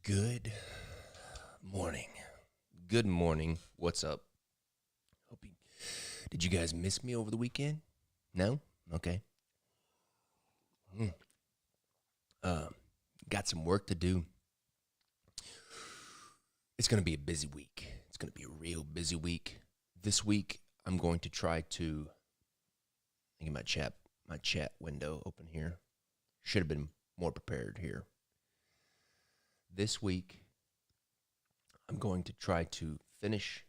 Good morning. Good morning. What's up? Hope you, did you guys miss me over the weekend? No? Okay. Mm. Uh, got some work to do. It's going to be a busy week. It's going to be a real busy week. This week, I'm going to try to get my chat window open here. Should have been more prepared here. This week, I'm going to try to finish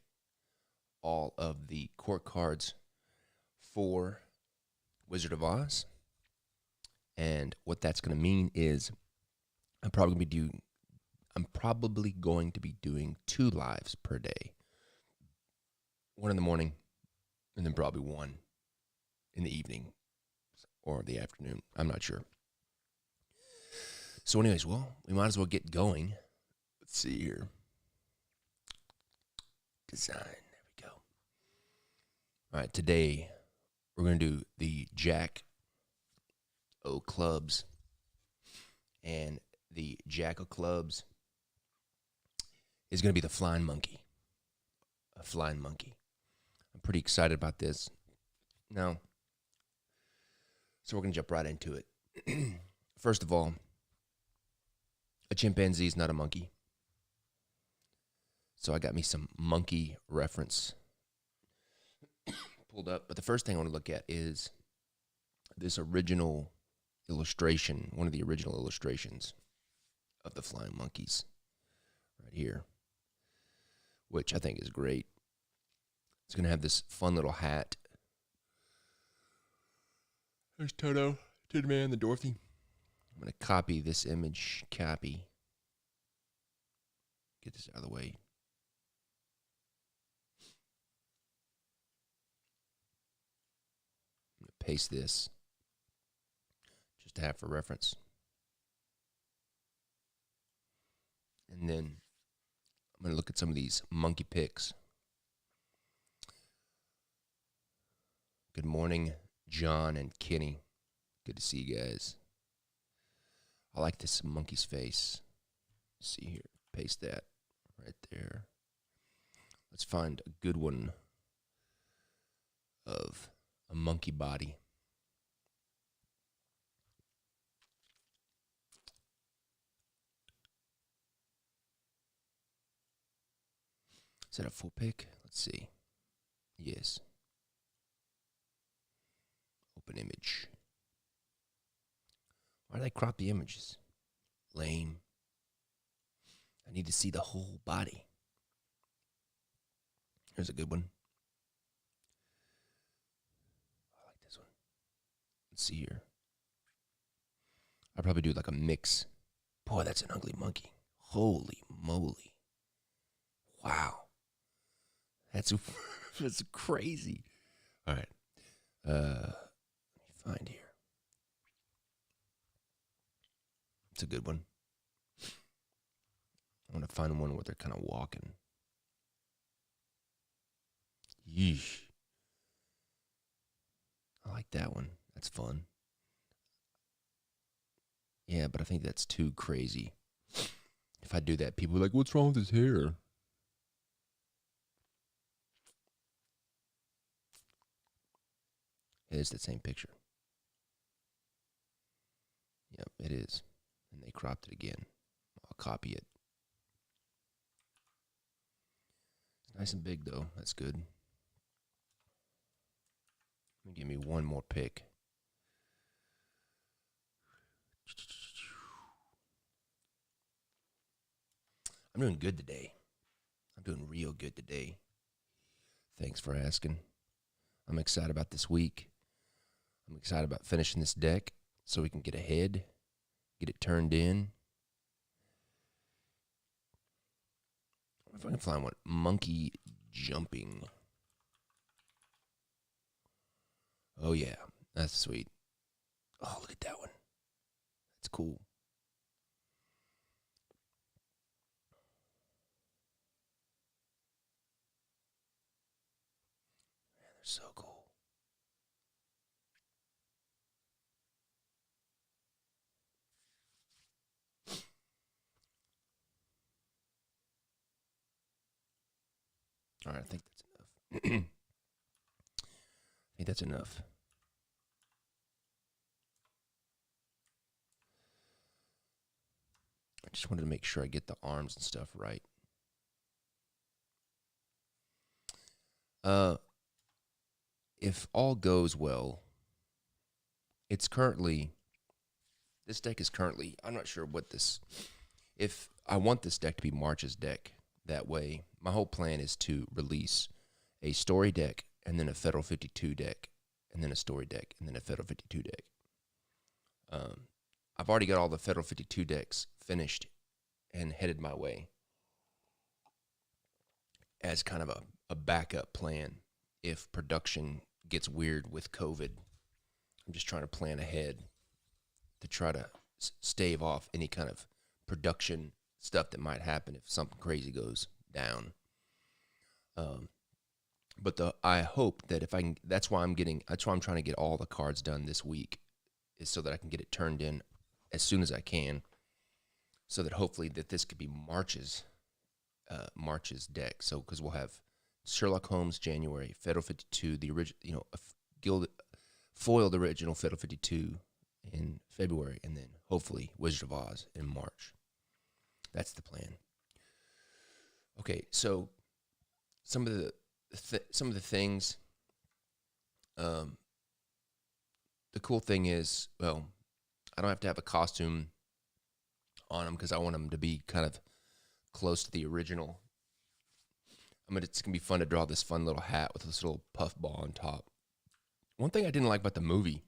all of the court cards for Wizard of Oz. And what that's going to mean is I'm probably going to be doing 2 lives per day. One in the morning and then probably one in the evening or the afternoon. I'm not sure. So anyways, well, we might as well get going. Let's see here. Design. There we go. All right, today we're going to do the Jack O clubs, and the Jack O clubs is going to be the flying monkey. A flying monkey. I'm pretty excited about this. Now, so we're going to jump right into it. First of all, a chimpanzee is not a monkey. So I got me some monkey reference pulled up. But the first thing I want to look at is this original illustration, one of the original illustrations of the flying monkeys right here, which I think is great. It's going to have this fun little hat. There's Toto, Tin Man, the Dorothy. I'm going to copy this image. Copy. Get this out of the way. I'm going to paste this just to have for reference. And then I'm going to look at some of these monkey pics. Good morning, John and Kenny. Good to see you guys. I like this monkey's face. Let's see here. Paste that right there. Let's find a good one of a monkey body. Is that a full pic? Let's see. Yes. Open image. Why did I crop the images? Lame. I need to see the whole body. Here's a good one. I like this one. Let's see here. I'll probably do like a mix. Boy, that's an ugly monkey. Holy moly. Wow. That's that's crazy. All right. Let me find here. It's a good one. I want to find one where they're kind of walking. Yeesh. I like that one. That's fun. Yeah, but I think that's too crazy. If I do that, people are like, what's wrong with his hair? It is the same picture. Yep, it is. And they cropped it again. I'll copy it. It's nice and big, though. That's good. Give me one more pick. I'm doing good today. I'm doing real good today. Thanks for asking. I'm excited about this week. I'm excited about finishing this deck so we can get ahead, get it turned in. If I can find one. Monkey jumping. Oh, yeah. That's sweet. Oh, look at that one. That's cool. Man, they're so cool. All right, I think that's enough. I think that's enough. I just wanted to make sure I get the arms and stuff right. If all goes well, it's currently, this deck is currently, I'm not sure what this, if I want this deck to be March's deck, that way, my whole plan is to release a story deck and then a Federal 52 deck and then a story deck and then a Federal 52 deck. I've already got all the Federal 52 decks finished and headed my way as kind of a backup plan if production gets weird with COVID. I'm just trying to plan ahead to try to stave off any kind of production stuff that might happen if something crazy goes down. But I hope that if I can, that's why I'm trying to get all the cards done this week, is so that I can get it turned in as soon as I can, so that hopefully that this could be March's deck. So because we'll have Sherlock Holmes January, Federal 52, the original, foiled original Federal 52 in February, and then hopefully Wizard of Oz in March. That's the plan. Okay, so some of the things. The cool thing is, well, I don't have to have a costume on them because I want them to be kind of close to the original. It's gonna be fun to draw this fun little hat with this little puff ball on top. One thing I didn't like about the movie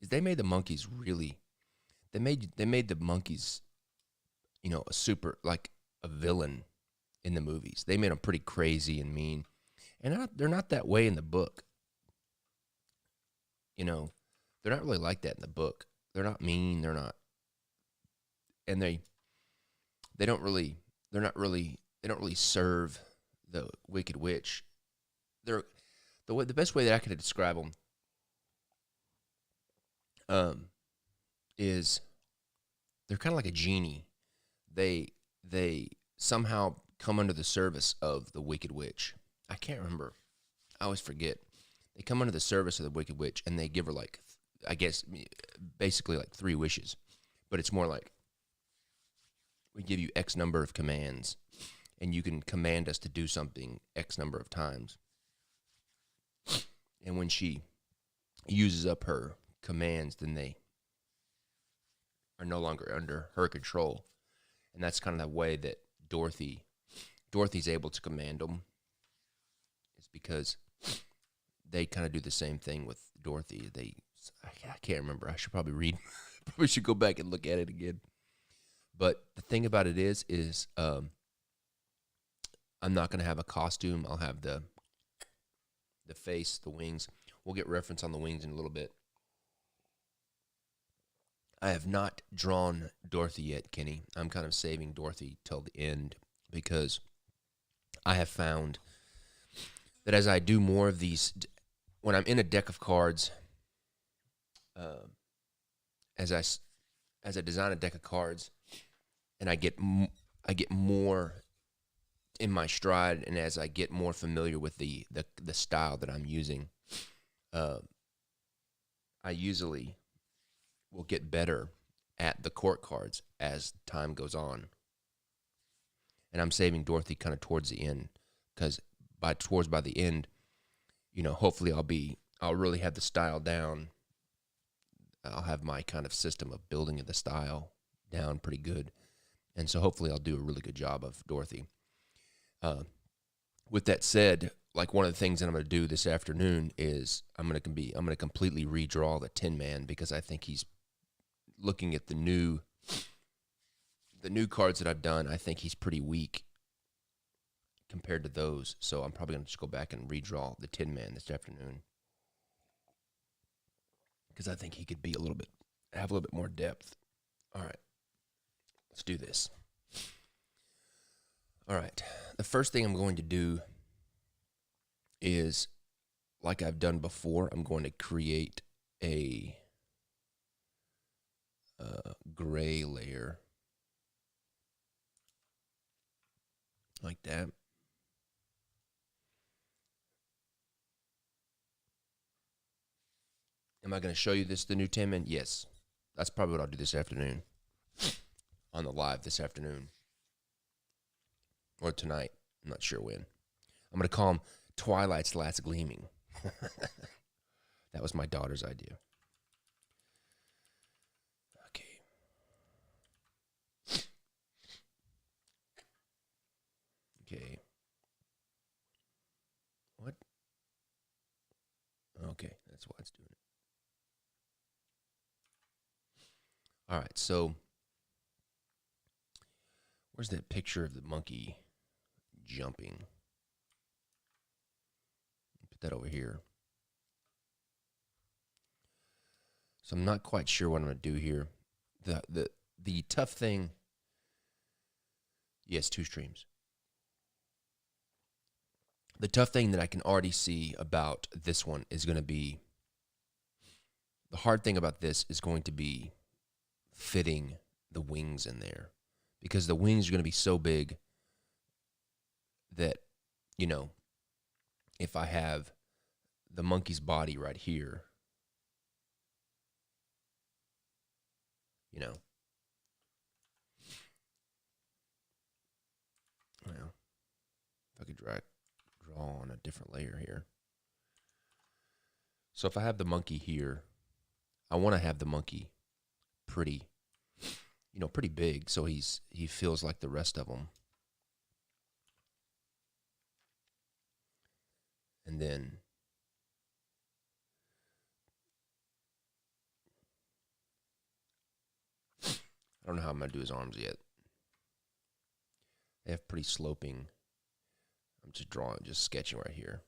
is they made the monkeys really. They made the monkeys, a super, like a villain in the movies. They made them pretty crazy and mean, and they're not that way in the book. They're not really like that in the book. They're not mean. They're not, and they don't really. They're not really. They don't really serve the Wicked Witch. They're the best way that I could describe them. Is they're kind of like a genie. They somehow come under the service of the Wicked Witch. I can't remember. I always forget. They come under the service of the Wicked Witch, and they give her, like, I guess, basically like 3 wishes. But it's more like, we give you X number of commands, and you can command us to do something X number of times. And when she uses up her commands, then they are no longer under her control. And that's kind of the way that Dorothy's able to command them. It's because they kind of do the same thing with Dorothy. I can't remember. I should probably read. Probably should go back and look at it again. But the thing about it is I'm not going to have a costume. I'll have the face, the wings. We'll get reference on the wings in a little bit. I have not drawn Dorothy yet, Kenny. I'm kind of saving Dorothy till the end because I have found that as I do more of these, when I'm in a deck of cards, as I design a deck of cards, and I get more in my stride, and as I get more familiar with the style that I'm using, I usually will get better at the court cards as time goes on. And I'm saving Dorothy kind of towards the end, because by the end, hopefully I'll really have the style down. I'll have my kind of system of building the style down pretty good. And so hopefully I'll do a really good job of Dorothy. With that said, like, one of the things that I'm going to do this afternoon is I'm going to completely redraw the Tin Man, because I think he's looking at the new cards that I've done. I think he's pretty weak compared to those. So I'm probably going to just go back and redraw the Tin Man this afternoon, because I think he could have a little bit more depth. All right, let's do this. All right, the first thing I'm going to do is, like I've done before, I'm going to create a gray layer like that. Am I going to show you the new Tin Man? Yes. That's probably what I'll do this afternoon. On the live this afternoon. Or tonight. I'm not sure when. I'm going to call him Twilight's Last Gleaming. That was my daughter's idea. Okay. Okay. What? Okay, that's why it's doing it. All right, so where's that picture of the monkey jumping? Put that over here. So I'm not quite sure what I'm going to do here. The tough thing, yes, 2 streams. The tough thing that I can already see about this one is going to be, the hard thing about this is going to be fitting the wings in there. Because the wings are going to be so big that, you know, if I have the monkey's body right here, you know, well, if I could draw on a different layer here. So if I have the monkey here, I want to have the monkey pretty, you know, pretty big, so he feels like the rest of them. And then I don't know how I'm going to do his arms yet. They have pretty sloping. I'm just sketching right here.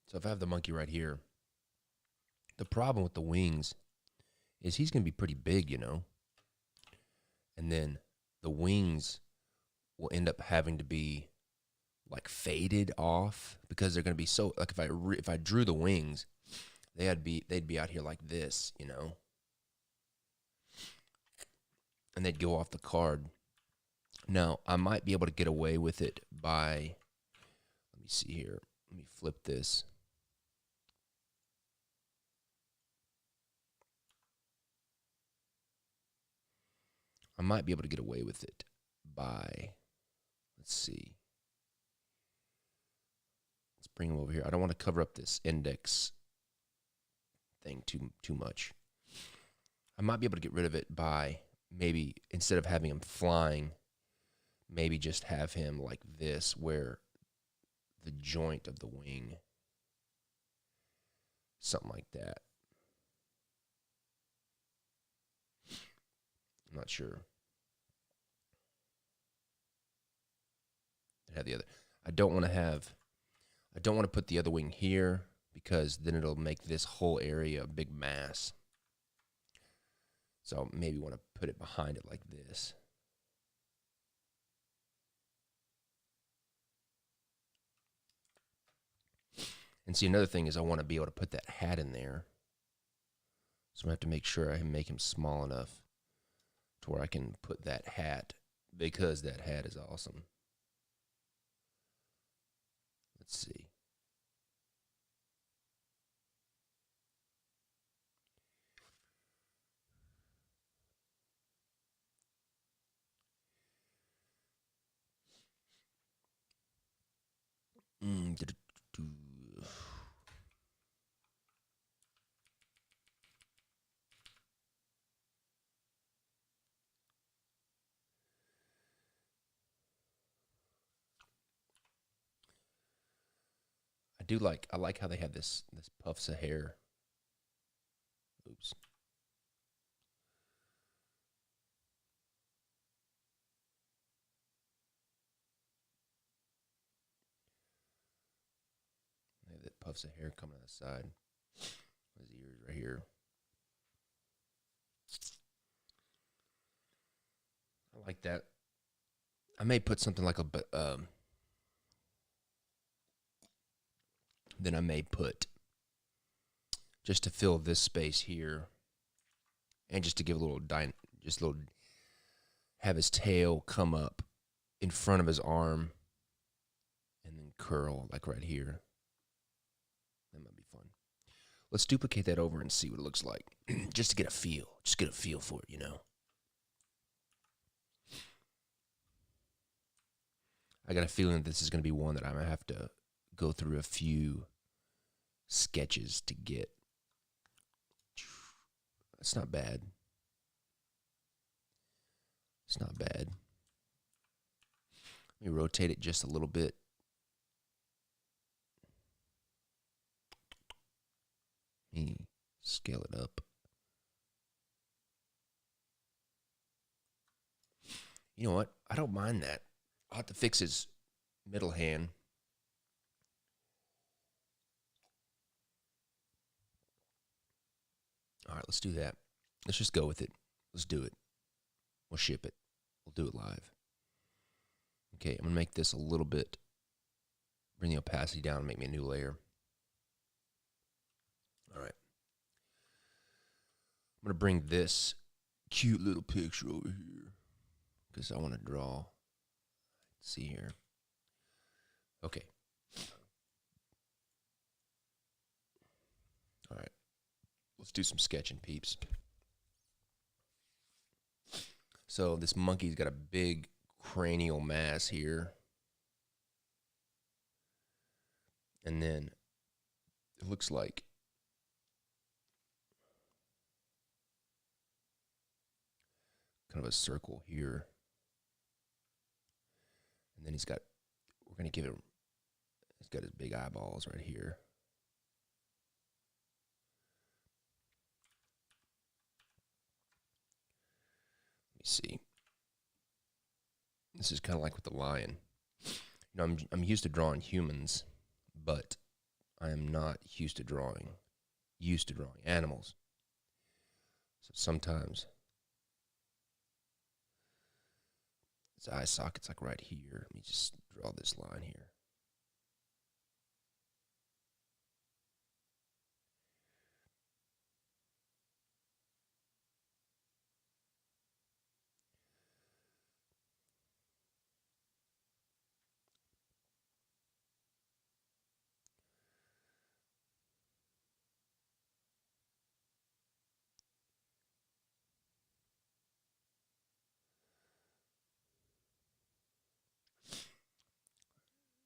So if I have the monkey right here, the problem with the wings is he's going to be pretty big, you know. And then the wings will end up having to be like faded off because they're going to be so, like if I drew the wings, they'd be out here like this, you know. And they'd go off the card. Now, I might be able to get away with it by, let me see here. Let me flip this. I might be able to get away with it by, let's see. Let's bring him over here. I don't want to cover up this index thing too much. I might be able to get rid of it by maybe, instead of having him flying, maybe just have him like this, where the joint of the wing, something like that. I'm not sure. Have the other. I don't want to put the other wing here because then it'll make this whole area a big mass. So maybe want to put it behind it like this. And see, another thing is I want to be able to put that hat in there. So I have to make sure I make him small enough to where I can put that hat, because that hat is awesome. Let's see. I like how they have this puffs of hair. Oops. They have that puffs of hair coming on the side. His ears right here. I like that. I may put something like then I may put just to fill this space here, and just to give a little just a little, have his tail come up in front of his arm, and then curl like right here. That might be fun. Let's duplicate that over and see what it looks like, just to get a feel. Just get a feel for it, you know. I got a feeling that this is going to be one that I'm going to have to go through a few sketches to get. That's not bad. It's not bad. Let me rotate it just a little bit. Let me scale it up. You know what? I don't mind that. I'll have to fix his middle hand. All right, let's do that. Let's just go with it. Let's do it. We'll ship it. We'll do it live. Okay, I'm going to make this a little bit, bring the opacity down and make me a new layer. All right. I'm going to bring this cute little picture over here because I want to draw. Let's see here. Okay. All right. Let's do some sketching, peeps. So this monkey's got a big cranial mass here. And then it looks like kind of a circle here. And then we're going to give it, he's got his big eyeballs right here. Let me see. This is kind of like with the lion. You know, I'm used to drawing humans, but I am not used to drawing animals. So sometimes his eye socket's like right here. Let me just draw this line here.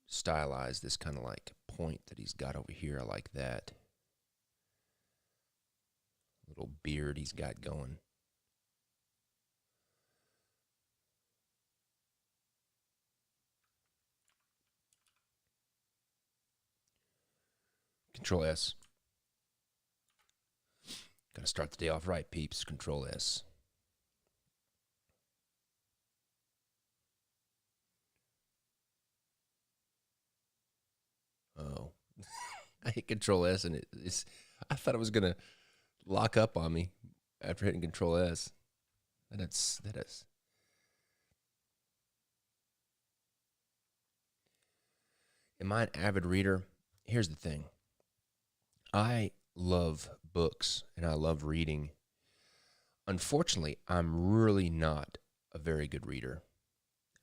Stylize this kind of like point that he's got over here. I like that. Little beard he's got going. Control S. Got to start the day off right, peeps. Control S. Oh. I hit Control S and I thought it was going to lock up on me after hitting Control S. That is. Am I an avid reader? Here's the thing. I love books and I love reading. Unfortunately, I'm really not a very good reader.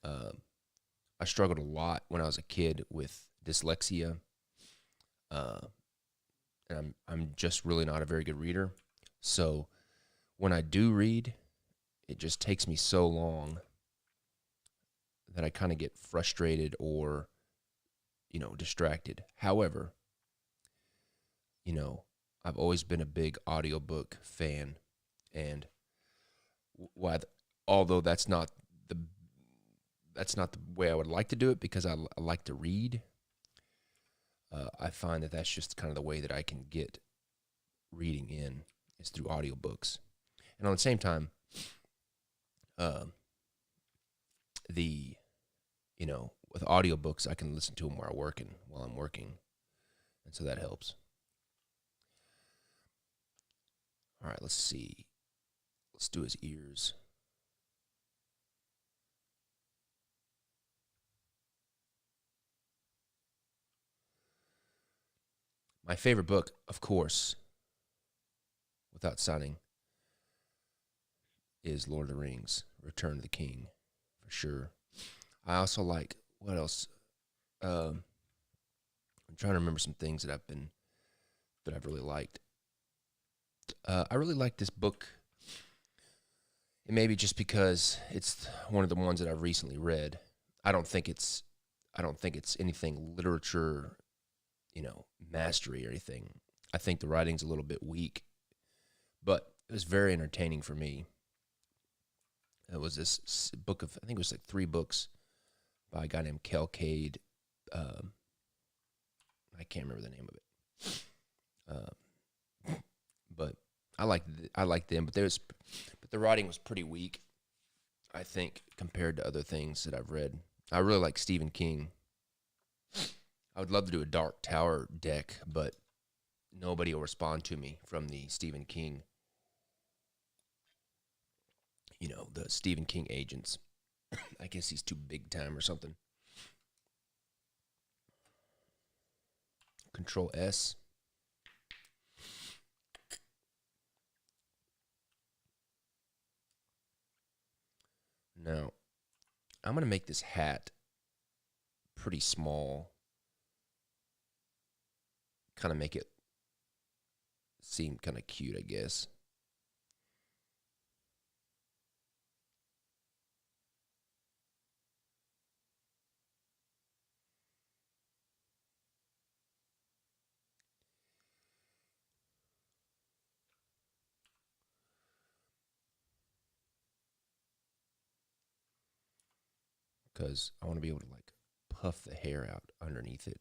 I struggled a lot when I was a kid with dyslexia. And I'm just really not a very good reader. So when I do read, it just takes me so long that I kind of get frustrated or, distracted. However, I've always been a big audiobook fan, and although that's not the way I would like to do it, because I like to read. I find that that's just kind of the way that I can get reading in, is through audiobooks. And on the same time, with audiobooks, I can listen to them while I'm working. And so that helps. All right, let's see. Let's do his ears. My favorite book, of course, without sounding, is Lord of the Rings, Return of the King, for sure. I also like, what else? I'm trying to remember some things that I've really liked. I really like this book. And maybe just because it's one of the ones that I've recently read. I don't think it's I don't think it's anything literature, mastery or anything. I think the writing's a little bit weak, but it was very entertaining for me. It was this book of, I think it was like 3 books by a guy named Kel Cade. Um, I can't remember the name of it. But I liked them, but the writing was pretty weak, I think, compared to other things that I've read. I really like Stephen King. I would love to do a Dark Tower deck, but nobody will respond to me from the Stephen King, the Stephen King agents. I guess he's too big time or something. Control S. Now, I'm going to make this hat pretty small. Kind of make it seem kind of cute, I guess. Because I want to be able to like puff the hair out underneath it.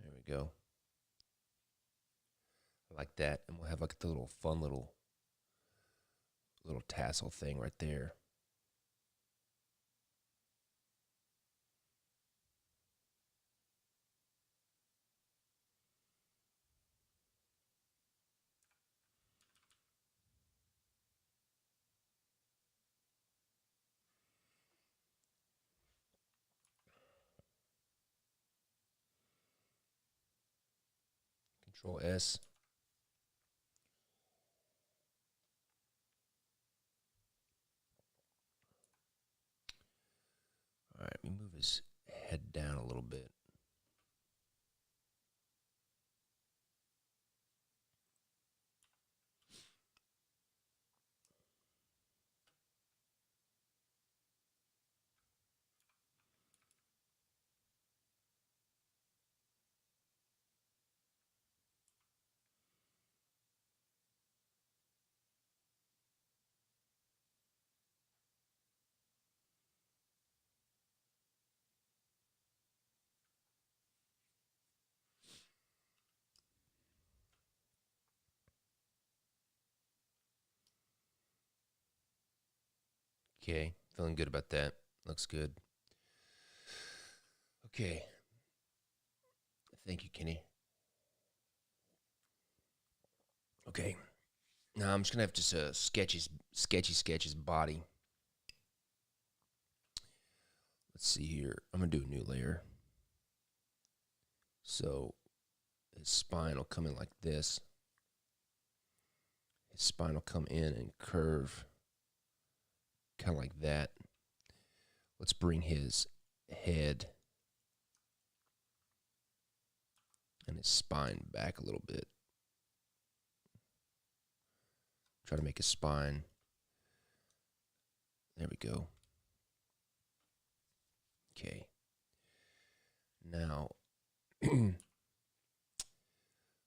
There we go. I like that. And we'll have like the little fun little tassel thing right there. Control S. All right, let me move his head down a little bit. Okay, feeling good about that. Looks good. Okay. Thank you, Kenny. Okay. Now I'm just gonna have just a sketchy his body. Let's see here. I'm gonna do a new layer. So his spine will come in like this. His spine will come in and curve, kind of like that. Let's bring his head and his spine back a little bit. Try to make his spine. There we go. Okay. Now,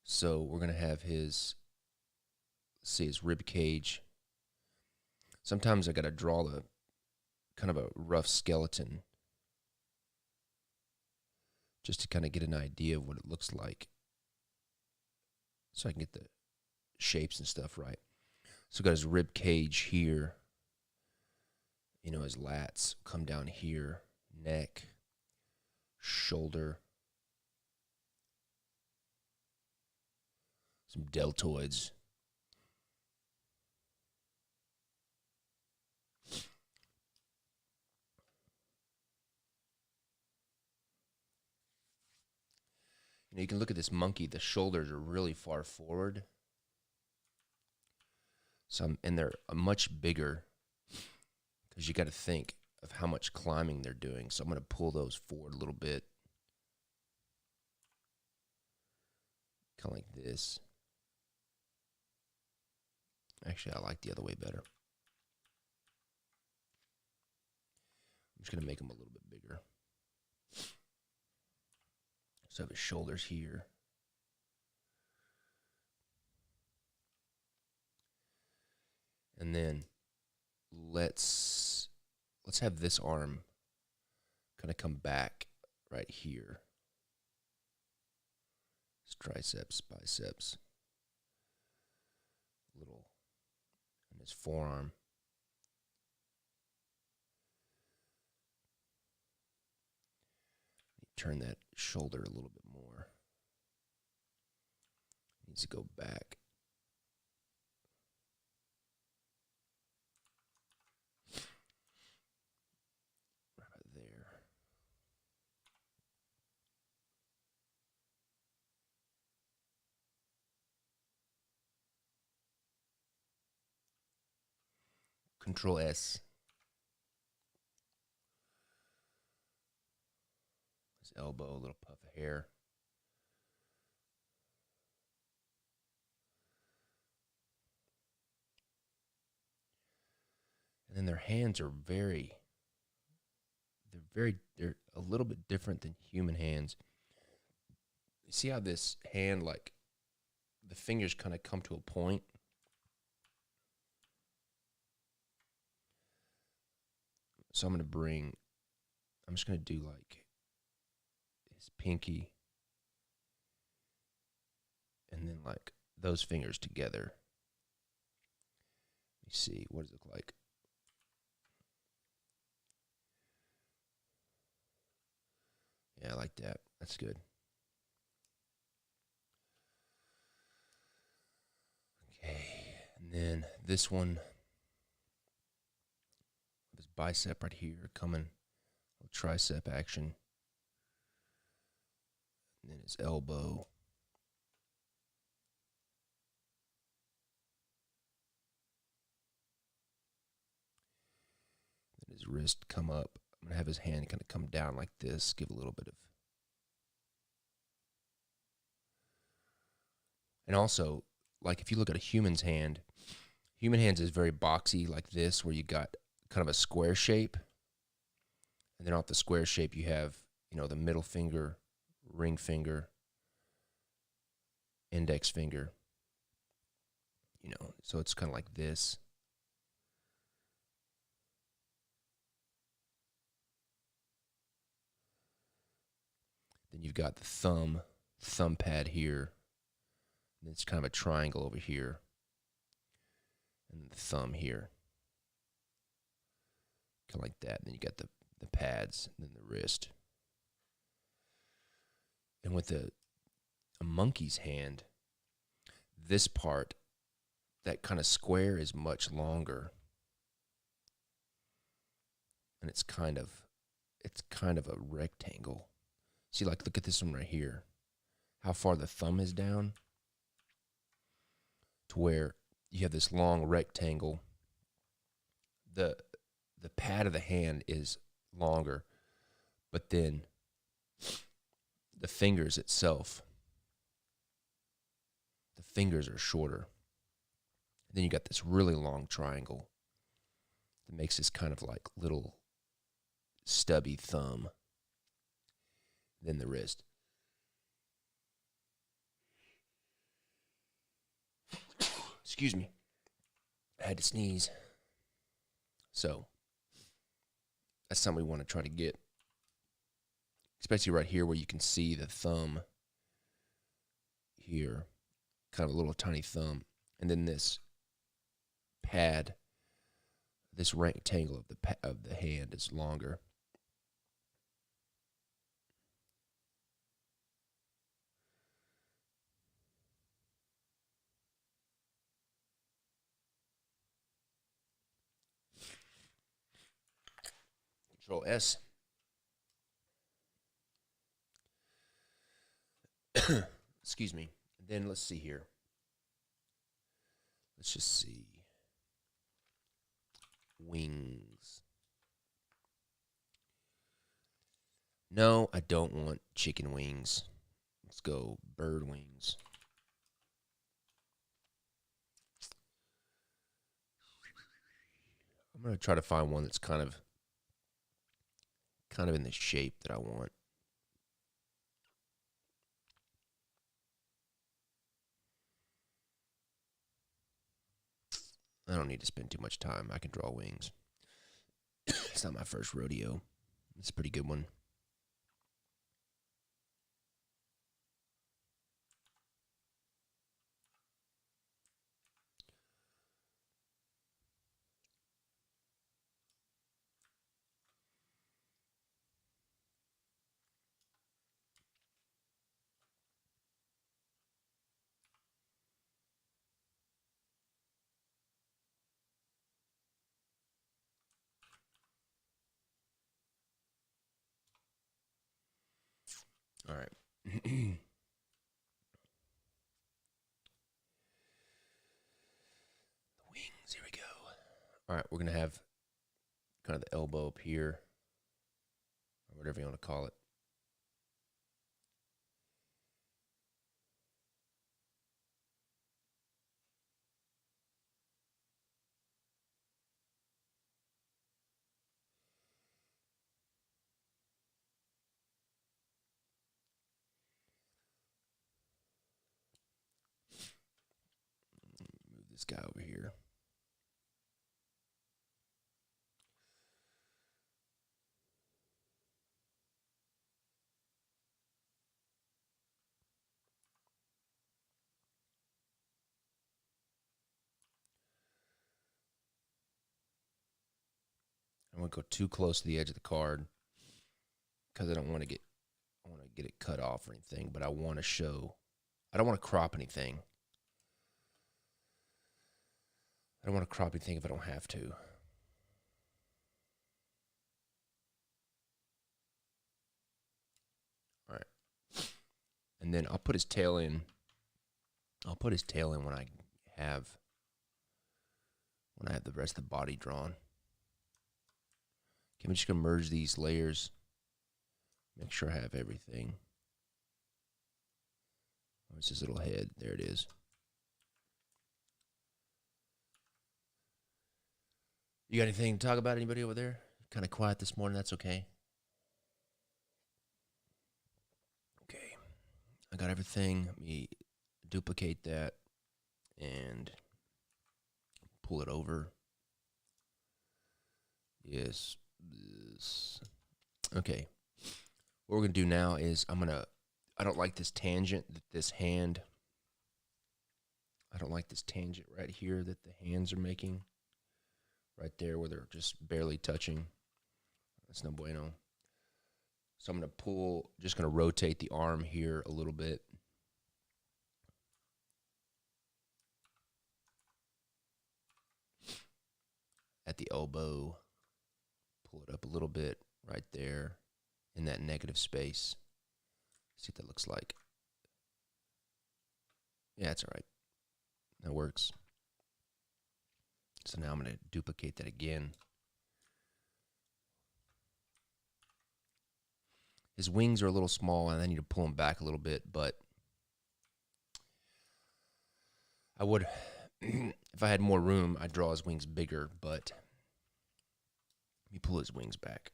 so we're going to have his, let's see, his rib cage. Sometimes I got to draw the kind of a rough skeleton just to kind of get an idea of what it looks like, so I can get the shapes and stuff right. So got his rib cage here. You know, his lats come down here, neck, shoulder, some deltoids. You know, you can look at this monkey, the shoulders are really far forward. And they're much bigger, because you got to think of how much climbing they're doing. So I'm going to pull those forward a little bit. Kind of like this. Actually, I like the other way better. I'm just going to make them a little bit bigger. So I have his shoulders here. And then let's have this arm kind of come back right here. His triceps, biceps, little, and his forearm. Turn that shoulder a little bit more. Needs to go back. Right there. Control S. His elbow, a little puff of hair. And then their hands are they're a little bit different than human hands. You see how this hand, like, the fingers kind of come to a point? So I'm just going to do like his pinky and then like those fingers together. Let me see, what does it look like? Yeah, I like that. That's good. Okay, and then this one, his bicep right here, coming, tricep action. And then his elbow. Then his wrist come up. I'm going to have his hand kind of come down like this, give a little bit of. And also, like if you look at a human hands is very boxy like this, where you got kind of a square shape. And then off the square shape, you have, you know, the middle finger, ring finger, index finger. You know, so it's kind of like this. Then you've got the thumb pad here. And it's kind of a triangle over here. And the thumb here. Kind of like that. And then you got the pads, and then the wrist. And with a monkey's hand, this part, that kind of square, is much longer. And it's kind of a rectangle. See, like, look at this one right here. How far the thumb is down, to where you have this long rectangle. The pad of the hand is longer, but then the fingers itself, the fingers are shorter. Then you got this really long triangle that makes this kind of like little stubby thumb. Then the wrist. Excuse me. I had to sneeze. So that's something we want to try to get. Especially right here where you can see the thumb here. Kind of a little tiny thumb. And then this pad, this rectangle of the hand is longer. Control S. Excuse me. And then let's see here. Let's just see. Wings. No, I don't want chicken wings. Let's go bird wings. I'm going to try to find one that's kind of in the shape that I want. I don't need to spend too much time. I can draw wings. It's not my first rodeo. It's a pretty good one. All right. Wings, here we go. All right, we're going to have kind of the elbow up here, or whatever you want to call it. Move this guy over here. I won't go too close to the edge of the card because I don't want to get it cut off or anything, but I want to show. I don't want to crop anything. I don't want to crop anything if I don't have to. All right. And then I'll put his tail in. I'll put his tail in when I have the rest of the body drawn. Okay, I'm just going to merge these layers. Make sure I have everything. Where's his little head? There it is. You got anything to talk about? Anybody over there? Kind of quiet this morning. That's okay. Okay. I got everything. Let me duplicate that and pull it over. Yes. Okay. What we're going to do now is I don't like this tangent that this hand, I don't like this tangent right here that the hands are making. Right there where they're just barely touching. That's no bueno. So I'm going to pull, just going to rotate the arm here a little bit. At the elbow. Pull it up a little bit right there in that negative space. See what that looks like. Yeah, it's all right. That works. So now I'm going to duplicate that again. His wings are a little small, and I need to pull him back a little bit, but I would, if I had more room, I'd draw his wings bigger, but let me pull his wings back.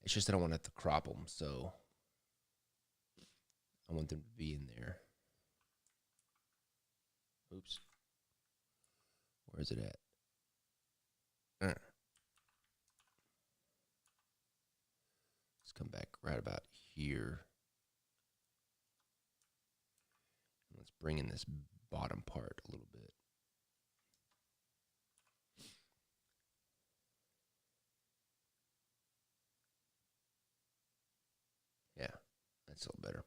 It's just that I want to have to crop them, so I want them to be in there. Oops. Where is it at? Let's come back right about here. Let's bring in this bottom part a little bit. Yeah, that's a little better.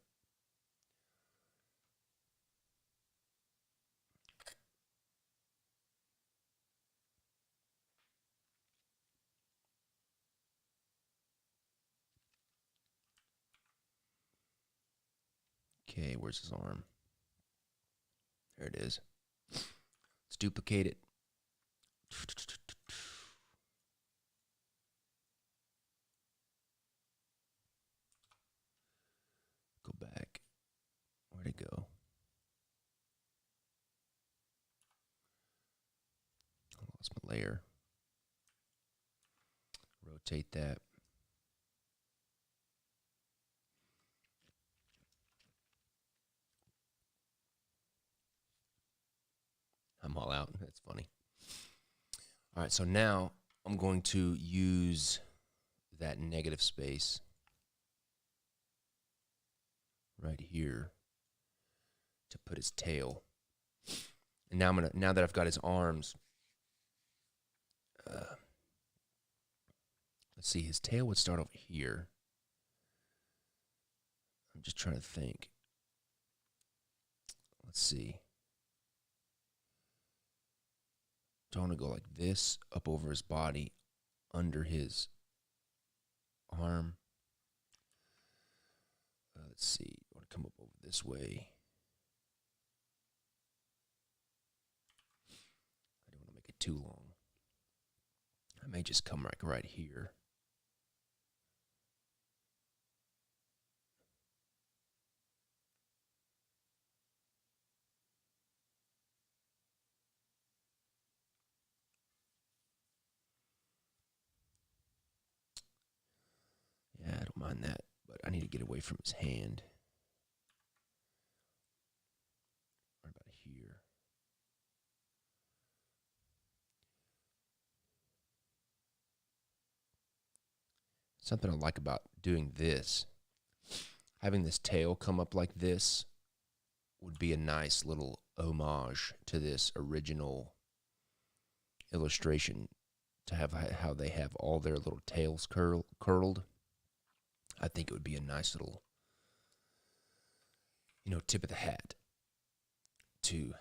Okay, where's his arm? There it is. Let's duplicate it. Go back. Where'd it go? I lost my layer. Rotate that. I'm all out. That's funny. All right, so now I'm going to use that negative space right here to put his tail. And now now that I've got his arms, let's see, his tail would start over here. I'm just trying to think. Let's see. Do I want to go like this, up over his body, under his arm? Let's see. I want to come up over this way. I don't want to make it too long. I may just come right here. Yeah, I don't mind that, but I need to get away from his hand. Right about here. Something I like about doing this, having this tail come up like this, would be a nice little homage to this original illustration, to have how they have all their little tails curled. I think it would be a nice little, tip of the hat to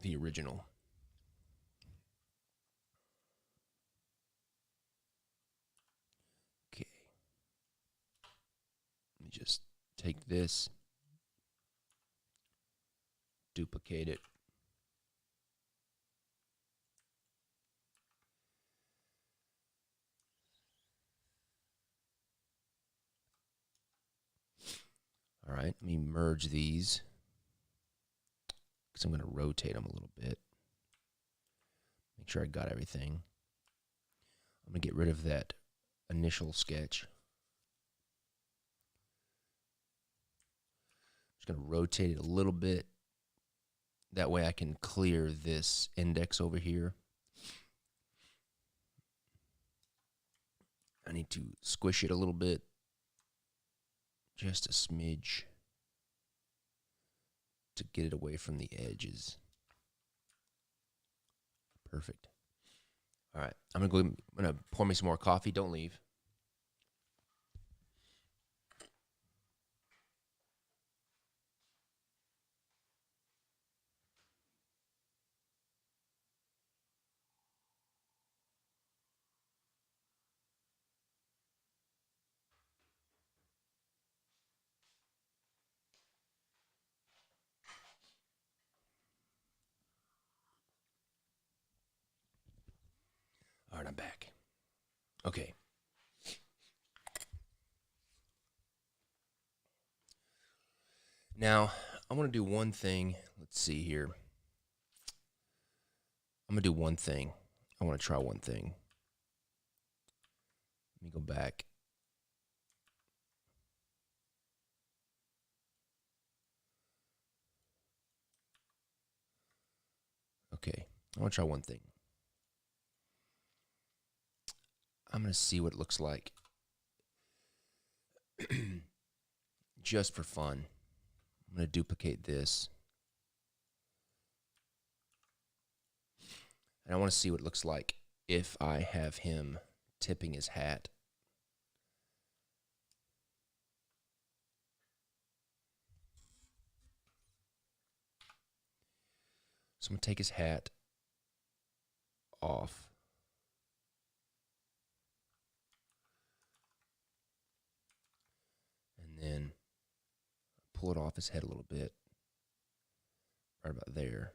the original. Okay. Let me just take this, duplicate it. All right, let me merge these because I'm going to rotate them a little bit. Make sure I got everything. I'm going to get rid of that initial sketch. Just going to rotate it a little bit. That way I can clear this index over here. I need to squish it a little bit. Just a smidge. To get it away from the edges. Perfect. All right, I'm gonna pour me some more coffee. Don't leave. right, I'm back. Okay. Now, I want to do one thing. Let's see here. I'm going to do one thing. I want to try one thing. Let me go back. Okay. I want to try one thing. I'm going to see what it looks like. Just for fun. I'm going to duplicate this. And I want to see what it looks like if I have him tipping his hat. So I'm going to take his hat off. And then pull it off his head a little bit. Right about there.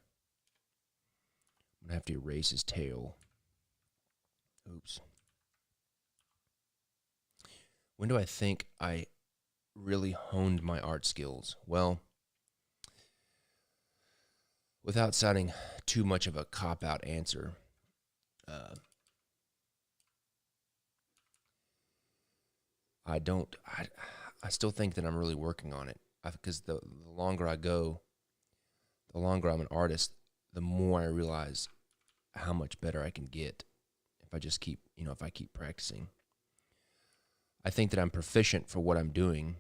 I'm going to have to erase his tail. Oops. When do I think I really honed my art skills? Well, without sounding too much of a cop-out answer, I still think that I'm really working on it. Because the longer I go, the longer I'm an artist, the more I realize how much better I can get if I just keep, if I keep practicing. I think that I'm proficient for what I'm doing,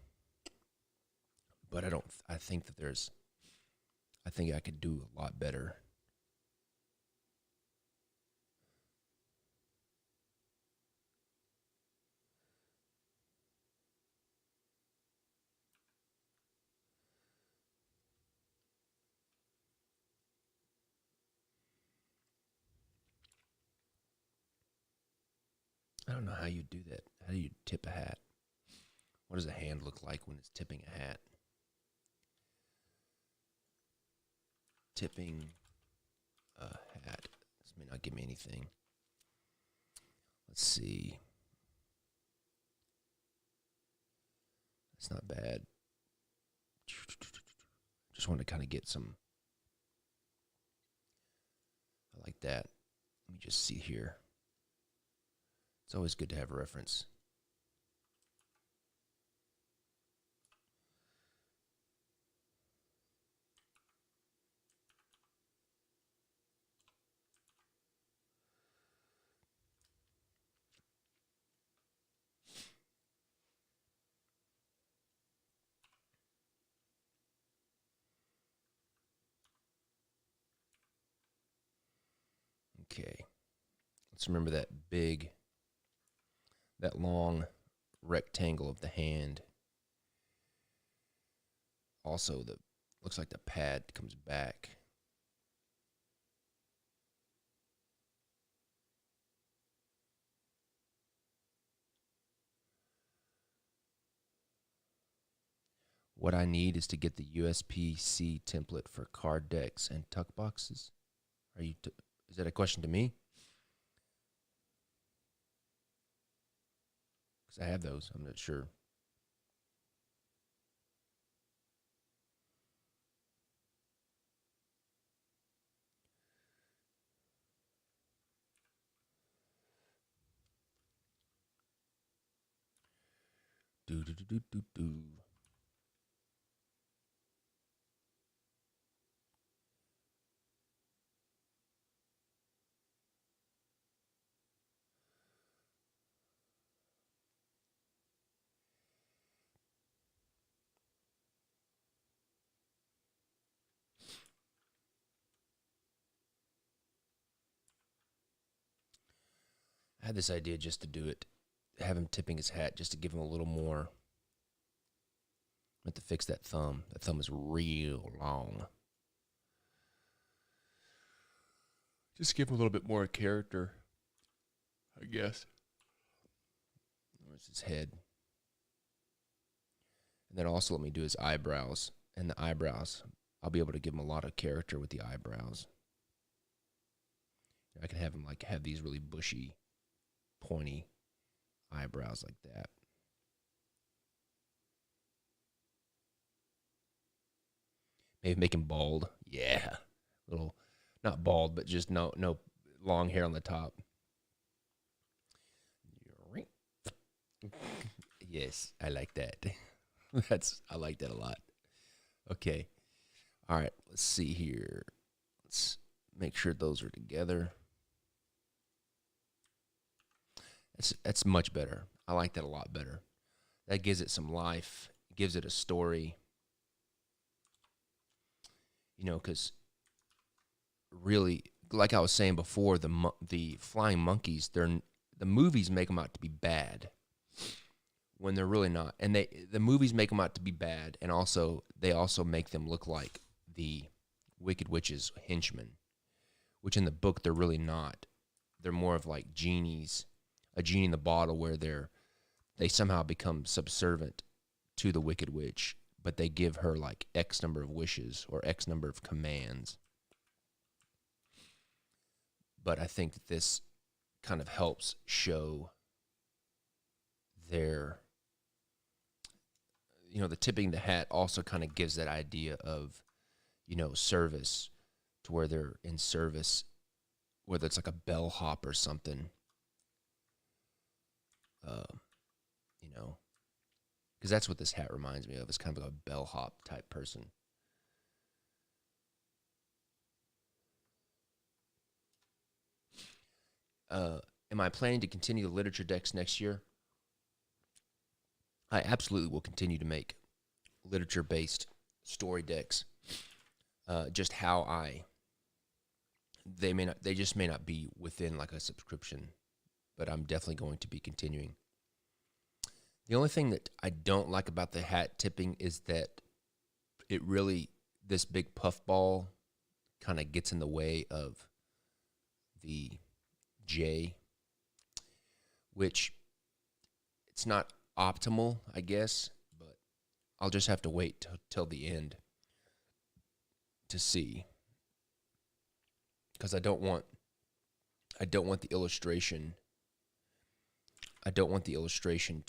but I think I could do a lot better. I don't know how you do that. How do you tip a hat? What does a hand look like when it's tipping a hat? Tipping a hat. This may not give me anything. Let's see. It's not bad. Just want to kind of get some. I like that. Let me just see here. It's always good to have a reference. Okay. Let's remember that long rectangle of the hand. Also, looks like the pad comes back. What I need is to get the USPC template for card decks and tuck boxes. Is that a question to me? Because I have those. I'm not sure. Do do do do do do. I had this idea just to do it, have him tipping his hat just to give him a little more. I have to fix that thumb. That thumb is real long. Just give him a little bit more character, I guess. Where's his head? And then also let me do his eyebrows. And the eyebrows, I'll be able to give him a lot of character with the eyebrows. I can have him have these really bushy pointy eyebrows like that. Maybe make him bald. Yeah. Little, not bald, but just no long hair on the top. Yes, I like that. I like that a lot. Okay. All right, let's see here. Let's make sure those are together. That's much better. I like that a lot better. That gives it some life, gives it a story. You know, because really, like I was saying before, the flying monkeys, the movies make them out to be bad when they're really not, and the movies make them out to be bad, and they also make them look like the Wicked Witch's henchmen, which in the book they're really not. They're more of like genies, a genie in the bottle, where they somehow become subservient to the Wicked Witch, but they give her like X number of wishes or X number of commands. But I think that this kind of helps show their, the tipping the hat also kind of gives that idea of, service, to where they're in service, whether it's like a bellhop or something, because that's what this hat reminds me of. It's kind of like a bellhop type person. Am I planning to continue the literature decks next year? I absolutely will continue to make literature-based story decks. Just how they just may not be within like a subscription, but I'm definitely going to be continuing. The only thing that I don't like about the hat tipping is that this big puffball kind of gets in the way of the J, which it's not optimal, I guess, but I'll just have to wait till the end to see, because I don't want the illustration. I don't want the illustration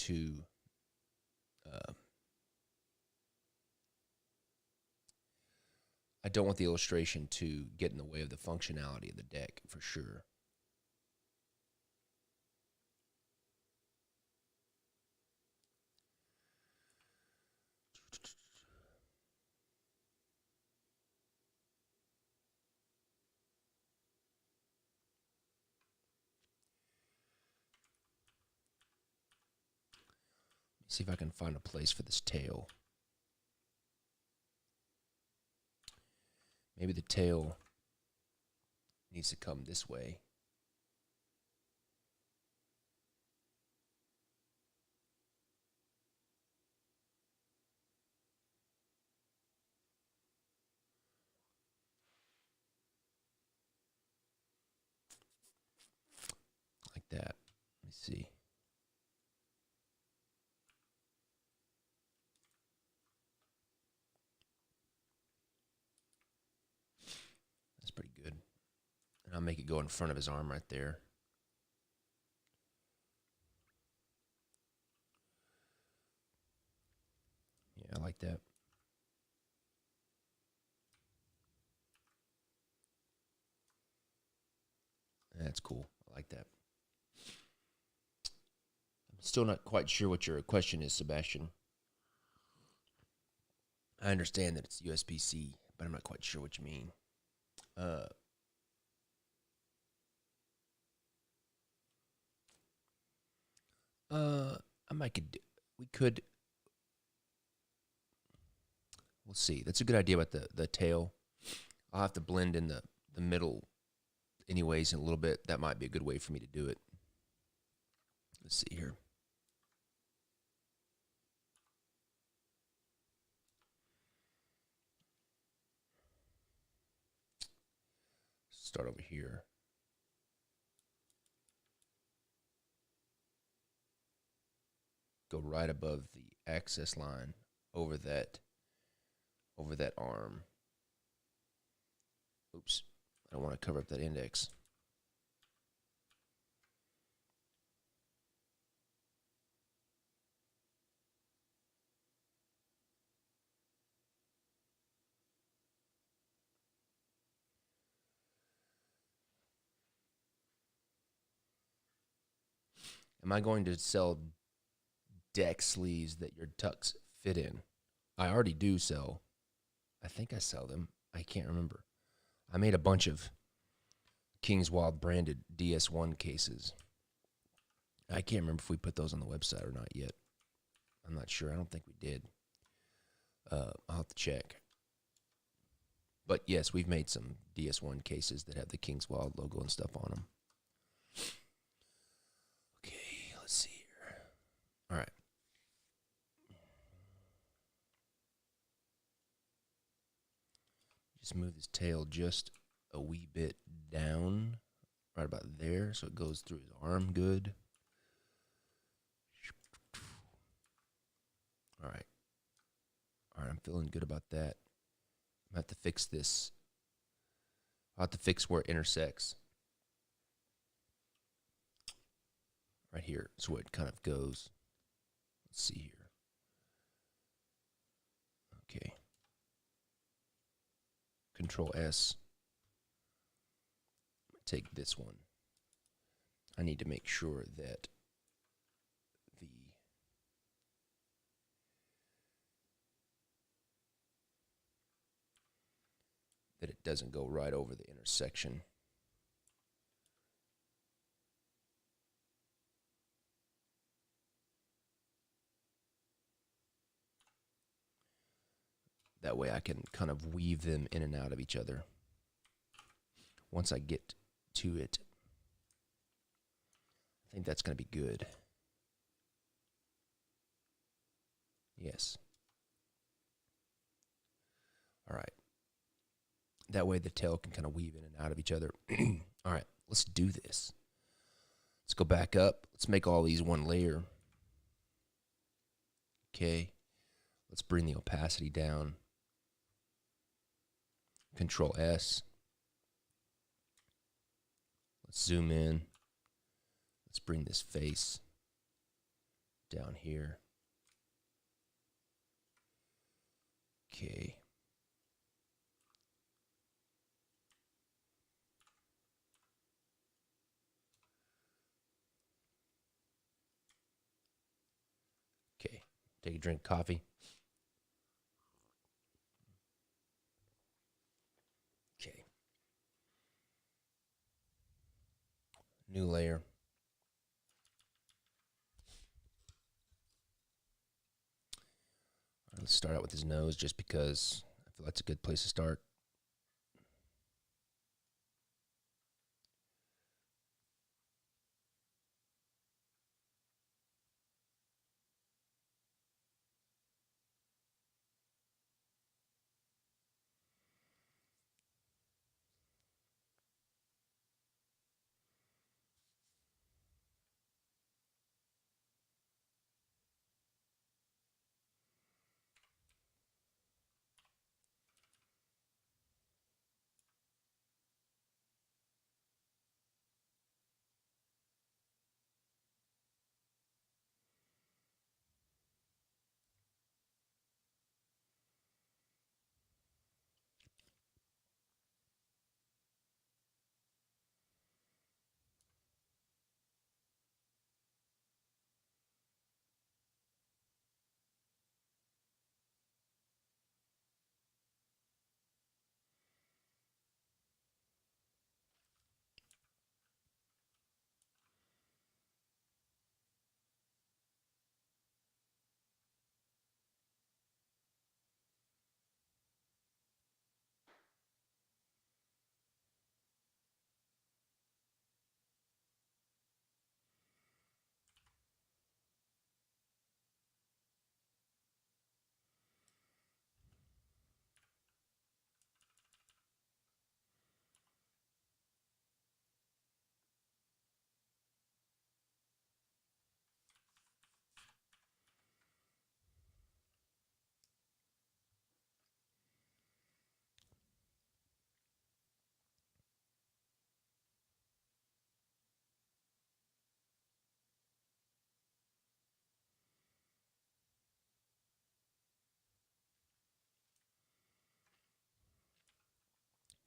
to get in the way of the functionality of the deck, for sure. See if I can find a place for this tail. Maybe the tail needs to come this way. Like that. Let me see. Pretty good. And I'll make it go in front of his arm right there. Yeah, I like that. That's cool. I like that. I'm still not quite sure what your question is, Sebastian. I understand that it's USB-C, but I'm not quite sure what you mean. We'll see. That's a good idea about the tail. I'll have to blend in the middle anyways in a little bit. That might be a good way for me to do it. Let's see here. Start over here. Go right above the access line over that arm. Oops. I don't want to cover up that index. Am I going to sell deck sleeves that your tux fit in? I already do sell. I think I sell them. I can't remember. I made a bunch of Kingswild branded DS1 cases. I can't remember if we put those on the website or not yet. I'm not sure. I don't think we did. I'll have to check. But yes, we've made some DS1 cases that have the Kingswild logo and stuff on them. Okay, let's see here. All right. Just move his tail just a wee bit down, right about there, so it goes through his arm good. All right. All right, I'm feeling good about that. I'm going to have to fix this. I'll have to fix where it intersects. Right here is where it kind of goes. Let's see here. Okay. Control S. Take this one. I need to make sure that it doesn't go right over the intersection. That way I can kind of weave them in and out of each other. Once I get to it, I think that's going to be good. Yes. All right. That way the tail can kind of weave in and out of each other. All right, let's do this. Let's go back up. Let's make all these one layer. Okay. Let's bring the opacity down. Control S. Let's zoom in. Let's bring this face down here. Okay. Okay. Take a drink of coffee. Okay. New layer. Let's start out with his nose just because I feel that's a good place to start.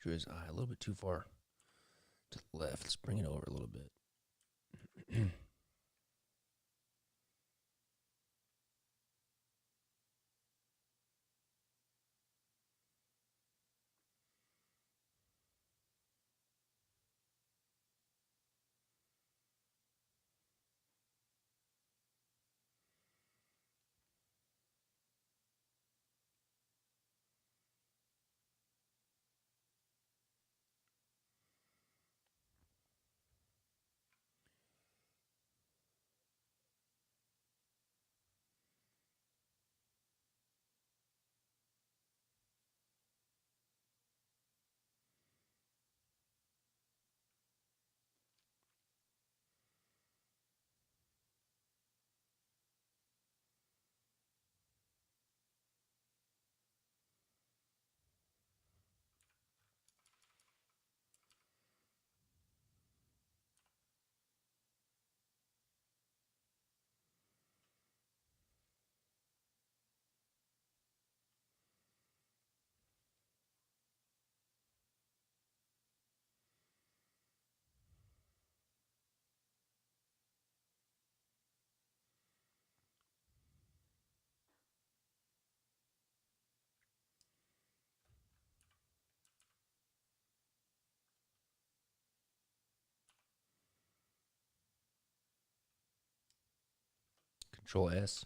Drew his eye a little bit too far to the left. Let's bring it over a little bit. Control S.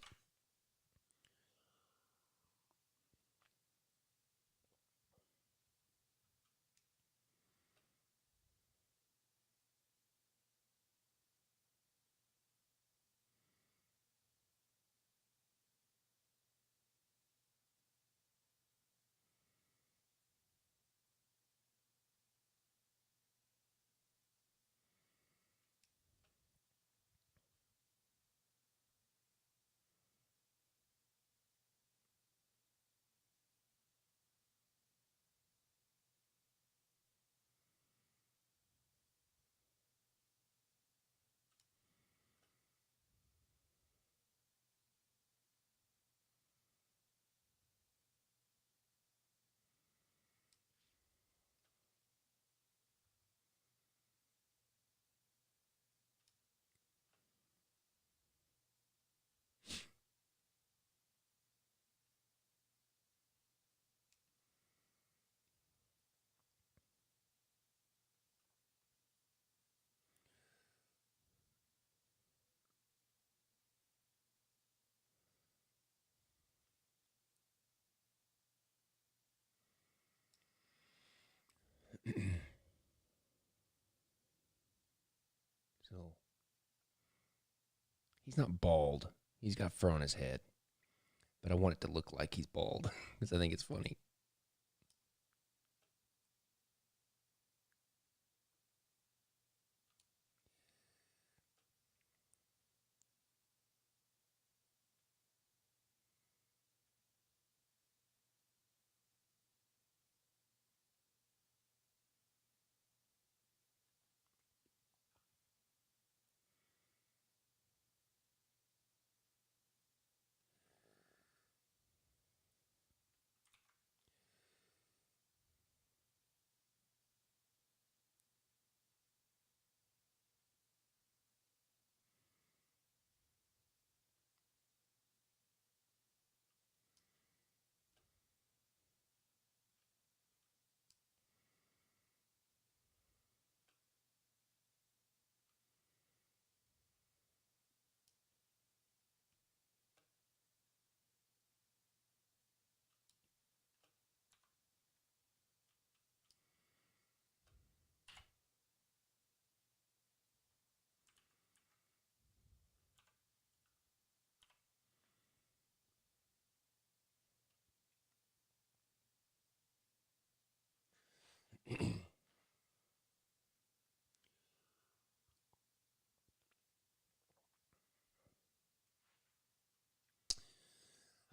So he's not bald. He's got fur on his head. But I want it to look like he's bald because I think it's funny.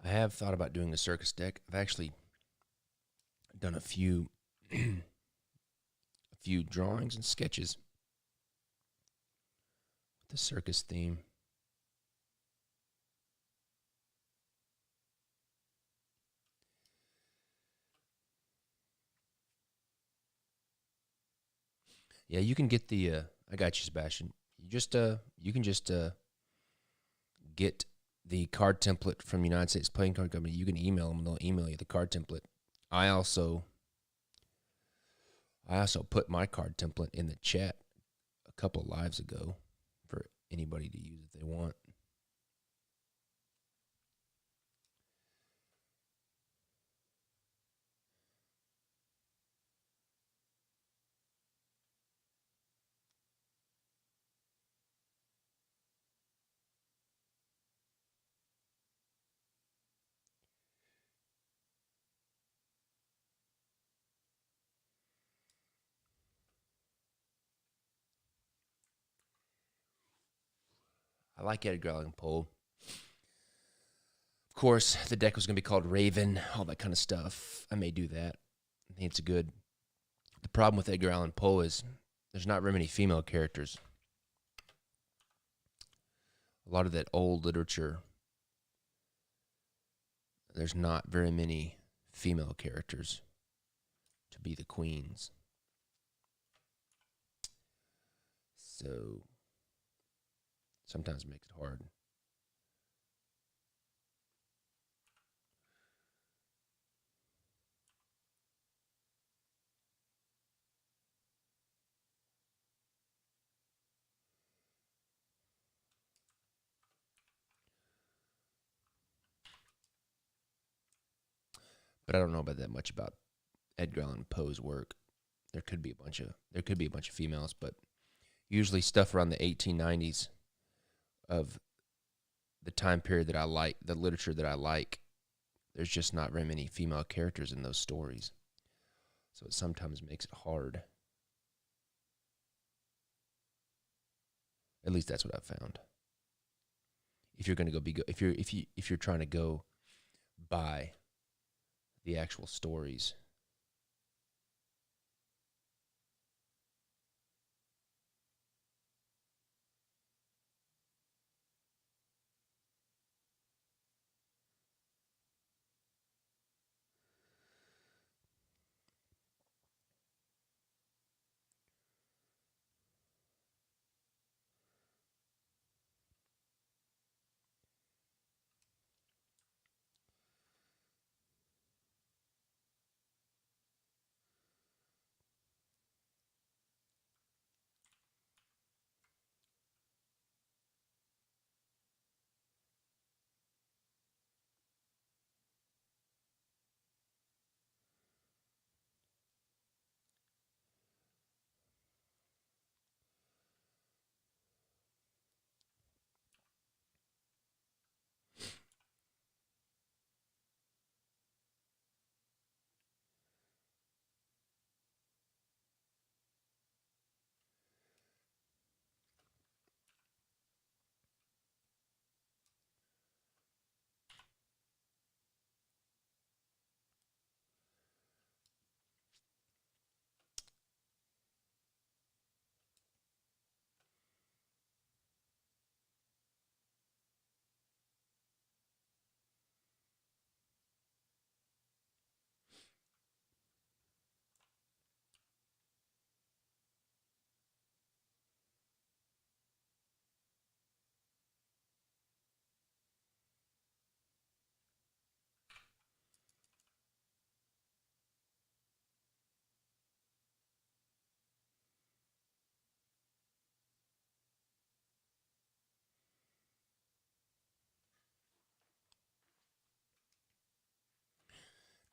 I have thought about doing a circus deck. I've actually done a few drawings and sketches with the circus theme. Yeah, you can get the I got you, Sebastian. You can just get the card template from United States Playing Card Company. You can email them; they'll email you the card template. I also put my card template in the chat a couple lives ago for anybody to use if they want. I like Edgar Allan Poe. Of course, the deck was going to be called Raven, all that kind of stuff. I may do that. I think it's a good. The problem with Edgar Allan Poe is there's not very many female characters. A lot of that old literature, there's not very many female characters to be the queens. So sometimes it makes it hard. but I don't know about that much about Edgar Allan Poe's work. There could be a bunch of females, but usually stuff around the 1890s of the time period that I like, the literature that I like, there's just not very many female characters in those stories. So it sometimes makes it hard. At least that's what I've found. If you're going to if you're trying to go by the actual stories.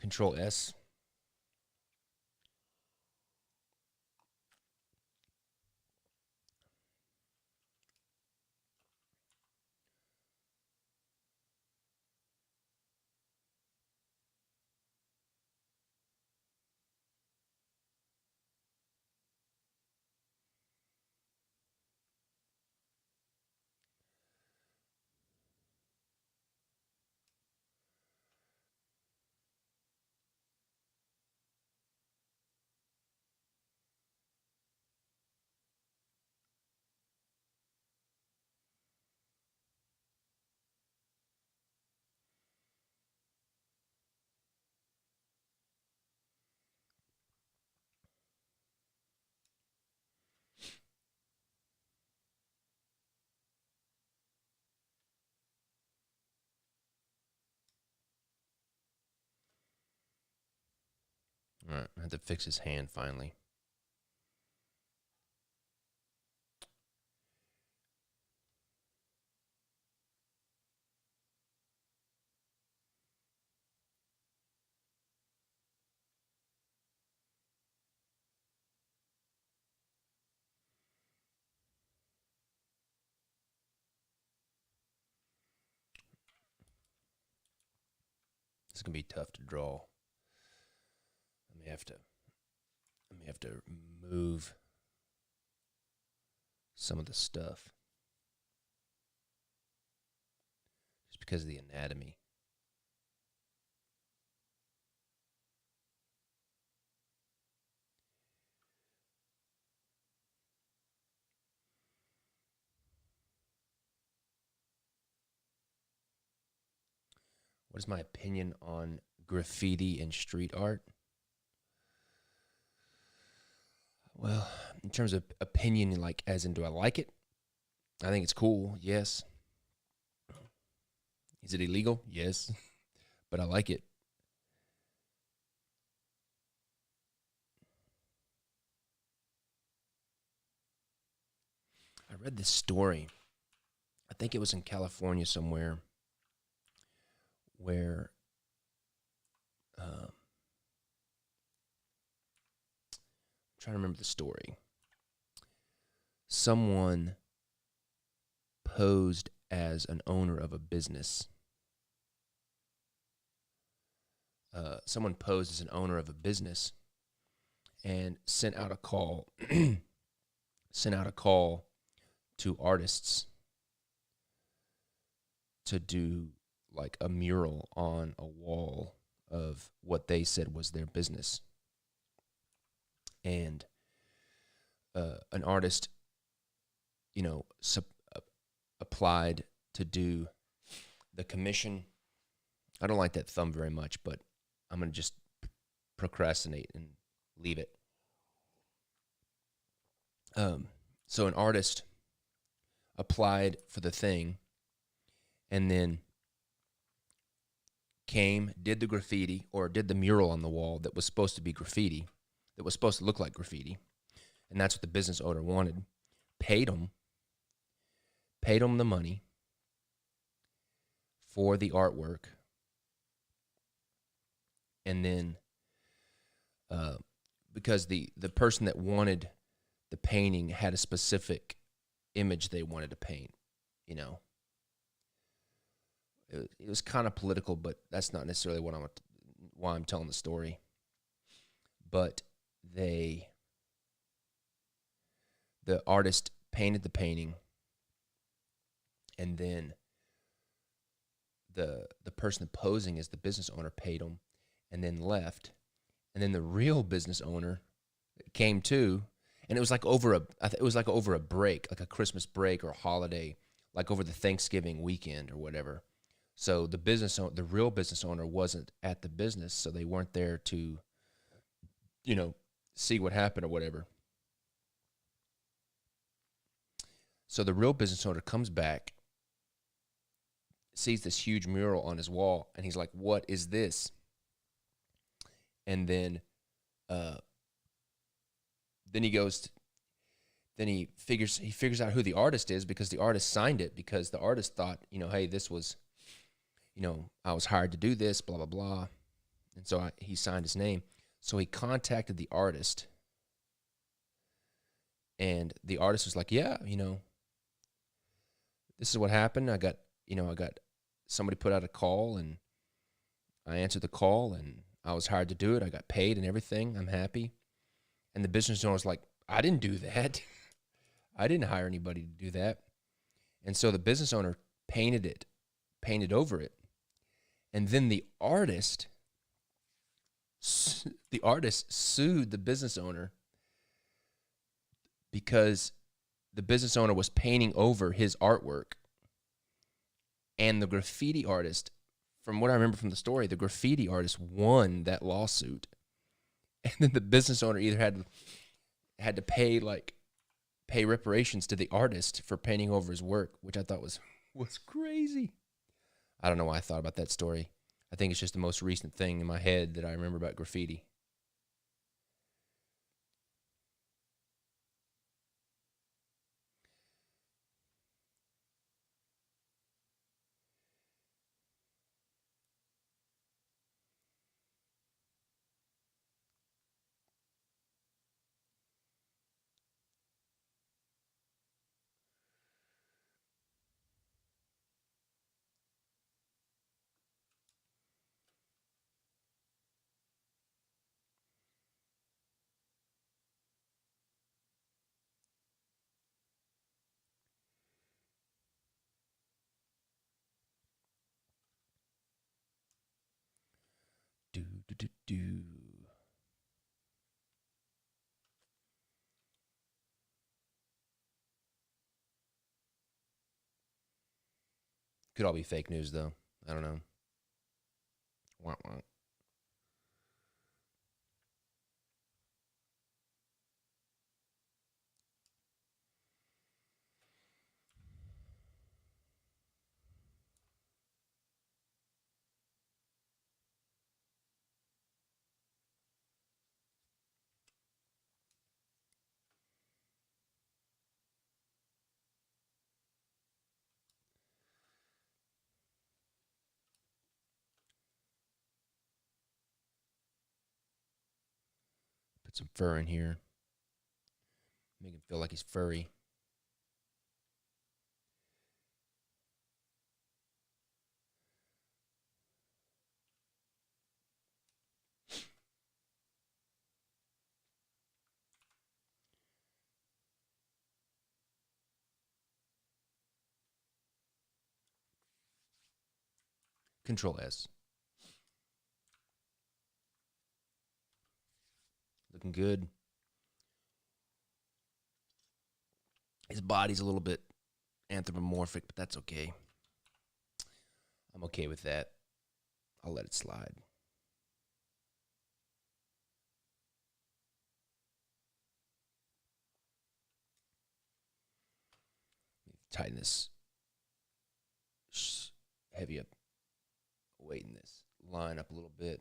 Control S. All right, I had to fix his hand finally. It's gonna be tough to draw. I may have to move some of the stuff just because of the anatomy. What is my opinion on graffiti and street art? Well, in terms of opinion, like as in do I like it? I think it's cool, yes. Is it illegal? Yes. But I like it. I read this story. I think it was in California somewhere where I'm trying to remember the story. Someone posed as an owner of a business. Someone posed as an owner of a business and sent out a call sent out a call to artists to do like a mural on a wall of what they said was their business. And an artist, applied to do the commission. I don't like that thumb very much, but I'm going to just procrastinate and leave it. So an artist applied for the thing and then came, did the graffiti or did the mural on the wall that was supposed to be graffiti, that was supposed to look like graffiti. And that's what the business owner wanted. Paid them the money for the artwork. And then because the person that wanted the painting had a specific image they wanted to paint, It was kind of political, but that's not necessarily why I'm telling the story. But the artist painted the painting, and then the person posing as the business owner paid him, and then left, and then the real business owner came too, and it was like over a break, like a Christmas break or a holiday, like over the Thanksgiving weekend or whatever. So the real business owner wasn't at the business, so they weren't there to, see what happened or whatever. So the real business owner comes back, sees this huge mural on his wall, and he's like, "What is this?" And then he figures out who the artist is, because the artist signed it, because the artist thought, hey, this was, I was hired to do this, blah, blah, blah. And so he signed his name. So he contacted the artist, and the artist was like, yeah, this is what happened. I got somebody put out a call, and I answered the call, and I was hired to do it. I got paid and everything. I'm happy. And the business owner was like, I didn't do that. I didn't hire anybody to do that. And so the business owner painted over it. And then the artist sued the business owner, because the business owner was painting over his artwork. And the graffiti artist, from what I remember from the story, the graffiti artist won that lawsuit. And then the business owner either had to pay reparations to the artist for painting over his work, which I thought was crazy. I don't know why I thought about that story. I think it's just the most recent thing in my head that I remember about graffiti. Do, do, do, do. Could all be fake news, though. I don't know. Wah, wah. Put some fur in here. Make him feel like he's furry. Control S. Looking good. His body's a little bit anthropomorphic, but that's okay. I'm okay with that. I'll let it slide. Tighten this heavy up, weighten this line up a little bit.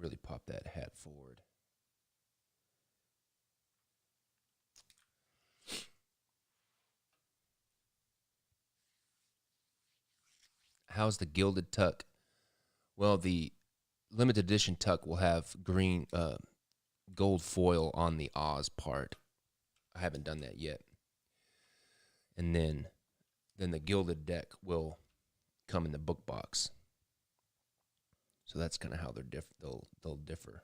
Really pop that hat forward. How's the gilded tuck? Well, the limited edition tuck will have green gold foil on the Oz part. I haven't done that yet. And then the gilded deck will come in the book box. So that's kind of how they'll differ.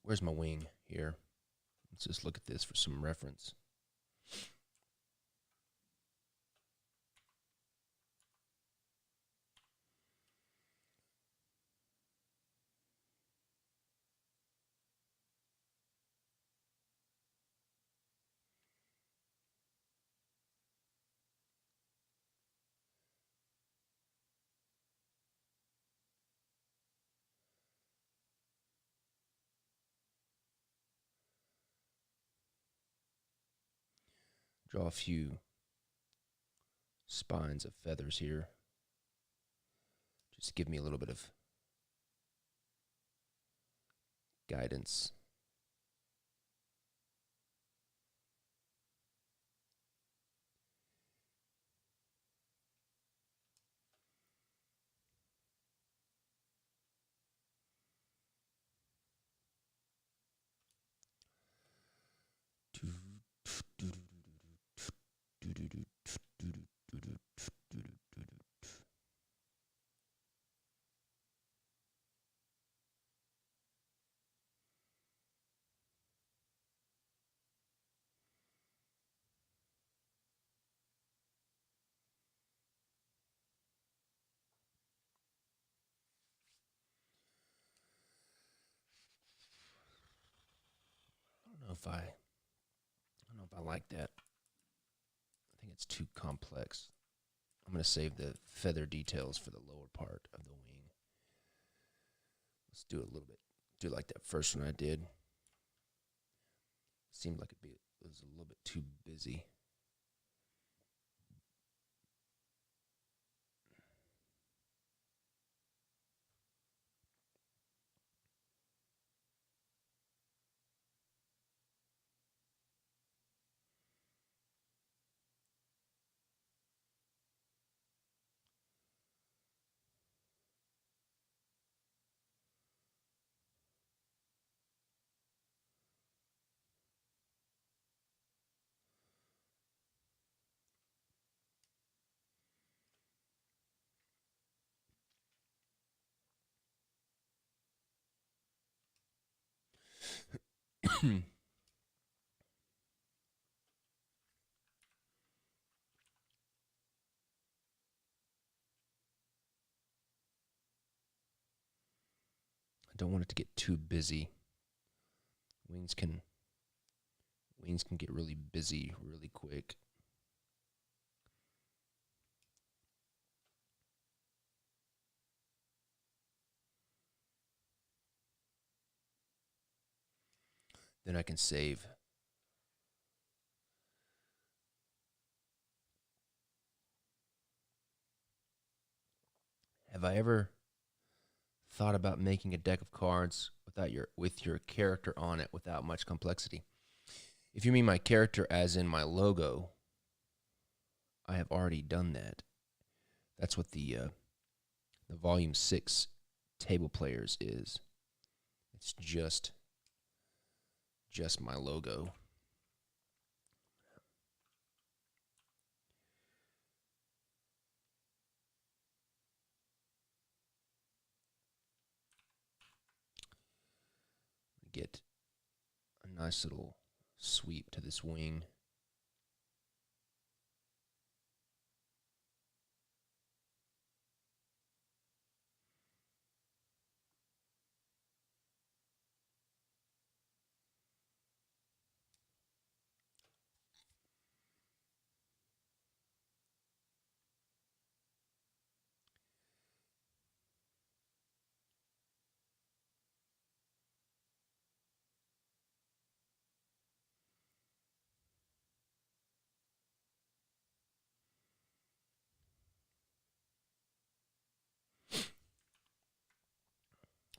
Where's my wing here? Let's just look at this for some reference. Draw a few spines of feathers here. Just give me a little bit of guidance. I don't know if I like that. I think it's too complex. I'm going to save the feather details for the lower part of the wing. Let's do it a little bit. Do it like that first one I did. Seemed like it was a little bit too busy. I don't want it to get too busy. Wings can get really busy really quick. Then I can save have I ever thought about making a deck of cards with your character on it without much complexity? If you mean my character as in my logo, I have already done that. That's what the Volume 6 Table Players is. It's just my logo. Get a nice little sweep to this wing.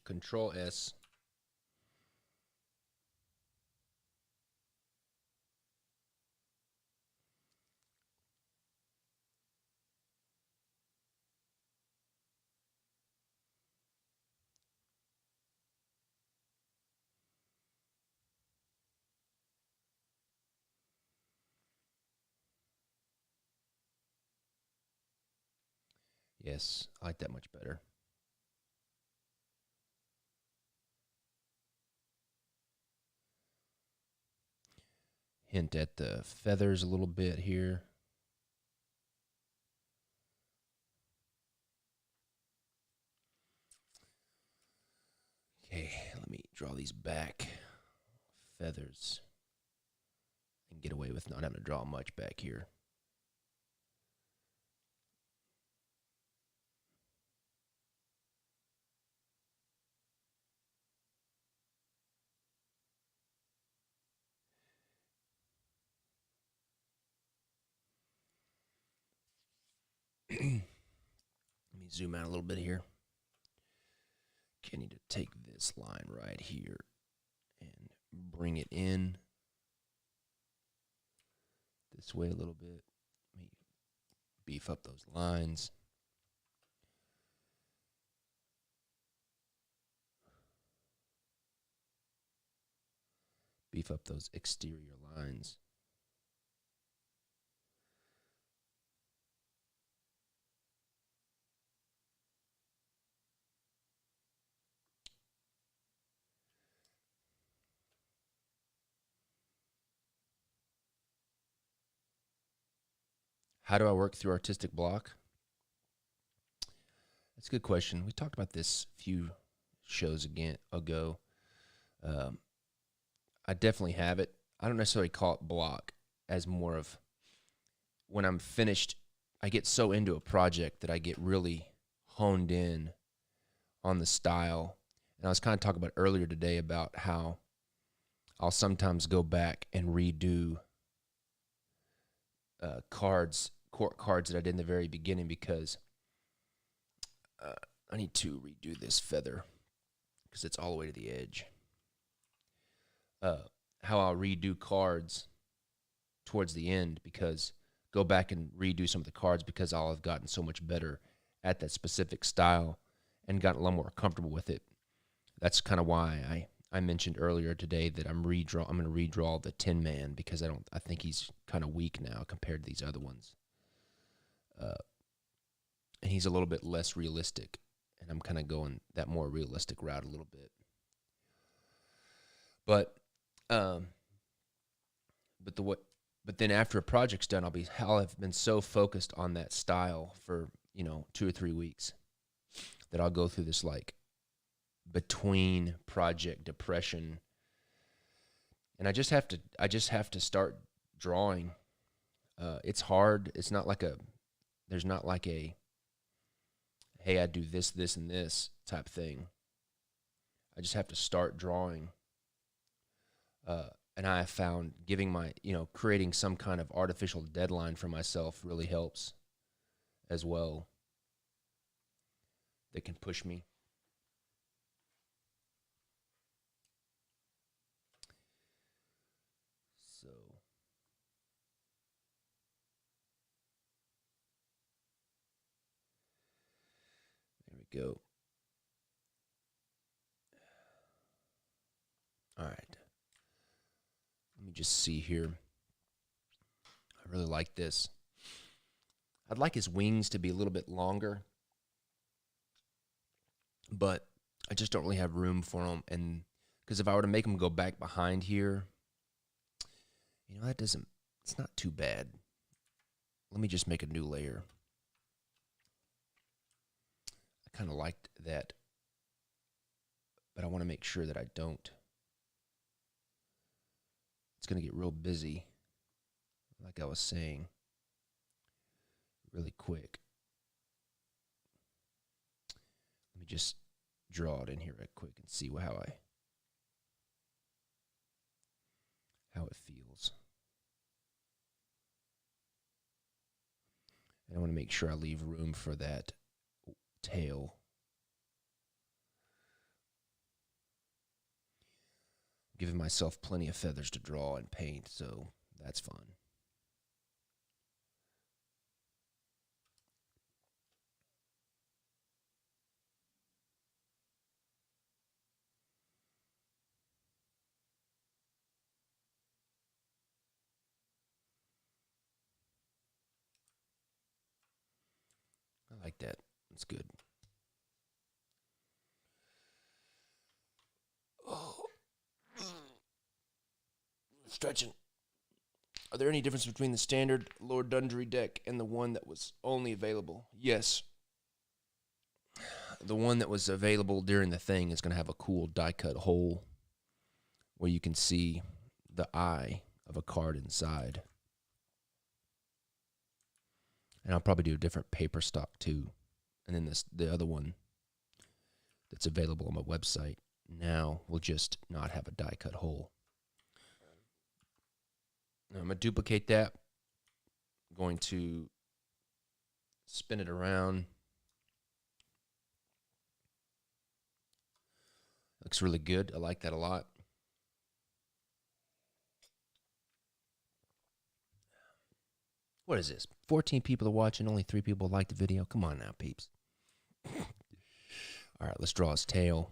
Control S. Yes, I like that much better. Hint at the feathers a little bit here. Okay, let me draw these back feathers and get away with not having to draw much back here. Let me zoom out a little bit here. Okay, I need to take this line right here and bring it in this way a little bit. Let me beef up those lines. Beef up those exterior lines. How do I work through artistic block? That's a good question. We talked about this a few shows ago. I definitely have it. I don't necessarily call it block, as more of when I'm finished, I get so into a project that I get really honed in on the style. And I was kind of talking about earlier today about how I'll sometimes go back and redo court cards that I did in the very beginning, because I need to redo this feather because it's all the way to the edge. How I'll redo cards towards the end, because go back and redo some of the cards because I'll have gotten so much better at that specific style and gotten a lot more comfortable with it. That's kind of why I mentioned earlier today that I'm going to redraw the Tin Man, because I think he's kind of weak now compared to these other ones. And he's a little bit less realistic, and I'm kind of going that more realistic route a little bit. But then after a project's done, I'll have been so focused on that style for 2 or 3 weeks that I'll go through this like between project depression, and I just have to start drawing. It's hard. It's not like there's not like a, hey, I do this, this, and this type thing. I just have to start drawing. And I have found creating some kind of artificial deadline for myself really helps as well. that can push me. So there we go. All right. Let me just see here. I really like this. I'd like his wings to be a little bit longer, but I just don't really have room for them. And because if I were to make them go back behind here, you know, it's not too bad. Let me just make a new layer. I kind of liked that, but I want to make sure that I don't. It's going to get real busy, like I was saying, really quick. Let me just draw it in here right quick and see how it feels. And I want to make sure I leave room for that tail. Giving myself plenty of feathers to draw and paint, so that's fun. I like that. That's good. Oh, stretching. Are there any differences between the standard Lord Dundry deck and the one that was only available? Yes. The one that was available during the thing is going to have a cool die-cut hole where you can see the eye of a card inside. And I'll probably do a different paper stock too. And then the other one that's available on my website now will just not have a die-cut hole. Now I'm going to duplicate that. I'm going to spin it around. Looks really good. I like that a lot. What is this? 14 people are watching, only 3 people like the video. Come on now, peeps. All right, let's draw his tail.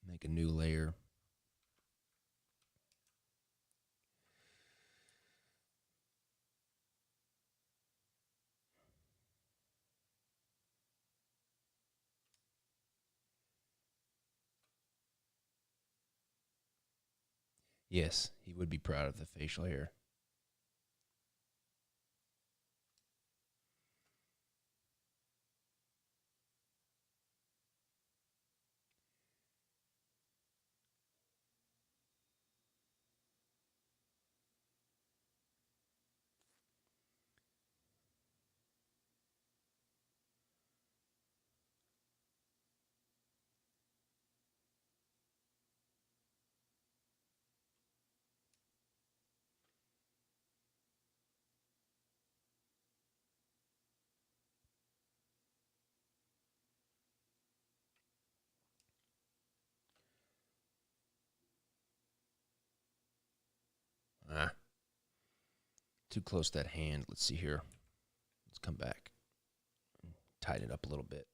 Make a new layer. Yes, he would be proud of the facial hair. Ah, too close to that hand. Let's see here. Let's come back and tighten it up a little bit.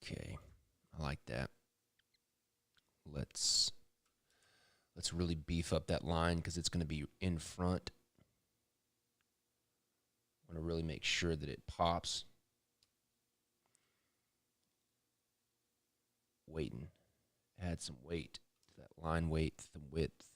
Okay, I like that. Let's really beef up that line because it's going to be in front. I want to really make sure that it pops. Weighting. Add some weight to that line weight and width.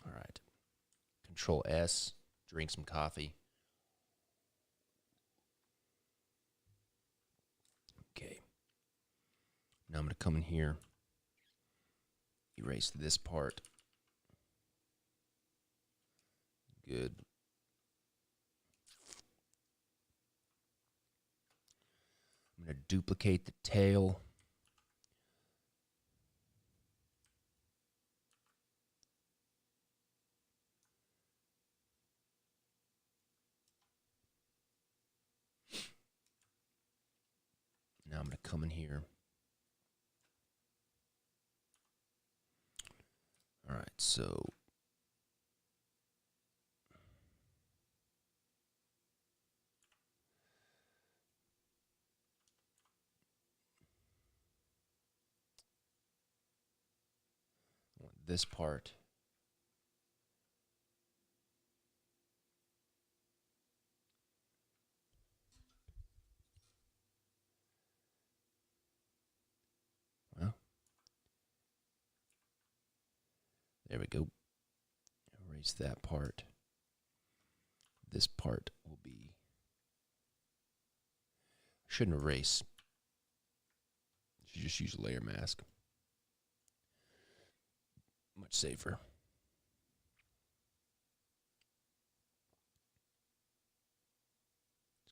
All right. Control S. Drink some coffee. Okay. Now I'm going to come in here, erase this part. Good. I'm going to duplicate the tail. Now I'm going to come in here. All right, so this part. Well, there we go. Erase that part. This part will be, shouldn't erase. Should just use a layer mask. Much safer.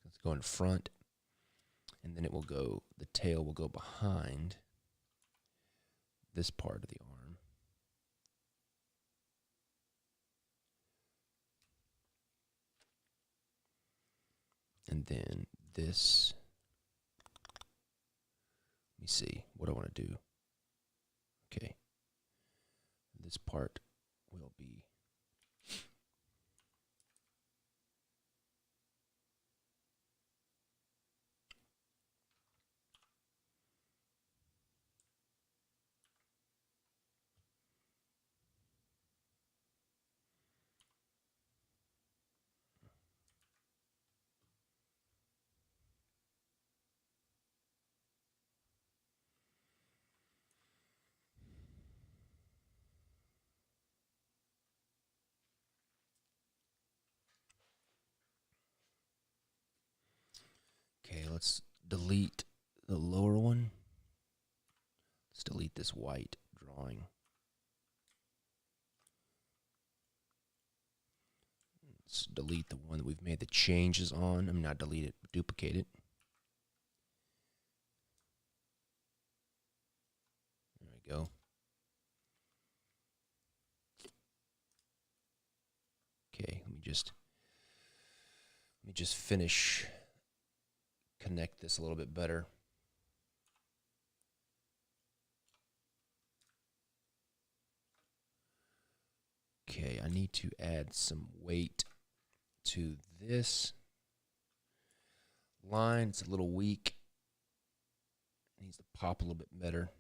Let's go in front, and then it will go, the tail will go behind this part of the arm. And then this, let me see, what do I want to do? Okay. This part will be, okay, let's delete the lower one. Let's delete this white drawing. Let's delete the one that we've made the changes on. I'm not delete it, duplicate it. There we go. Okay, let me just finish, connect this a little bit better. Okay, I need to add some weight to this line. It's a little weak. It needs to pop a little bit better.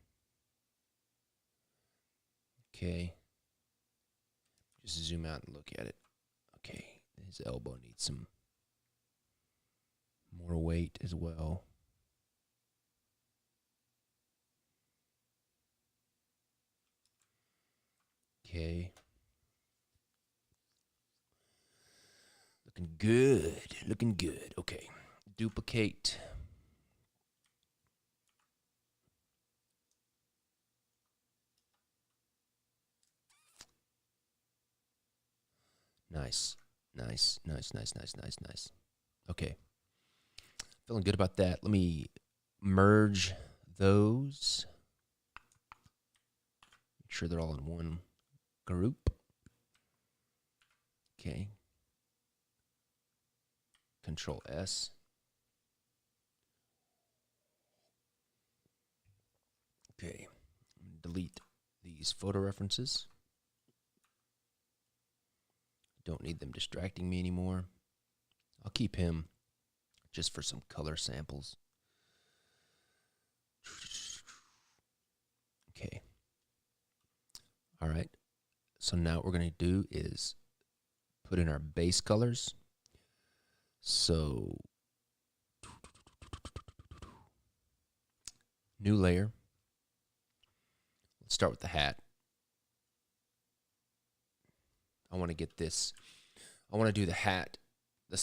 Okay. Just zoom out and look at it. Okay, his elbow needs some more weight as well. Okay. Looking good. Looking good. Okay. Duplicate. Nice. Nice. Nice, nice, nice, nice, nice. Okay. Feeling good about that. Let me merge those. Make sure they're all in one group. Okay. Control S. Okay. Delete these photo references. Don't need them distracting me anymore. I'll keep him just for some color samples. Okay. All right. So now what we're going to do is put in our base colors. So, new layer. Let's start with the hat. I want to get this. I want to do the hat the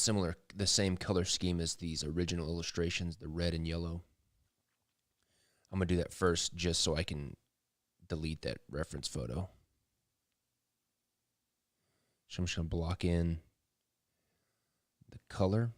same color scheme as these original illustrations, the red and yellow. I'm going to do that first just so I can delete that reference photo. So I'm just going to block in the color.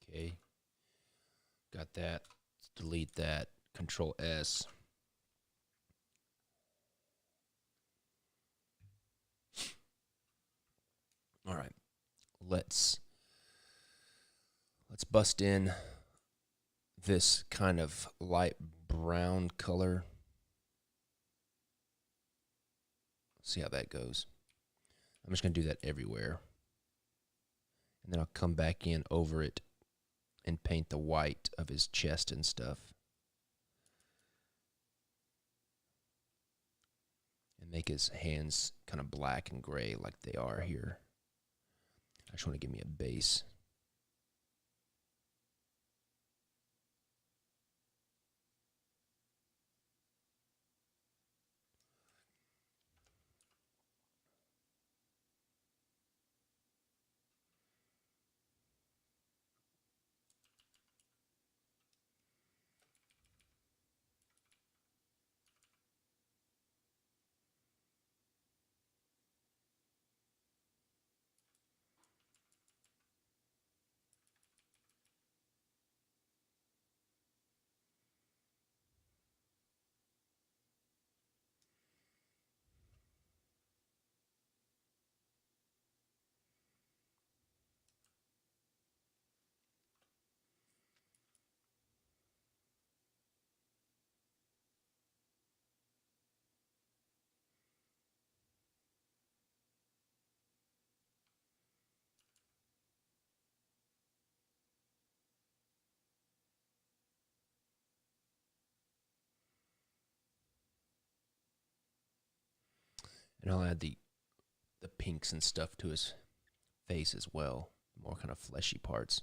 Okay. Got that. Let's delete that. Control S. All right. Let's bust in this kind of light brown color. See how that goes. I'm just going to do that everywhere. And then I'll come back in over it and paint the white of his chest and stuff. And make his hands kind of black and gray like they are here. I just want to give me a base. And I'll add the pinks and stuff to his face as well. More kind of fleshy parts.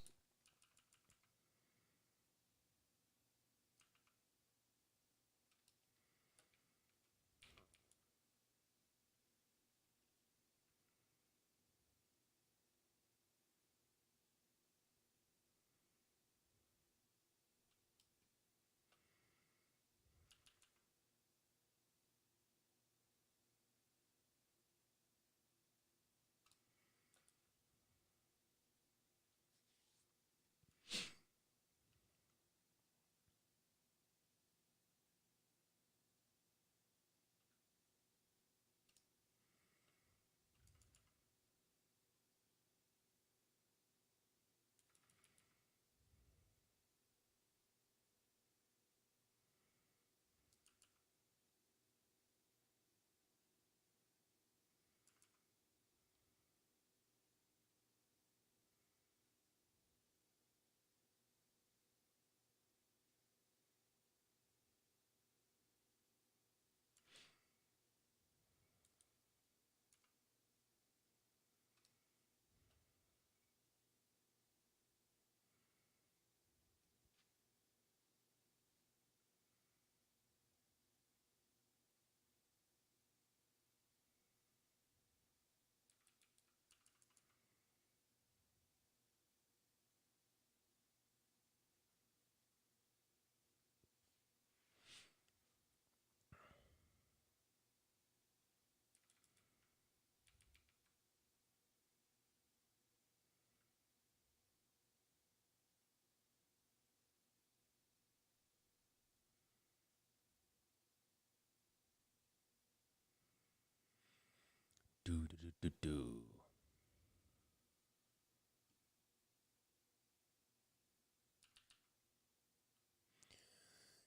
Do.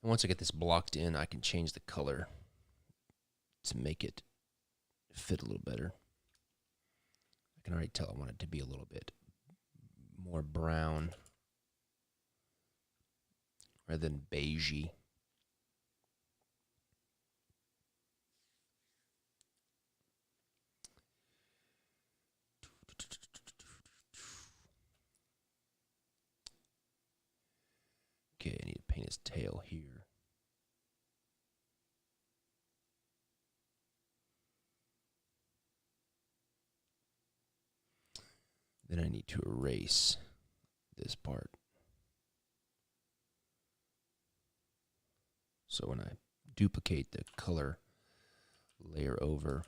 And once I get this blocked in, I can change the color to make it fit a little better. I can already tell I want it to be a little bit more brown rather than beigey. Okay, I need to paint his tail here. Then I need to erase this part. So when I duplicate the color layer over,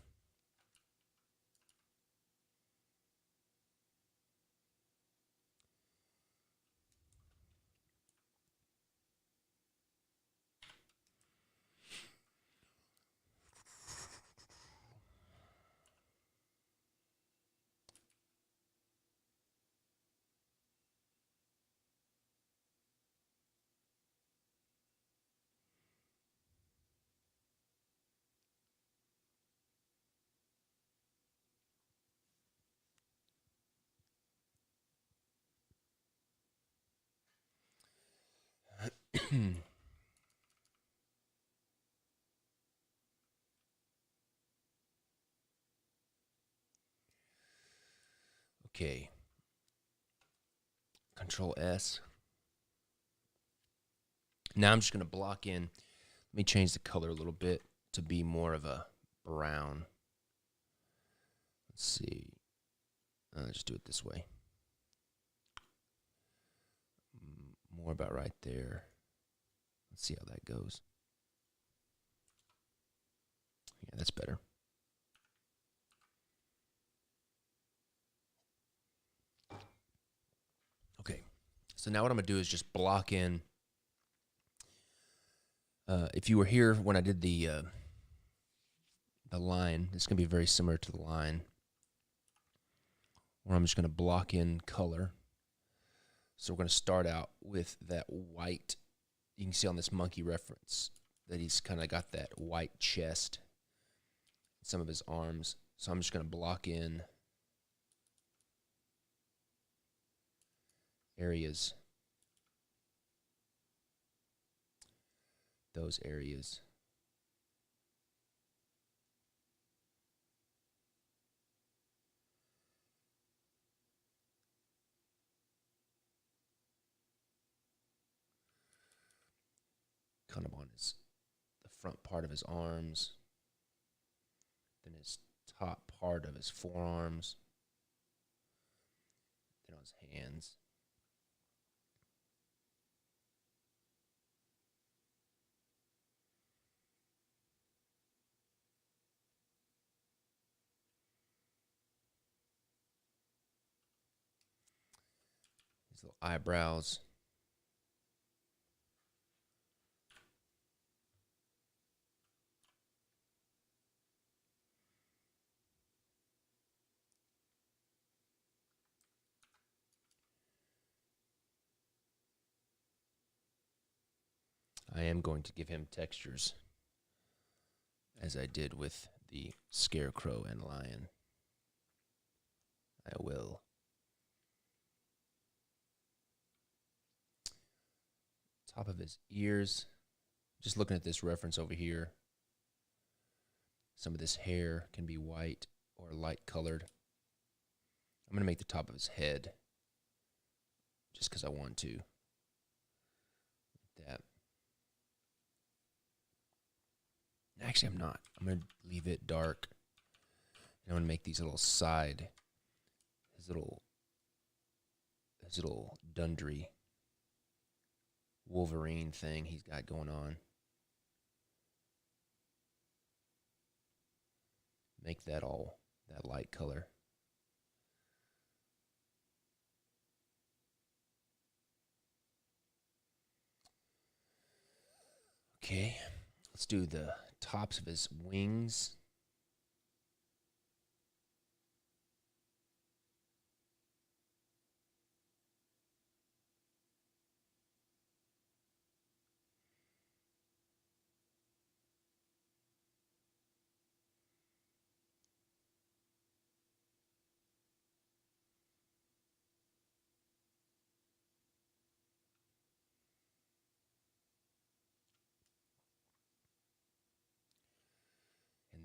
okay, Control S. Now I'm just going to block in. Let me change the color a little bit to be more of a brown. Let's see. Let's just do it this way. More about right there. Let's see how that goes. Yeah, that's better. Okay, so now what I'm going to do is just block in. If you were here when I did the line, it's going to be very similar to the line, where I'm just going to block in color. So we're going to start out with that white. You can see on this monkey reference that he's kind of got that white chest, some of his arms. So I'm just going to block in areas, those areas. Kind of on the front part of his arms, then his top part of his forearms, then on his hands. His little eyebrows. I am going to give him textures, as I did with the scarecrow and lion. I will. Top of his ears. Just looking at this reference over here. Some of this hair can be white or light colored. I'm going to make the top of his head just because I want to. That. Actually, I'm not. I'm going to leave it dark. And I'm going to make these little side, his little Dundry Wolverine thing he's got going on. Make that all that light color. Okay, let's do the tops of his wings.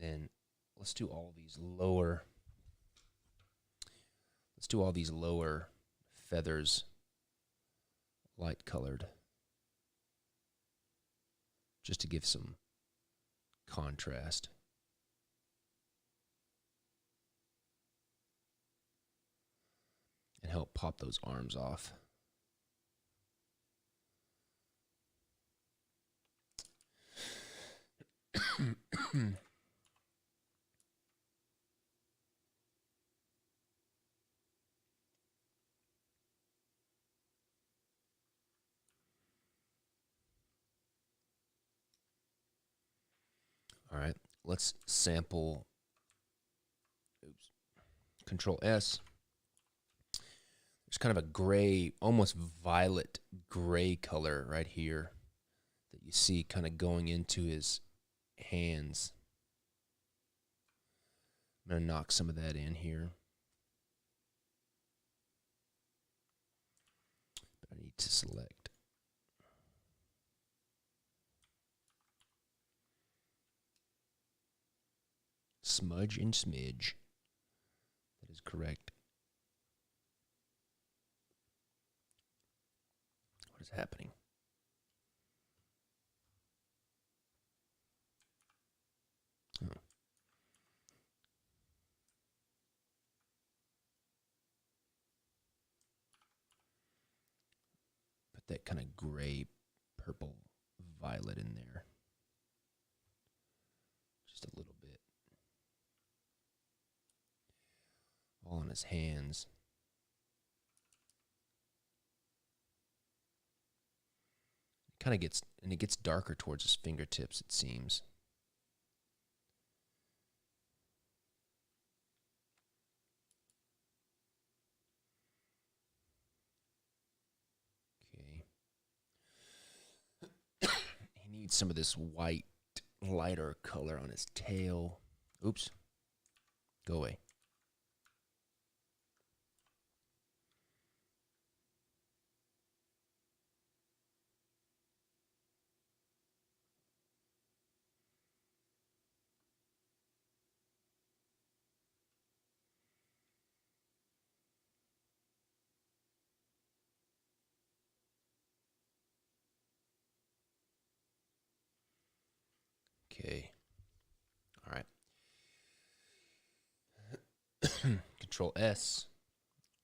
then let's do all these lower. Let's do all these lower feathers light colored, just to give some contrast. And help pop those arms off. All right, let's sample. Oops. Control S. There's kind of a gray, almost violet gray color right here that you see kind of going into his hands. I'm going to knock some of that in here. But I need to select. Smudge and smidge. That is correct. What is happening? Oh. Put that kind of gray, purple, violet in there. Just a little bit. All on his hands. Kind of gets, and it gets darker towards his fingertips, it seems. Okay. He needs some of this white, lighter color on his tail. Oops. Go away. Okay. All right. Control S.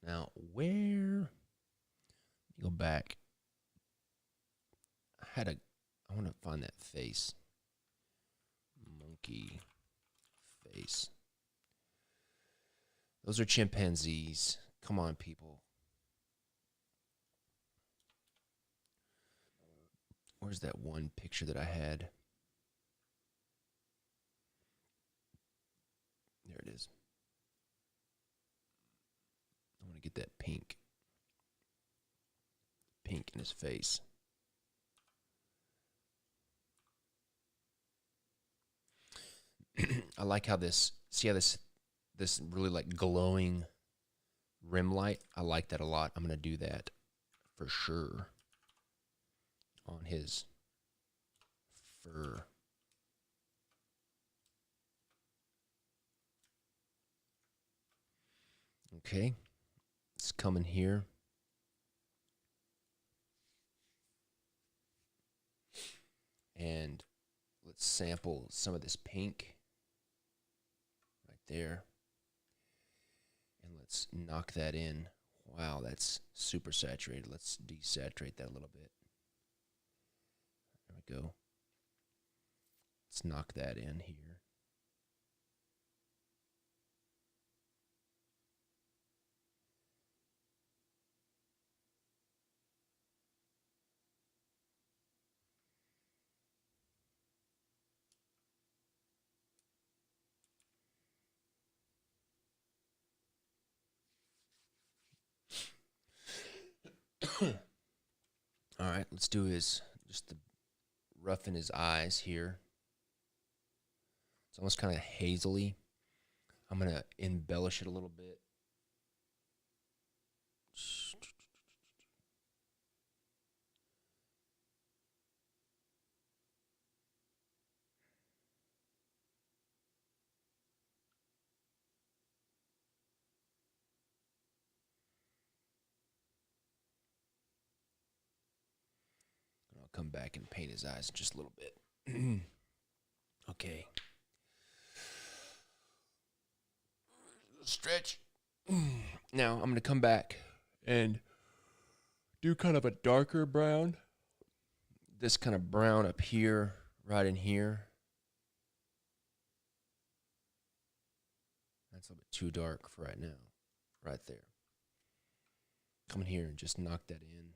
Now, where? Let me go back. I want to find that face. Monkey face. Those are chimpanzees. Come on, people. Where's that one picture that I had? There it is. I want to get that pink. Pink in his face. I like how this, see how this really like glowing rim light? I like that a lot. I'm going to do that for sure on his fur. Okay, it's coming here. And let's sample some of this pink right there. And let's knock that in. Wow, that's super saturated. Let's desaturate that a little bit. There we go. Let's knock that in here. All right, let's do his, just the roughen his eyes here. It's almost kind of hazily. I'm going to embellish it a little bit. I'll come back and paint his eyes just a little bit. Okay. Stretch. Now I'm going to come back and do kind of a darker brown. This kind of brown up here, right in here. That's a little bit too dark for right now. Right there. Come in here and just knock that in.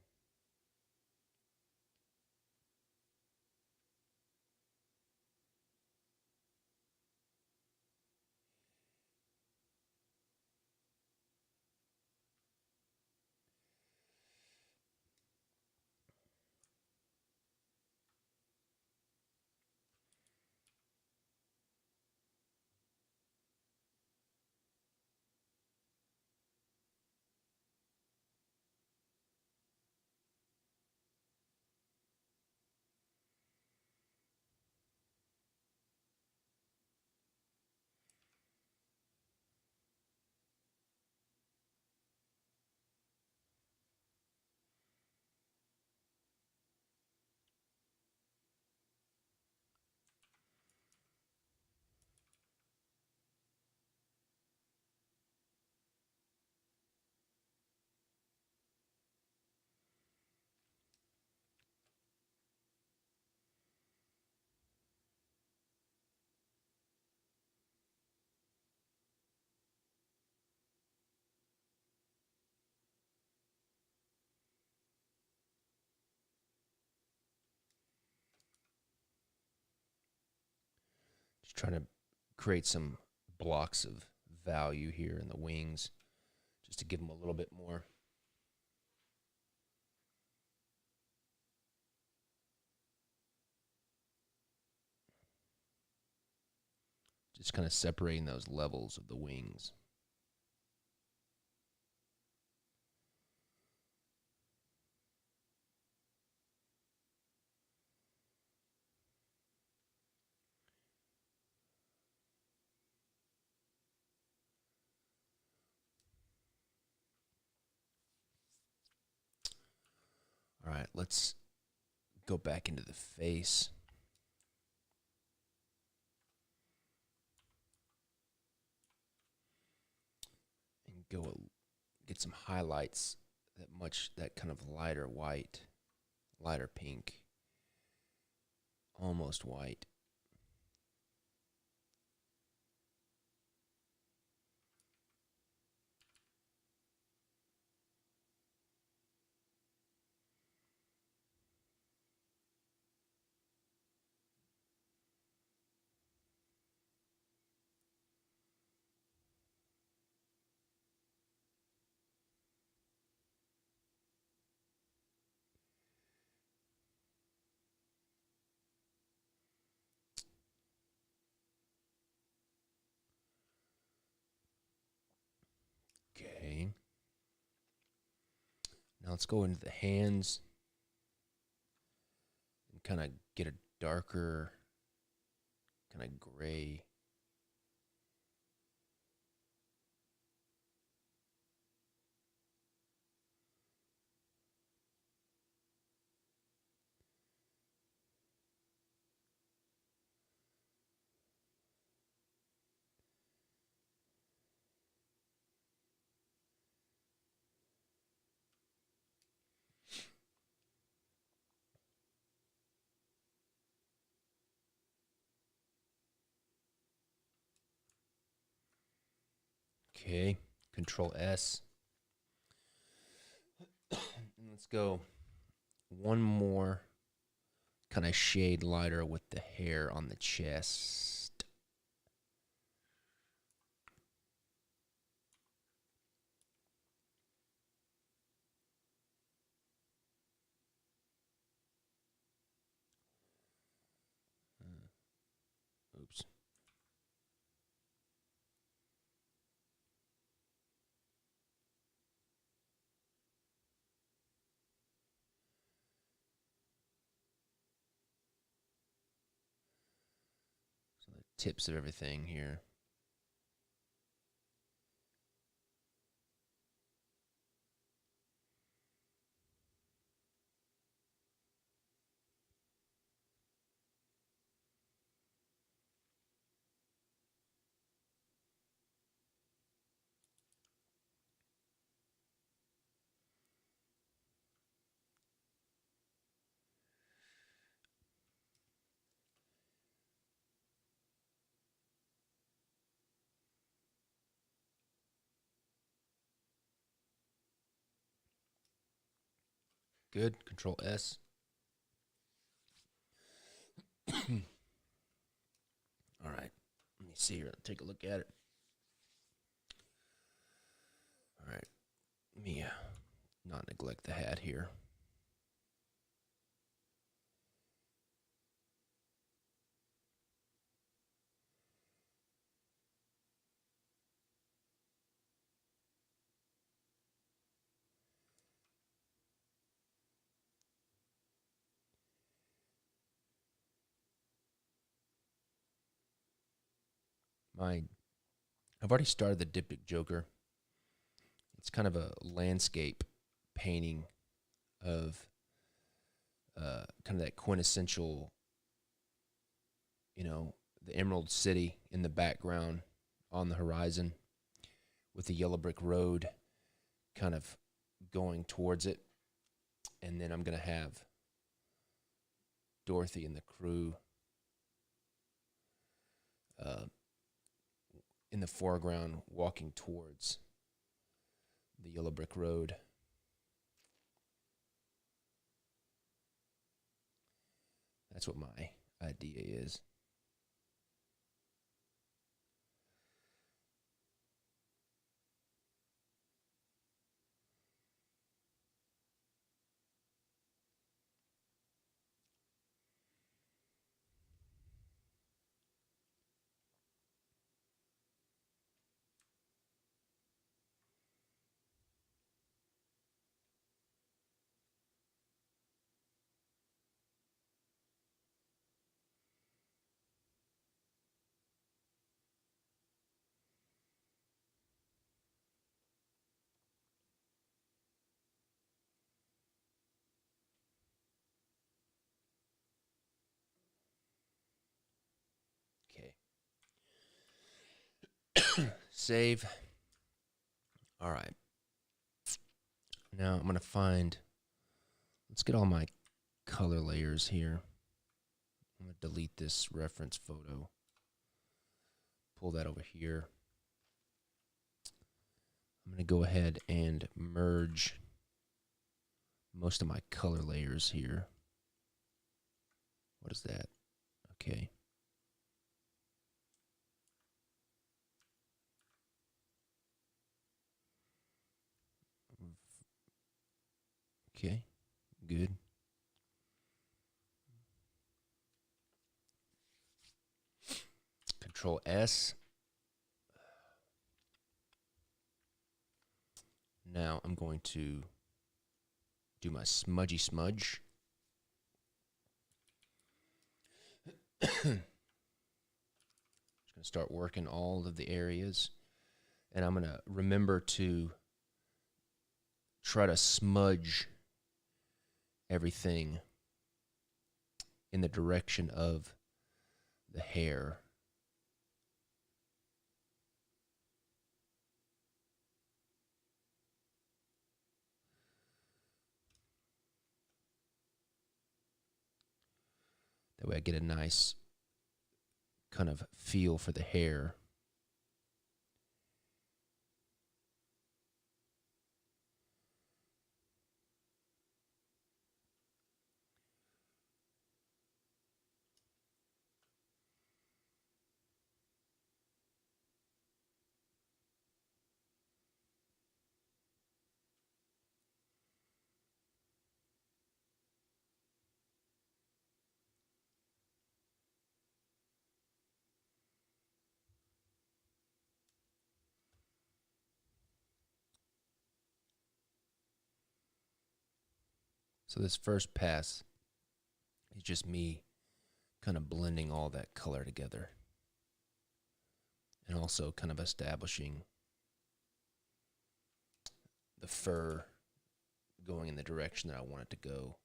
Just trying to create some blocks of value here in the wings, just to give them a little bit more. Just kind of separating those levels of the wings. All right, let's go back into the face. And get some highlights, that kind of lighter white, lighter pink, almost white. Okay. Now let's go into the hands and kind of get a darker, kind of gray. Okay, Control S. And let's go one more kind of shade lighter with the hair on the chest. Oops. So the tips of everything here. Good. Control S. All right. Let me see here. Take a look at it. All right. Let me not neglect the hat here. I've already started the Diptych Joker. It's kind of a landscape painting of kind of that quintessential, the Emerald City in the background on the horizon with the yellow brick road kind of going towards it. And then I'm going to have Dorothy and the crew in the foreground walking towards the yellow brick road. That's what my idea is. Okay. Save. All right. Now I'm going to find, let's get all my color layers here. I'm going to delete this reference photo. Pull that over here. I'm going to go ahead and merge most of my color layers here. What is that? Okay. Okay, good. Control S. Now I'm going to do my smudgy smudge. Just going to start working all of the areas. And I'm going to remember to try to smudge everything in the direction of the hair. That way I get a nice kind of feel for the hair. So this first pass is just me kind of blending all that color together and also kind of establishing the fur going in the direction that I want it to go.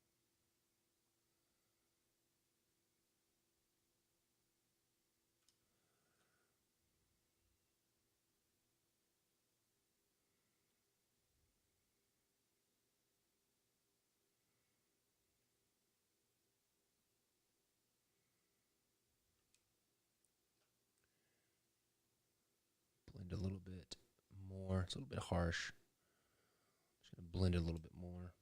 Blend a little bit more. It's a little bit harsh. Just going to blend it a little bit more.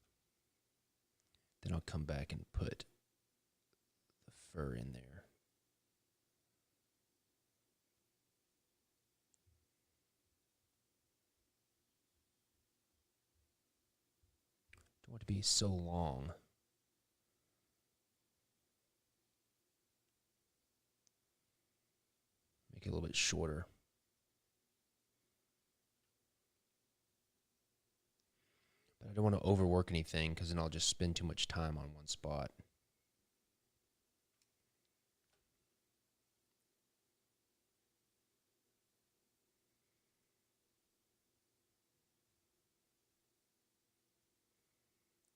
Then I'll come back and put the fur in there. Don't want it to be so long. Make it a little bit shorter. But I don't want to overwork anything because then I'll just spend too much time on one spot.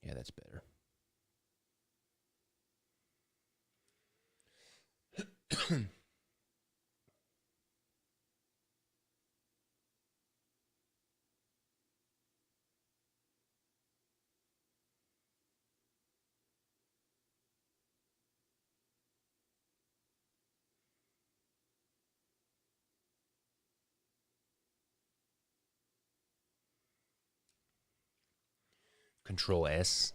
Yeah, that's better. Control S.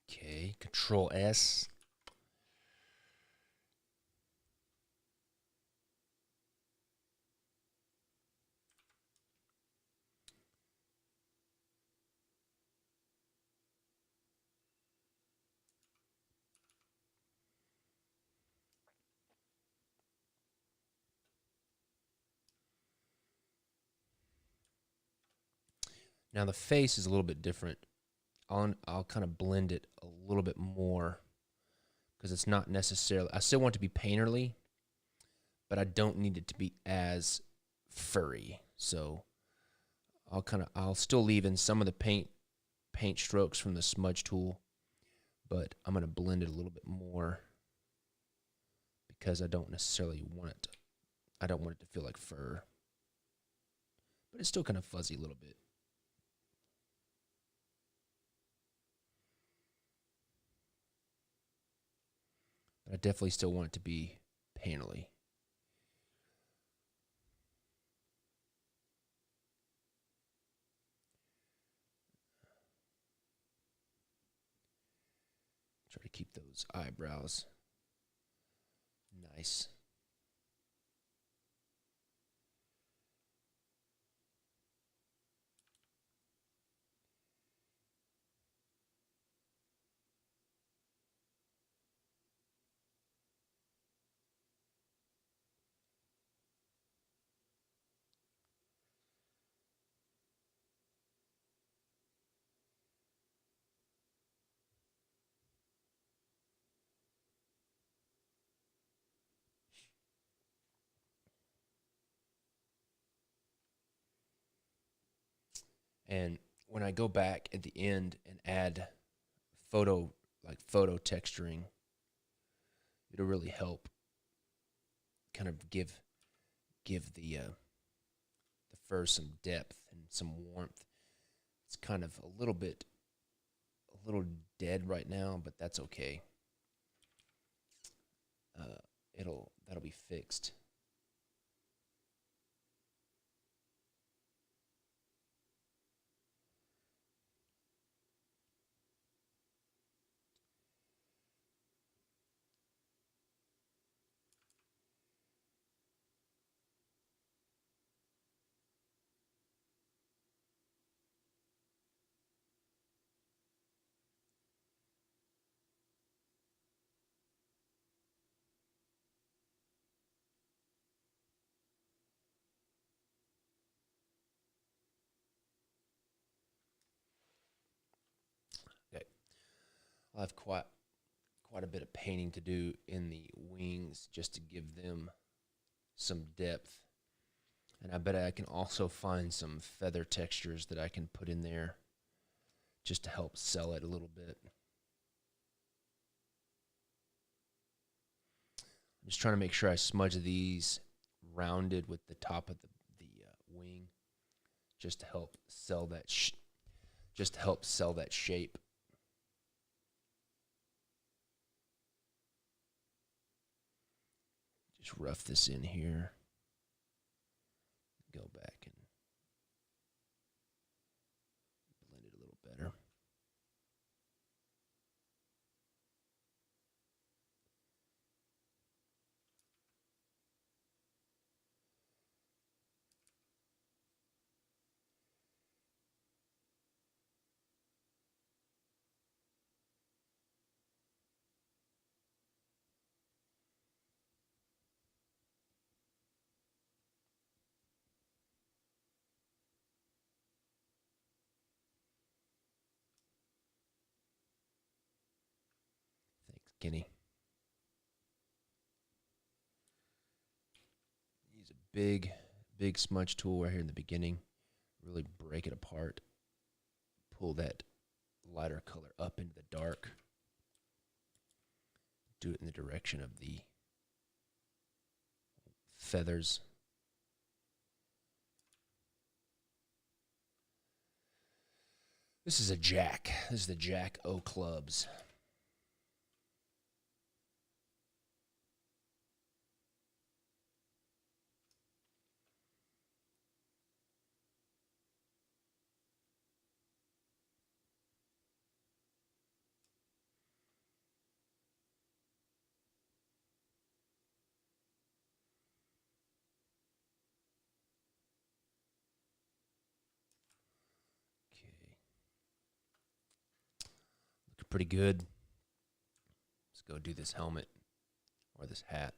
Okay, Control S. Now the face is a little bit different. I'll kind of blend it a little bit more because it's not necessarily. I still want it to be painterly, but I don't need it to be as furry. So I'll still leave in some of the paint strokes from the smudge tool, but I'm gonna blend it a little bit more because I don't necessarily want it. I don't want it to feel like fur, but it's still kind of fuzzy a little bit. But I definitely still want it to be painterly. Try to keep those eyebrows nice. And when I go back at the end and add photo texturing, it'll really help kind of give the fur some depth and some warmth. It's kind of a little dead right now, but that's okay. That'll be fixed. Okay, I'll have quite a bit of painting to do in the wings just to give them some depth. And I bet I can also find some feather textures that I can put in there just to help sell it a little bit. I'm just trying to make sure I smudge these rounded with the top of the wing just to help sell that shape. Just rough this in here. Go back and blend it a little better. Thanks, Kenny. Use a big smudge tool right here in the beginning. Really break it apart. Pull that lighter color up into the dark. Do it in the direction of the feathers. This is a Jack. This is the Jack O Clubs. Okay. Looking pretty good. Let's go do this helmet or this hat.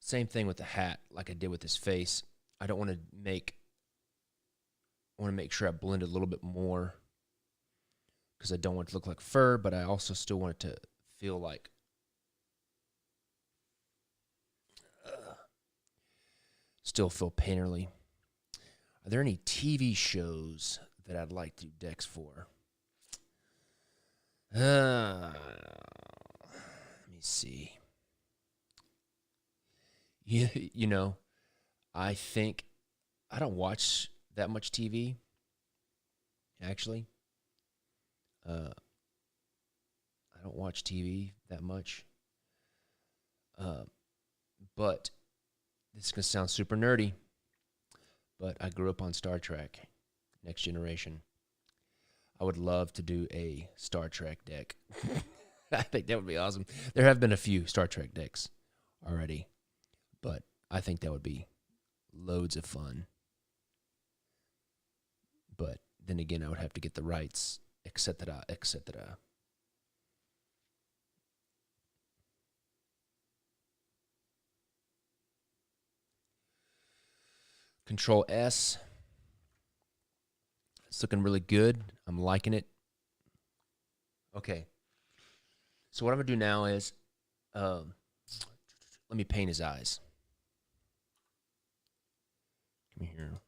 Same thing with the hat, like I did with his face. I don't want to make I want to make sure I blend it a little bit more because I don't want it to look like fur, but I also still want it to feel like still feel painterly. Are there any TV shows that I'd like to do decks for? Let me see. You know, I think I don't watch that much TV, actually. I don't watch TV that much. But this is going to sound super nerdy, but I grew up on Star Trek, Next Generation. I would love to do a Star Trek deck. I think that would be awesome. There have been a few Star Trek decks already, but I think that would be loads of fun. But then again, I would have to get the rights, etc., etc. Control S. It's looking really good. I'm liking it. Okay. So what I'm going to do now is let me paint his eyes. Come here.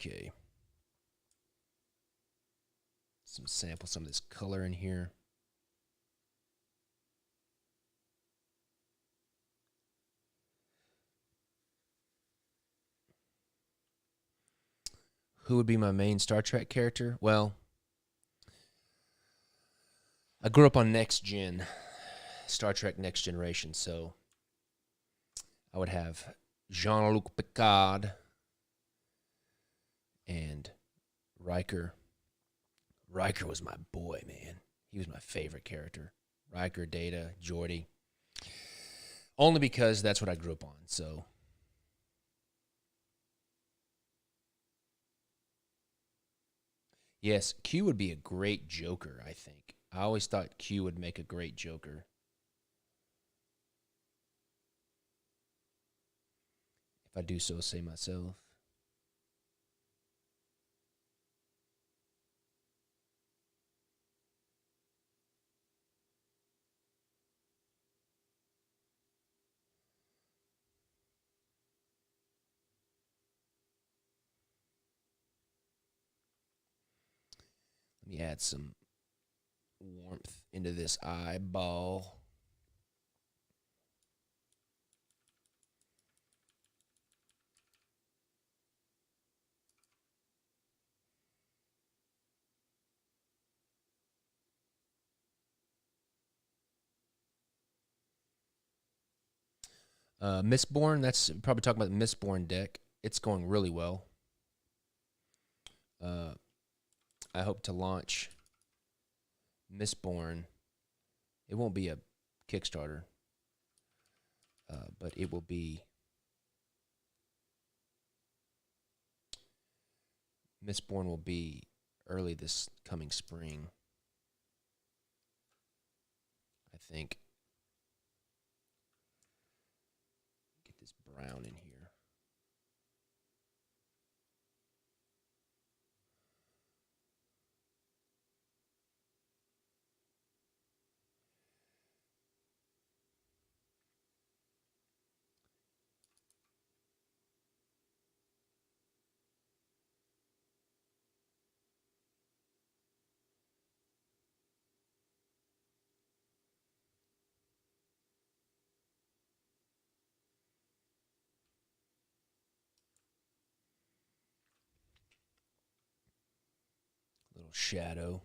Okay. Sample some of this color in here. Who would be my main Star Trek character? Well, I grew up on Next Gen, Star Trek Next Generation, so I would have Jean-Luc Picard and Riker. Riker was my boy, man. He was my favorite character. Riker, Data, Geordi. Only because that's what I grew up on, so. Yes, Q would be a great Joker, I think. I always thought Q would make a great Joker. If I do so say myself. Let me add some warmth into this eyeball. Mistborn, that's probably talking about the Mistborn deck. It's going really well. I hope to launch Mistborn. It won't be a Kickstarter, but it will be Mistborn will be early this coming spring, I think. Get this brown in here. Little shadow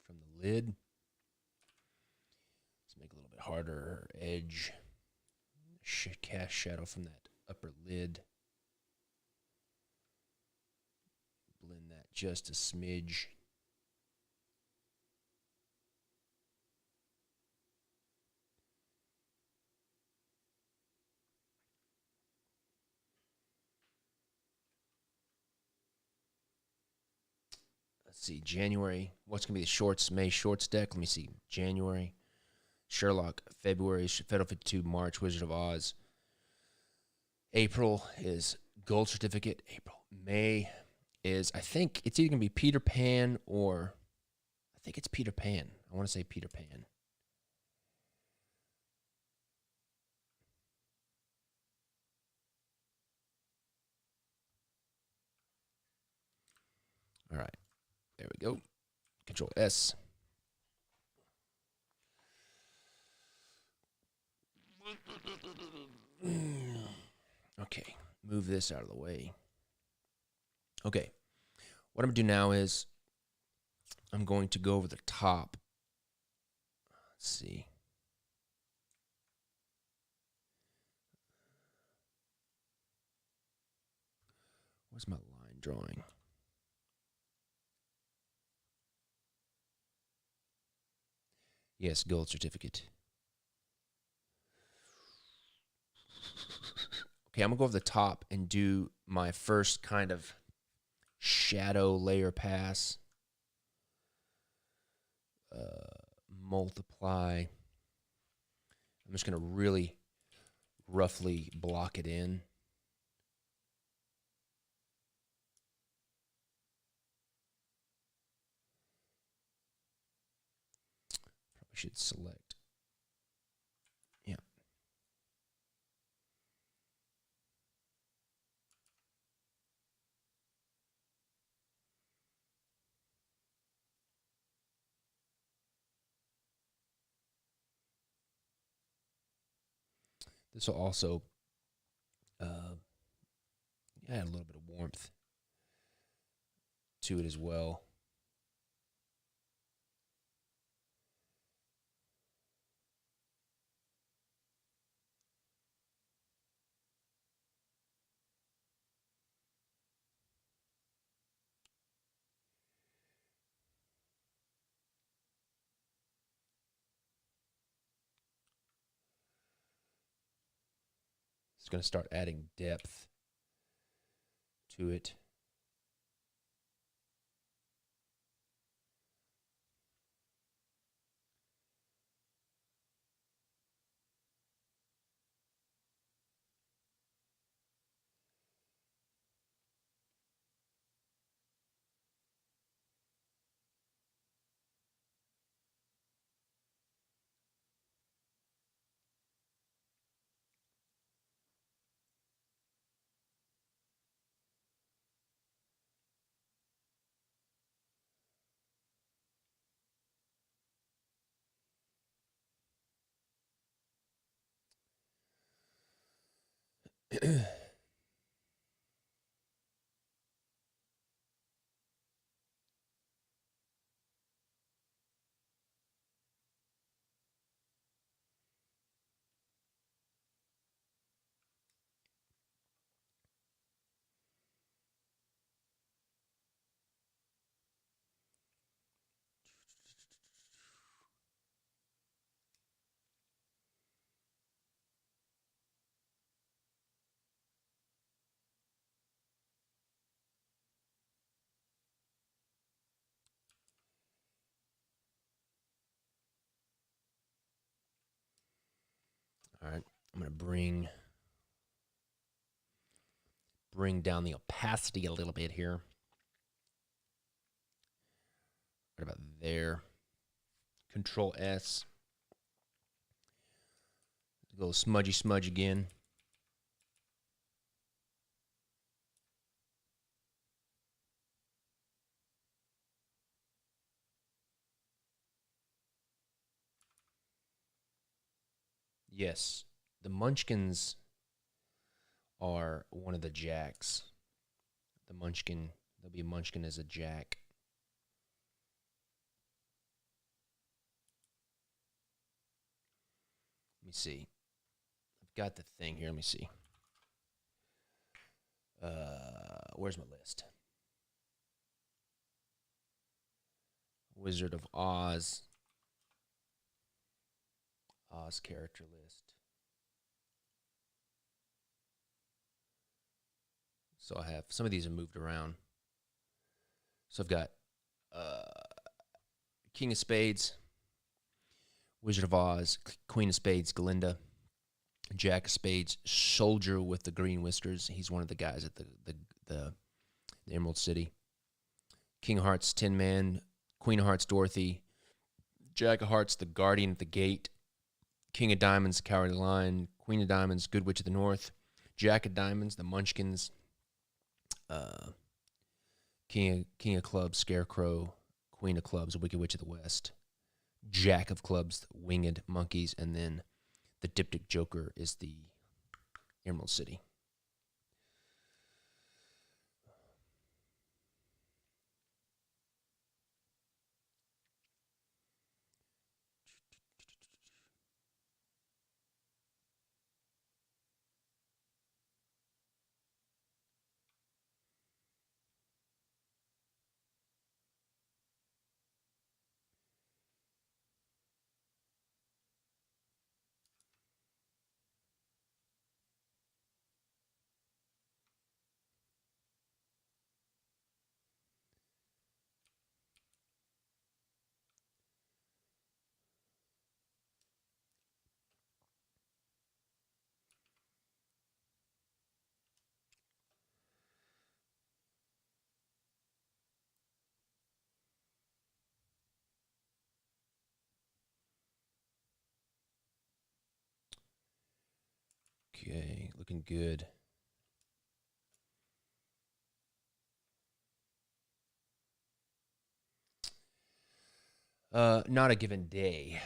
from the lid. Let's make it a little bit harder edge. Cast shadow from that upper lid. Blend that just a smidge. Let's see, January. What's going to be the shorts, May shorts deck? Let me see. January. Sherlock. February, Fatal 52. March, Wizard of Oz. April is Gold Certificate. April. May is, I think it's either going to be Peter Pan or, I think it's Peter Pan. I want to say Peter Pan. All right. There we go. Control S. Okay. Move this out of the way. Okay. What I'm going to do now is I'm going to go over the top. Let's see. Where's my line drawing? Yes, Gold Certificate. Okay, I'm going to go over the top and do my first kind of shadow layer pass. Multiply. I'm just going to really roughly block it in. Probably should select. Yeah. This will also add a little bit of warmth to it as well. It's going to start adding depth to it. All right, I'm going to bring down the opacity a little bit here. Right about there. Control S. Go smudgy smudge again. Yes, the Munchkins are one of the jacks. The Munchkin, there'll be a Munchkin as a jack. Let me see. I've got the thing here. Let me see. Where's my list? Wizard of Oz. Oz character list. So I have, some of these are moved around. So I've got King of Spades. Wizard of Oz, Queen of Spades, Glinda. Jack of Spades, Soldier with the green whiskers. He's one of the guys at the Emerald City. King of Hearts, Tin Man. Queen of Hearts, Dorothy. Jack of Hearts, the Guardian at the Gate. King of Diamonds, Cowardly Lion. Queen of Diamonds, Good Witch of the North. Jack of Diamonds, the Munchkins. King of Clubs, Scarecrow. Queen of Clubs, Wicked Witch of the West. Jack of Clubs, the Winged Monkeys. And then the Diptych Joker is the Emerald City. Okay, looking good. Not a given day.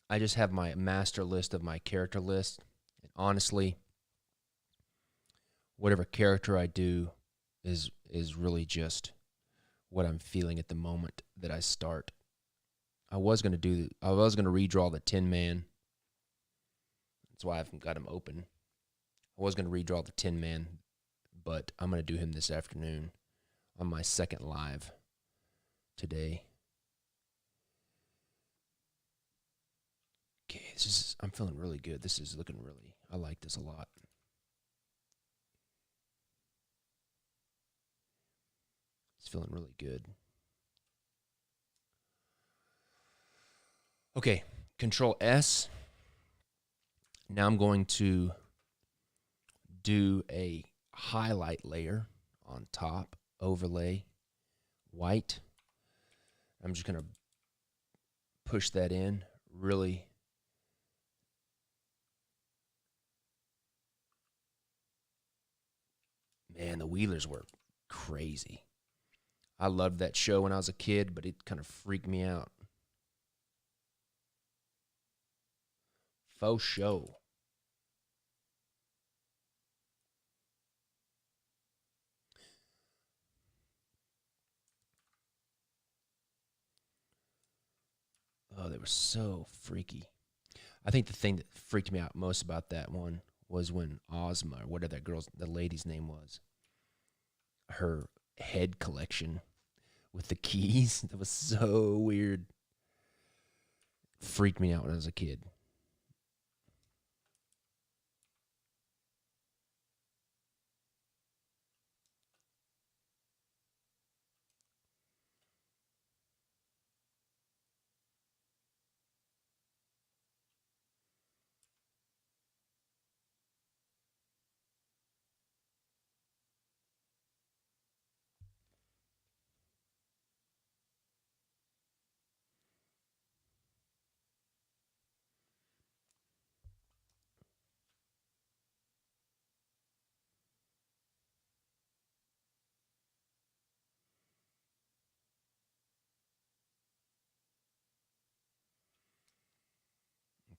I just have my master list of my character list. And honestly, whatever character I do is really just what I'm feeling at the moment that I start. I was gonna redraw the Tin Man. That's why I haven't got him open. I was gonna redraw the Tin Man, but I'm gonna do him this afternoon on my second live today. Okay, I'm feeling really good. This is looking really, I like this a lot. It's feeling really good. Okay, Control S. Now I'm going to do a highlight layer on top, overlay, white. I'm just going to push that in really. Man, the Wheelers were crazy. I loved that show when I was a kid, but it kind of freaked me out. Faux show. Oh, they were so freaky. I think the thing that freaked me out most about that one was when Ozma, or whatever the lady's name was, her head collection with the keys. That was so weird. Freaked me out when I was a kid.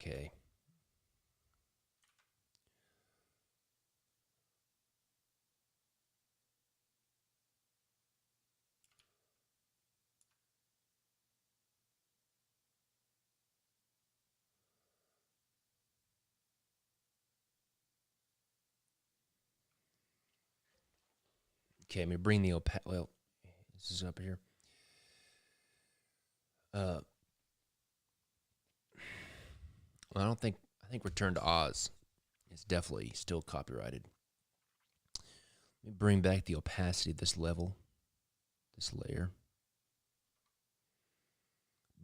Okay. Okay, let me bring the well, this is up here. I think Return to Oz is definitely still copyrighted. Let me bring back the opacity of this level, this layer.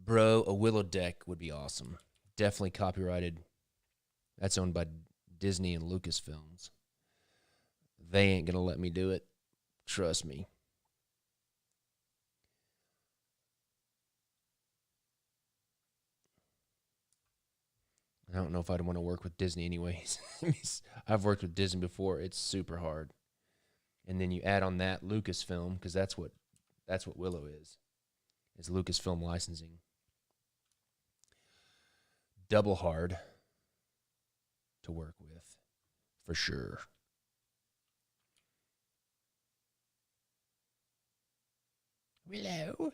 Bro, a willow deck would be awesome. definitely copyrighted. That's owned by Disney and Lucasfilms. They ain't going to let me do it. Trust me. I don't know if I'd want to work with Disney anyways. I've worked with Disney before. It's super hard. And then you add on that Lucasfilm, because that's what Willow is Lucasfilm licensing. Double hard to work with, for sure. Willow.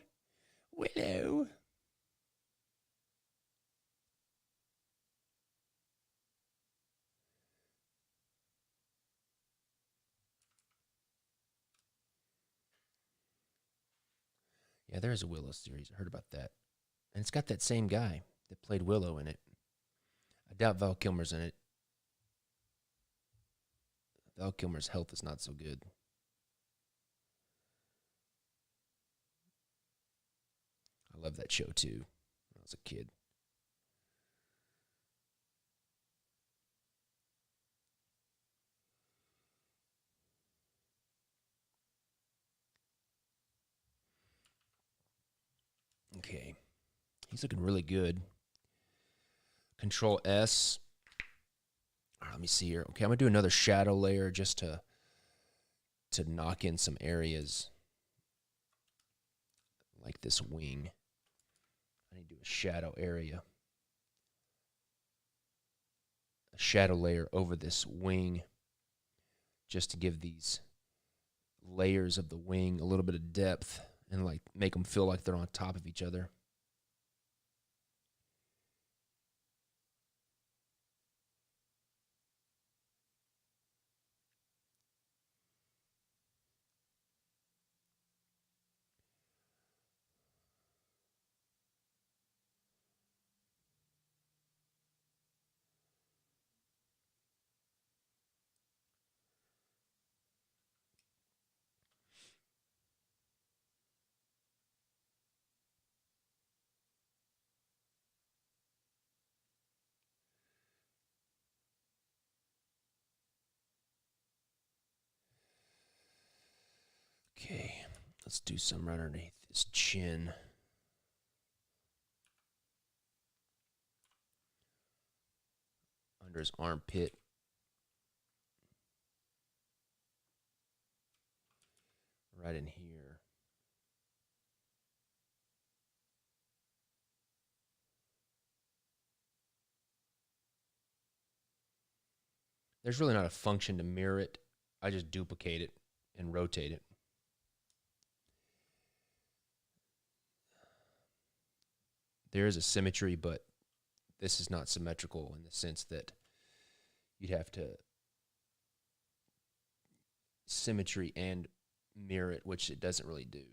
Yeah, there is a Willow series. I heard about that. And it's got that same guy that played Willow in it. I doubt Val Kilmer's in it. Val Kilmer's health is not so good. I love that show too when I was a kid. Okay. He's looking really good. Control S. All right, let me see here. Okay, I'm going to do another shadow layer just to knock in some areas like this wing. I need to do a shadow area. A shadow layer over this wing just to give these layers of the wing a little bit of depth and like make them feel like they're on top of each other. Okay, let's do some right underneath his chin. Under his armpit. Right in here. There's really not a function to mirror it. I just duplicate it and rotate it. There is a symmetry, but this is not symmetrical in the sense that you'd have to symmetry and mirror it, which it doesn't really do.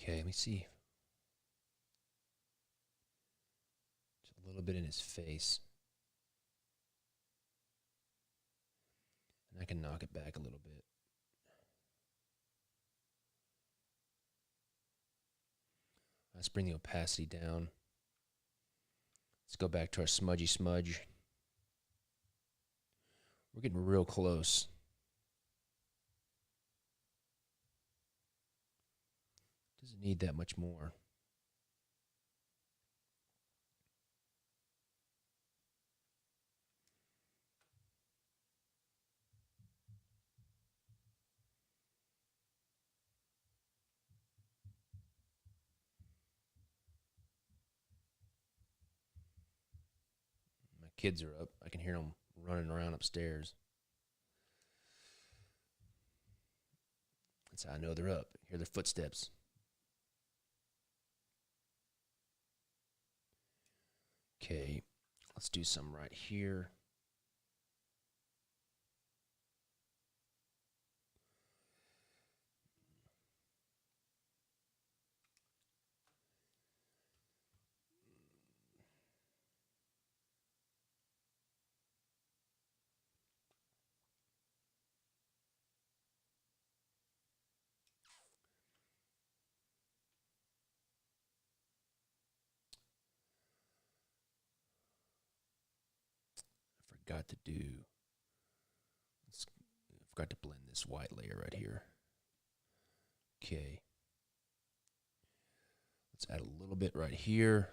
Okay, let me see. Just a little bit in his face. And I can knock it back a little bit. Let's bring the opacity down. Let's go back to our smudgy smudge. We're getting real close. Doesn't need that much more. My kids are up. I can hear them running around upstairs. That's how I know they're up. I hear their footsteps. Okay, let's do some right here. forgot to do. I forgot to blend this white layer right here. Okay. Let's add a little bit right here.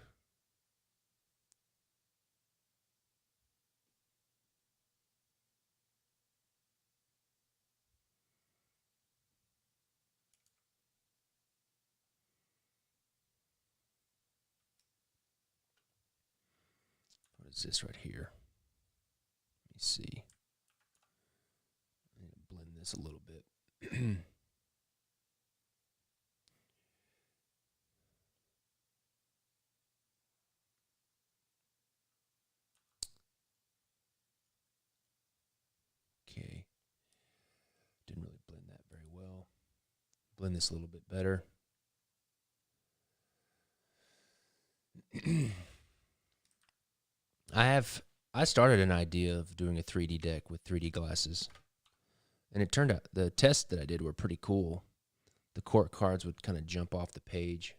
What is this right here? Let me see. I need to blend this a little bit. Okay. Didn't really blend that very well. Blend this a little bit better. I started an idea of doing a 3D deck with 3D glasses. And it turned out the tests that I did were pretty cool. The court cards would kind of jump off the page.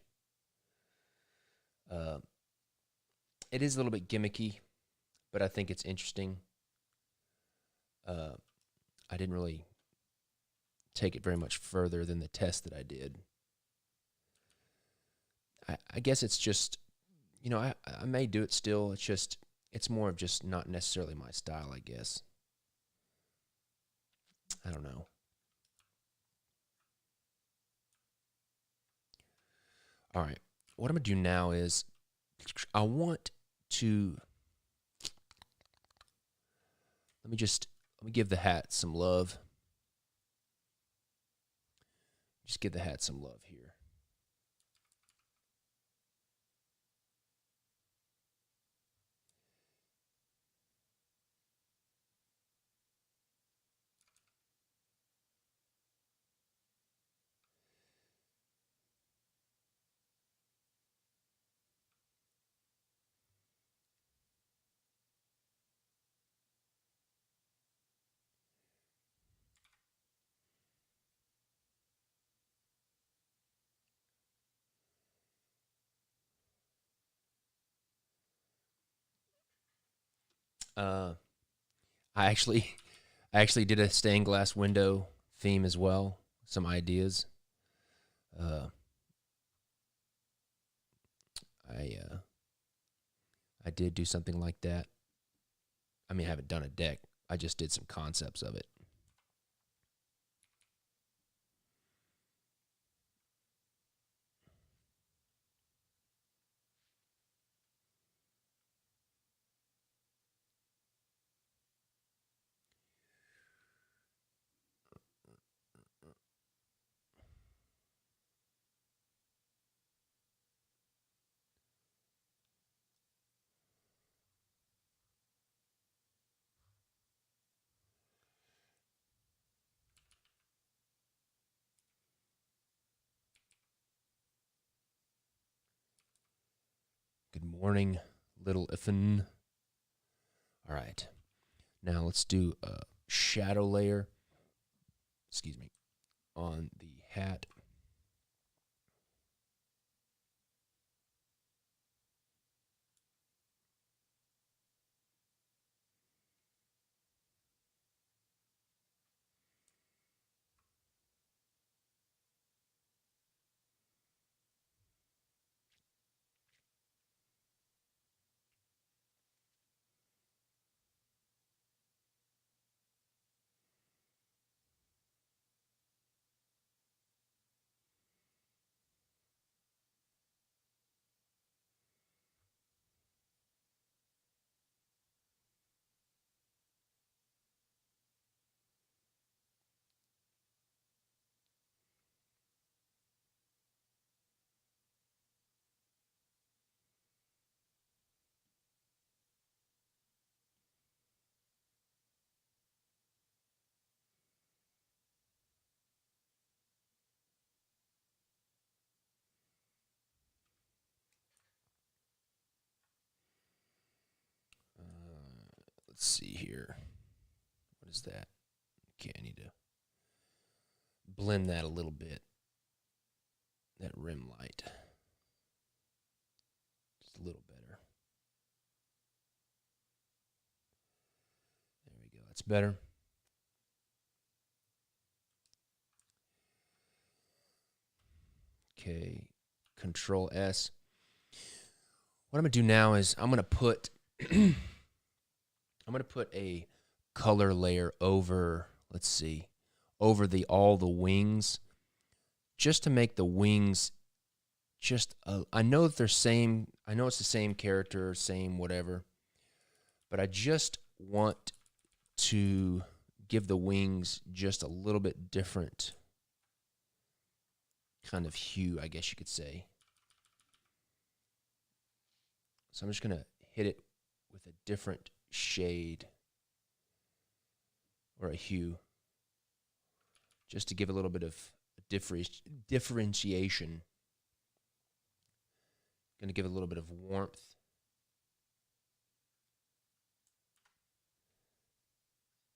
It is a little bit gimmicky, but I think it's interesting. I didn't really take it very much further than the test that I did. I guess it's just, I may do it still. It's more of just not necessarily my style, I guess. I don't know. All right. What I'm going to do now is I want to let me give the hat some love. Just give the hat some love here. I actually I actually did a stained glass window theme as well. Some ideas. Uh, I did do something like that. I mean, I haven't done a deck. I just did some concepts of it. Good morning, little Iffin. All right. Now let's do a shadow layer. Excuse me. On the hat. Let's see here. What is that? Okay, I need to blend that a little bit. That rim light. Just a little better. better? Okay, Control S. What I'm gonna do now is I'm gonna put I'm gonna put a color layer over, let's see, over all the wings, just to make the wings just I know that they're same. I know it's the same character, same whatever, but I just want to give the wings just a little bit different kind of hue, I guess you could say. So I'm just going to hit it with a different shade or a hue just to give a little bit of differentiation. Going to give a little bit of warmth.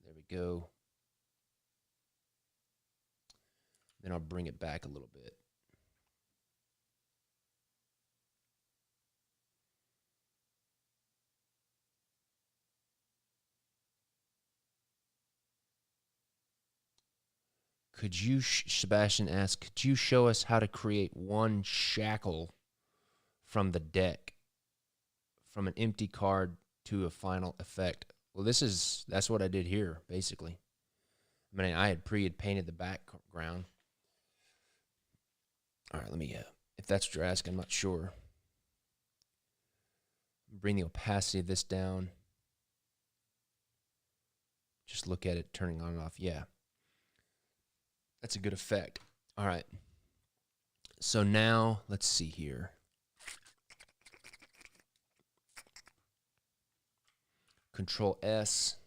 There we go. Then I'll bring it back a little bit. Could you, Sebastian asked, could you show us how to create one shackle from the deck, from an empty card to a final effect? Well, that's what I did here, basically. I mean, I had painted the background. All right, let me, if that's what you're asking, I'm not sure. Bring the opacity of this down. Just look at it turning on and off. Yeah. That's a good effect. All right. So now, let's see here. Control S.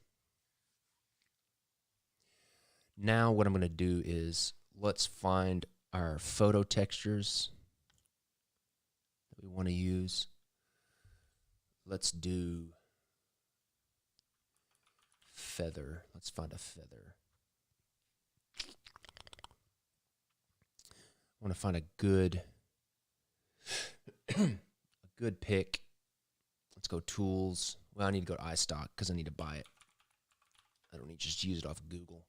Now what I'm going to do is let's find our photo textures that we want to use. Let's do feather. Let's find a feather. I want to find a good pick. Let's go tools. Well, I need to go to iStock because I need to buy it. I don't need to just use it off of Google,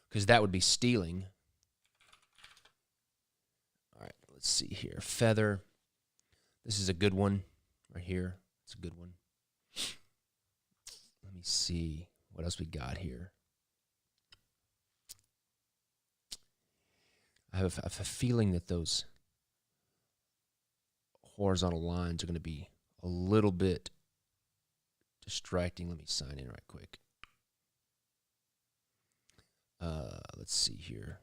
because that would be stealing. All right, let's see here. Feather. This is a good one right here. It's a good one. Let me see what else we got here. I have a feeling that those horizontal lines are going to be a little bit distracting. Let me sign in right quick. Let's see here.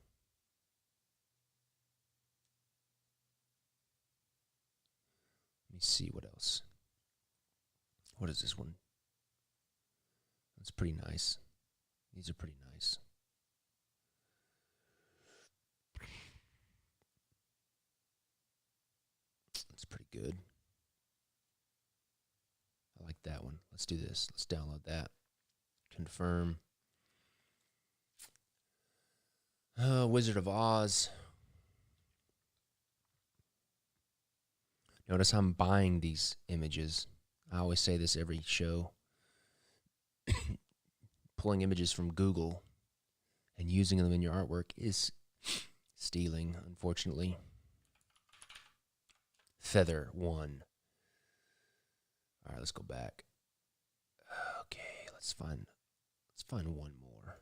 Let me see what else. What is this one? That's pretty nice. These are pretty nice. That's pretty good. I like that one. Let's do this. Let's download that. Confirm. Wizard of Oz. Notice I'm buying these images. I always say this every show. Pulling images from Google and using them in your artwork is stealing, unfortunately. Feather 1. All right, let's go back. Okay, let's find one more.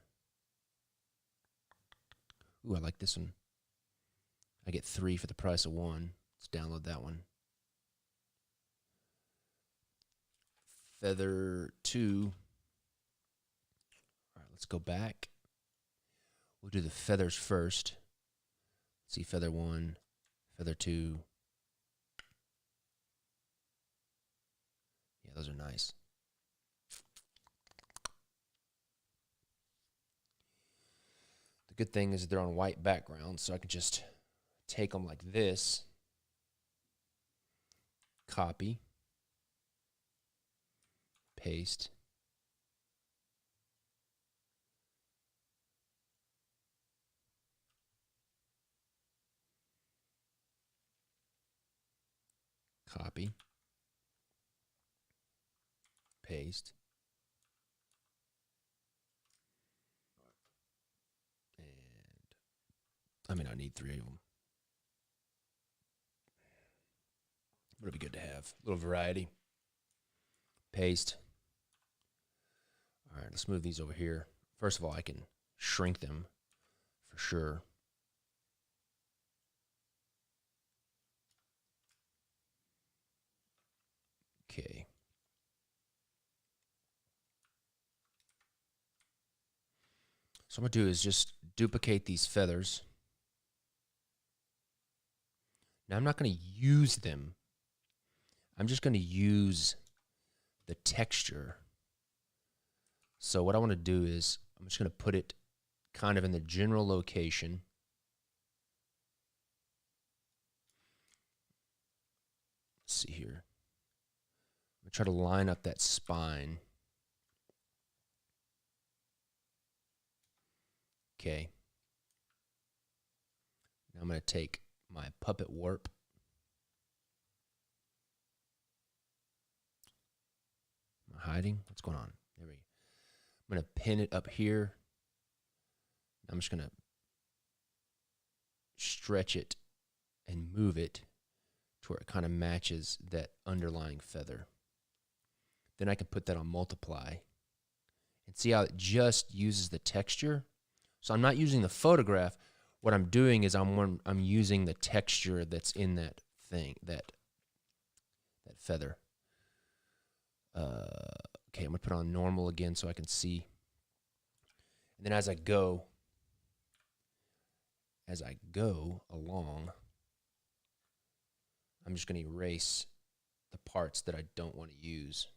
Ooh, I like this one. I get 3 for the price of 1. Let's download that one. Feather 2. All right, let's go back. We'll do the feathers first. Let's see, feather 1, feather 2. Yeah, those are nice. The good thing is they're on white background, so I can just take them like this. Copy. Paste. Copy. Paste. I mean, I need 3 of them. But it'd be good to have a little variety. Paste. All right, let's move these over here. First of all, I can shrink them for sure. Okay. So what I'm going to do is just duplicate these feathers. Now I'm not going to use them. I'm just going to use the texture. So what I want to do is I'm just going to put it kind of in the general location. Let's see here. I'm going to try to line up that spine. Okay. Now I'm going to take my puppet warp. Am I hiding? What's going on? There we go. I'm going to pin it up here. I'm just going to stretch it and move it to where it kind of matches that underlying feather. Then I can put that on multiply and see how it just uses the texture. So I'm not using the photograph. What I'm doing is I'm using the texture that's in that thing, that feather. Okay, I'm going to put on normal again so I can see. And then as I go along, I'm just going to erase the parts that I don't want to use.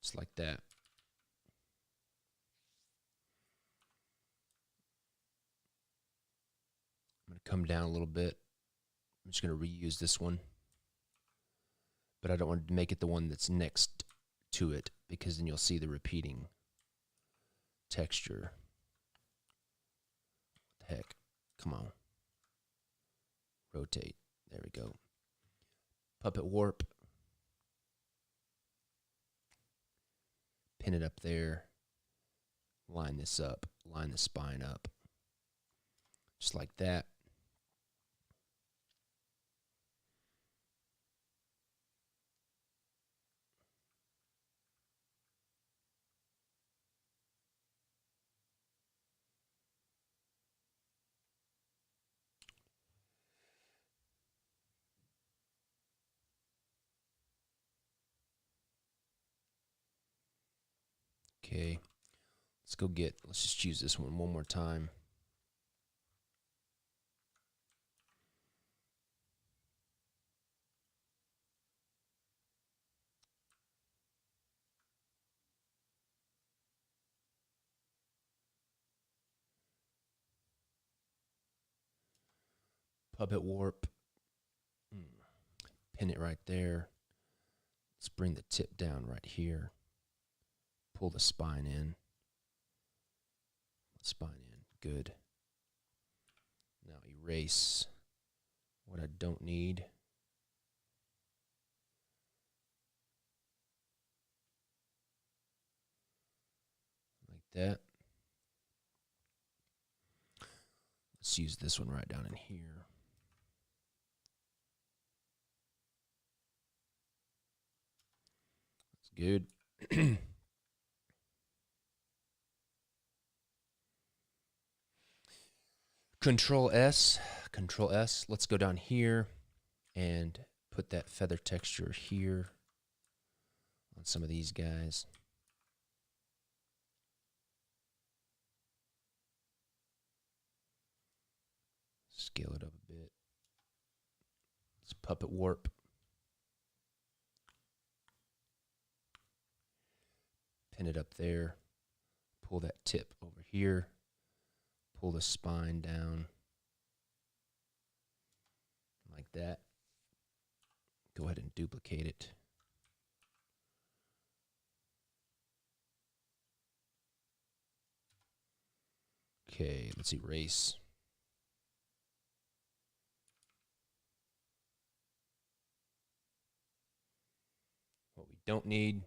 Just like that. I'm going to come down a little bit. I'm just going to reuse this one. But I don't want to make it the one that's next to it, because then you'll see the repeating texture. What the heck? Come on. Rotate. There we go. Puppet warp. Pin it up there. Line this up. Line the spine up. Just like that. Okay, let's just use this one more time. Puppet warp. Pin it right there. Let's bring the tip down right here. Pull the spine in. Spine in. Good. Now erase what I don't need. Like that. Let's use this one right down in here. That's good. Control S. Let's go down here and put that feather texture here on some of these guys. Scale it up a bit. Let's puppet warp. Pin it up there. Pull that tip over here. Pull the spine down like that. Go ahead and duplicate it. Okay, let's erase. What we don't need.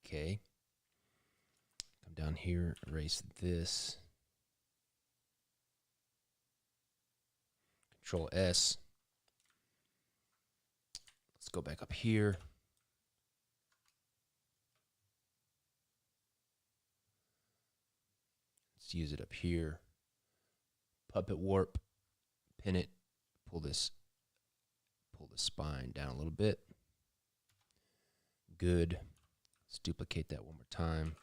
Okay. Come down here, erase this. Control S. Let's go back up here. Let's use it up here. Puppet warp, pin it, pull the spine down a little bit. Good. Let's duplicate that one more time.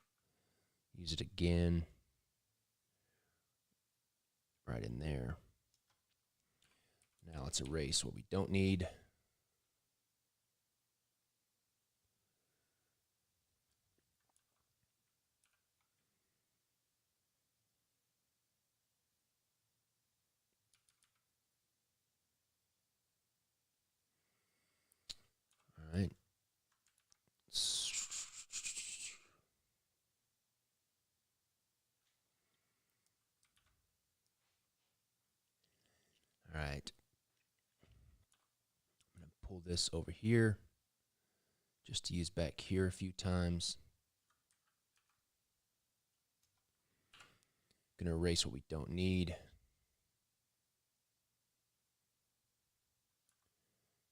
Use it again. Right in there. Now let's erase what we don't need. All right. All right. I'm going to pull this over here just to use back here a few times. Going to erase what we don't need.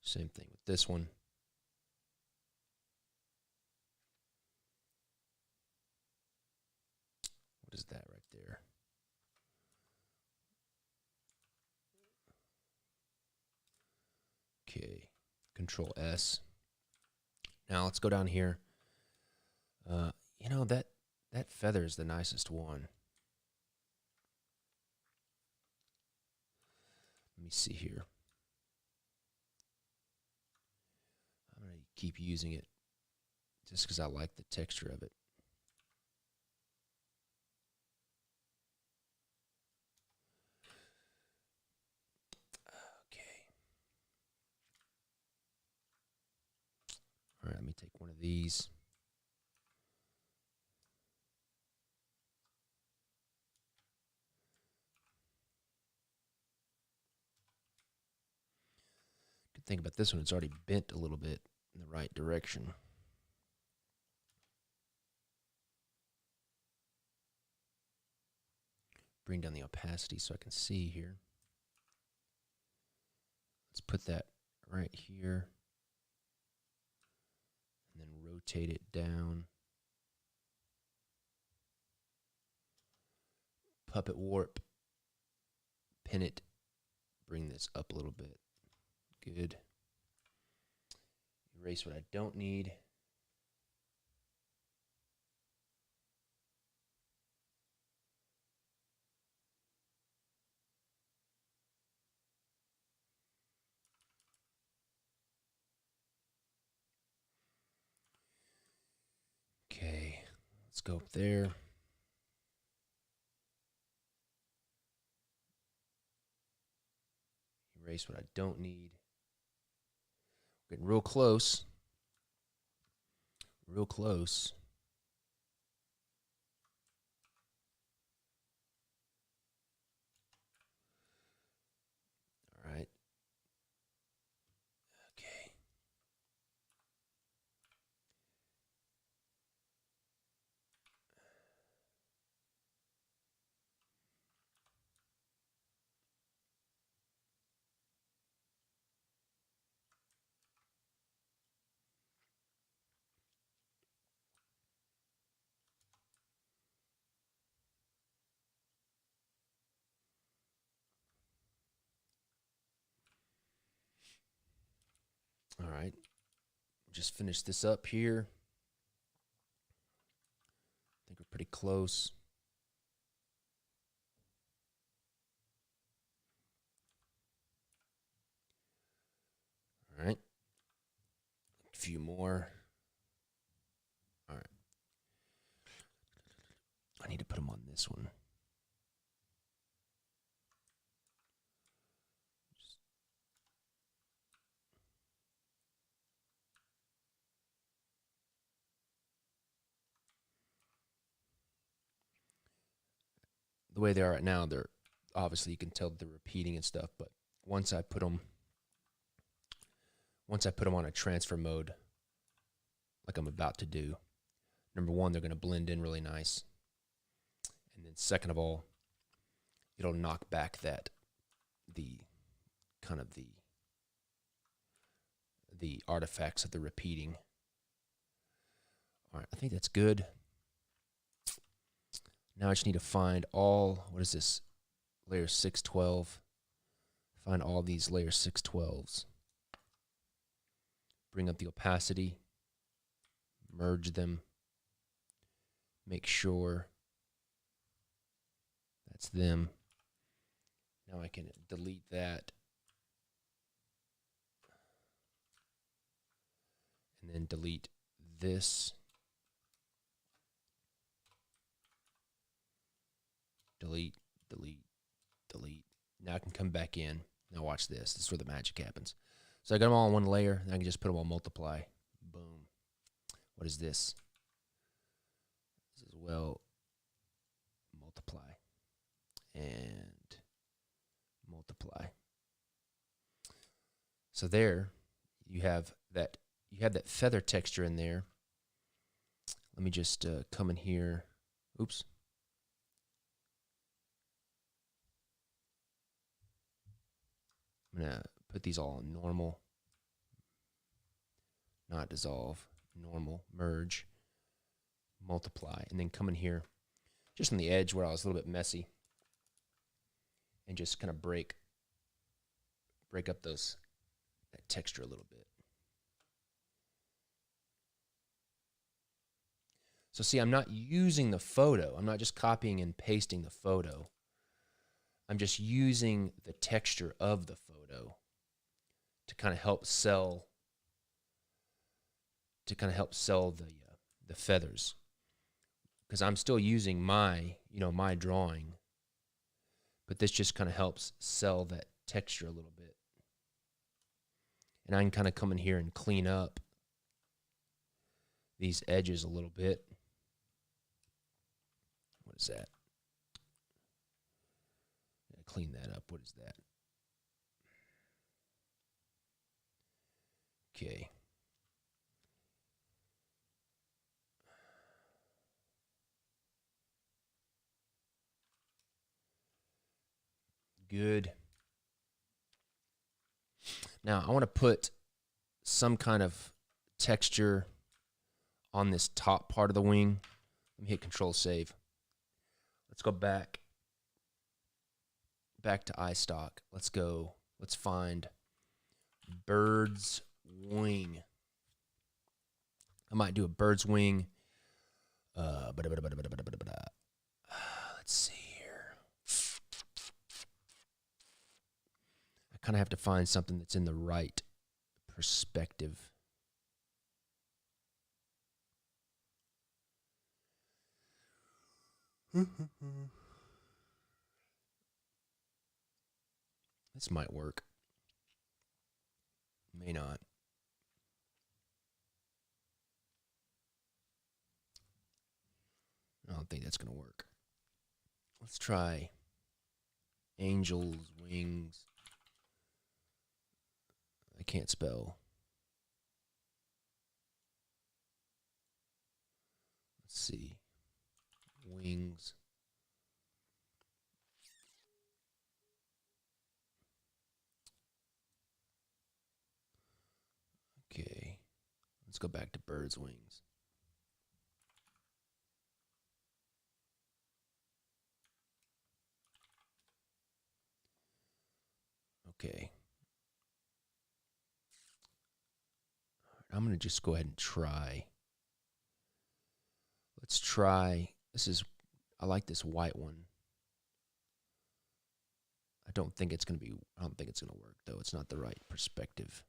Same thing with this one. What is that right there? Okay, Control S. Now let's go down here. You know, that feather is the nicest one. Let me see here. I'm going to keep using it just because I like the texture of it. Okay. All right, let me take one of these. Good thing about this one, it's already bent a little bit in the right direction. Bring down the opacity so I can see here. Let's put that right here. And then rotate it down. Puppet warp. Pin it. Bring this up a little bit. Good. Erase what I don't need. Okay, let's go up there. Erase what I don't need. Getting real close. Real close. All right. Okay. All right. Just finish this up here. I think we're pretty close. All right. A few more. All right. I need to put them on this one. The way they are right now, they're obviously, you can tell they're repeating and stuff, but once I put them on a transfer mode, like I'm about to do, Number one, they're going to blend in really nice. And then second of all, it'll knock back the artifacts of the repeating. All right, I think that's good. Now I just need to find all, what is this, layer 612. Find all these layer 612s. Bring up the opacity, merge them, make sure that's them. Now I can delete that. And then delete this. Delete, delete, delete. Now I can come back in. Now watch this. This is where the magic happens. So I got them all on one layer. Then I can just put them on multiply. Boom. What is this? This is, well, multiply. And multiply. So there you have that feather texture in there. Let me just come in here. Oops. I'm going to put these all on normal. Not dissolve. Normal. Merge. Multiply. And then come in here just on the edge where I was a little bit messy. And just kind of break up that texture a little bit. So see, I'm not using the photo. I'm not just copying and pasting the photo. I'm just using the texture of the photo to kind of help sell the feathers. Because I'm still using my drawing, but this just kind of helps sell that texture a little bit. And I can kind of come in here and clean up these edges a little bit. What is that? Clean that up. What is that? Okay. Good. Now I want to put some kind of texture on this top part of the wing. Let me hit Control Save. Let's go back to iStock. Let's find bird's wing. I might do a bird's wing. Let's see here. I kind of have to find something that's in the right perspective. This might work. May not. I don't think that's going to work. Let's try angel's wings. I can't spell. Let's see. Wings. Okay. Let's go back to bird's wings. Okay. I'm going to just go ahead and try. Let's try. I like this white one. I don't think it's going to work though. It's not the right perspective.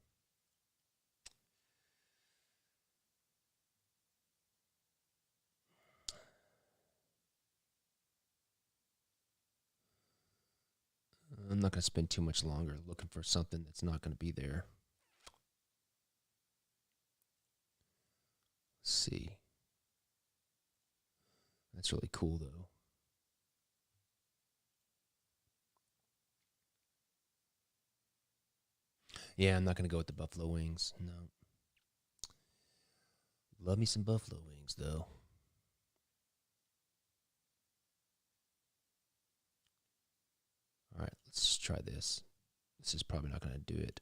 I'm not going to spend too much longer looking for something that's not going to be there. Let's see. That's really cool, though. Yeah, I'm not going to go with the buffalo wings. No. Love me some buffalo wings, though. try this. This is probably not going to do it.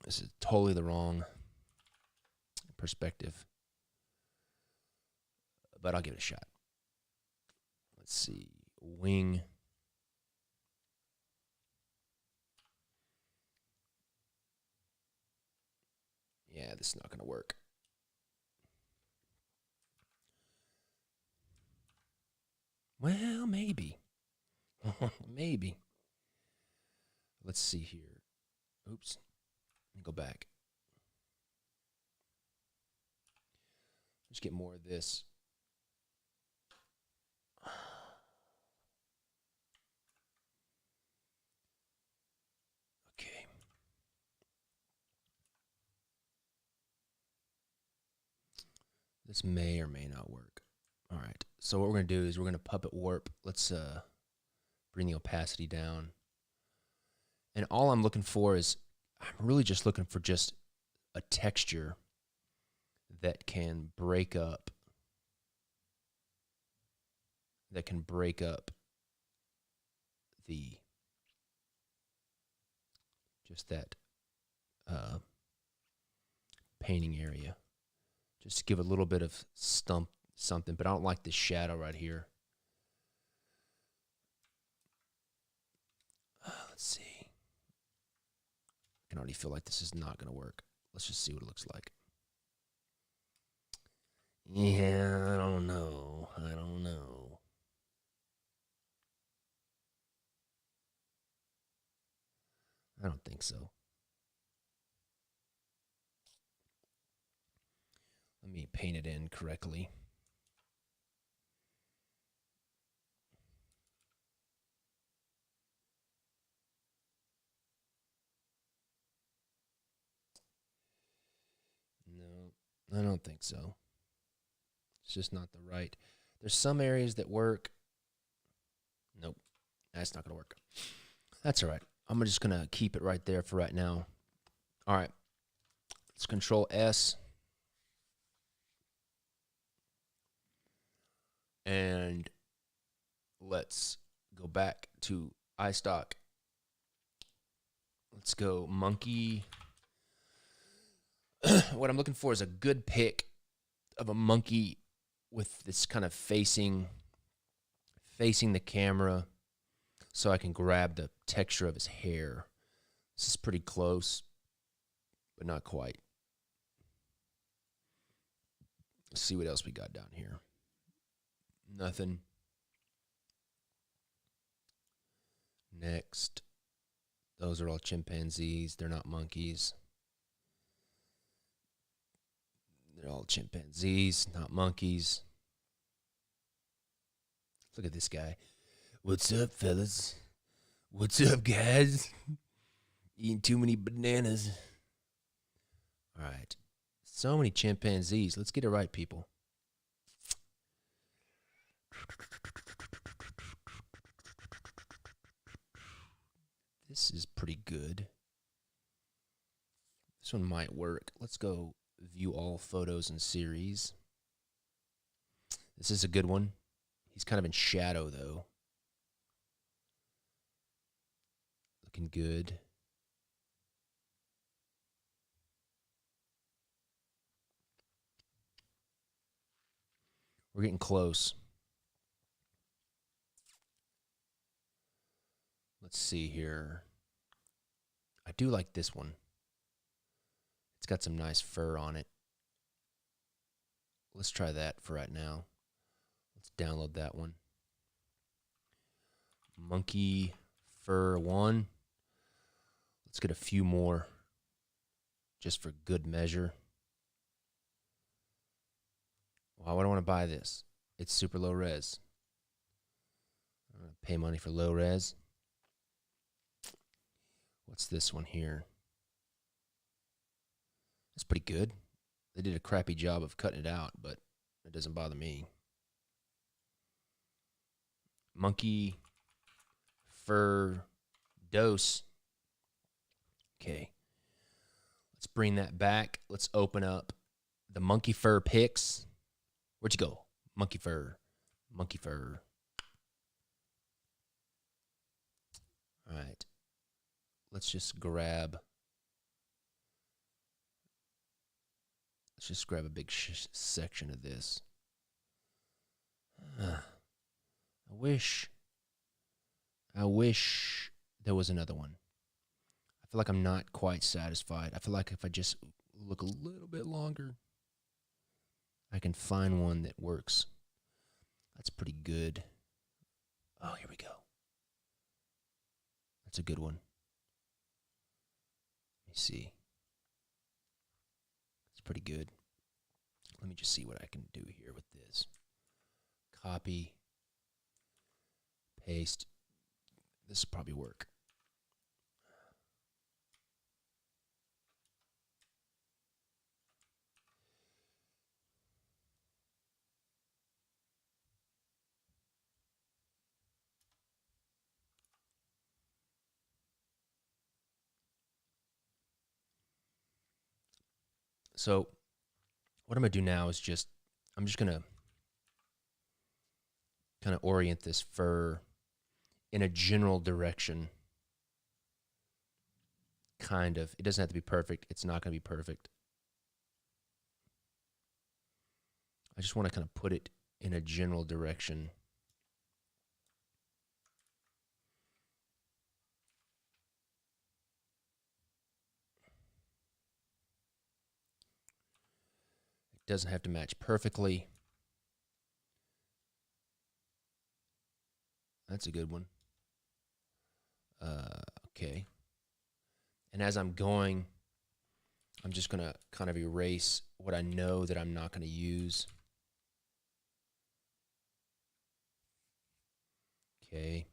This is totally the wrong perspective, but I'll give it a shot. Let's see. Wing. Yeah, this is not going to work. Well, maybe. Maybe. Let's see here. Oops. Let me go back. Just get more of this. Okay. This may or may not work. All right. So what we're going to do is we're going to puppet warp. Let's bring the opacity down. And all I'm looking for is, I'm really just looking for just a texture that can break up. The just that painting area. Just to give a little bit of something, but I don't like this shadow right here. Let's see. I can already feel like this is not going to work. Let's just see what it looks like. Yeah, I don't know. I don't think so. Let me paint it in correctly. No, I don't think so. It's just not the right. There's some areas that work. Nope, that's not going to work. That's all right. I'm just going to keep it right there for right now. All right. Let's Control S. And let's go back to iStock. Let's go monkey. What I'm looking for is a good pic of a monkey with this kind of facing the camera so I can grab the texture of his hair. This is pretty close, but not quite. Let's see what else we got down here. Nothing. Next. Those are all chimpanzees. They're not monkeys. They're all chimpanzees, not monkeys. Look at this guy. What's up, fellas? What's up, guys? Eating too many bananas. All right. So many chimpanzees. Let's get it right, people. This is pretty good. This one might work. Let's go view all photos and series. This is a good one. He's kind of in shadow, though. Looking good. We're getting close. Let's see here. I do like this one. It's got some nice fur on it. Let's try that for right now. Let's download that one. Monkey fur 1. Let's get a few more just for good measure. Why would I want to buy this? It's super low res. I'm going to pay money for low res. What's this one here? That's pretty good. They did a crappy job of cutting it out, but it doesn't bother me. Monkey fur dose. Okay. Let's bring that back. Let's open up the monkey fur pics. Where'd you go? Monkey fur. Monkey fur. All right. Let's just grab a big section of this. I wish there was another one. I feel like I'm not quite satisfied. I feel like if I just look a little bit longer, I can find one that works. That's pretty good. Oh, here we go. That's a good one. Let me see. It's pretty good. Let me just see what I can do here with this. Copy. Paste. This will probably work. So what I'm going to do now is I'm just going to kind of orient this fur in a general direction. Kind of. It doesn't have to be perfect. It's not going to be perfect. I just want to kind of put it in a general direction. It doesn't have to match perfectly. That's a good one. Okay. And as I'm going, I'm just going to kind of erase what I know that I'm not going to use. Okay.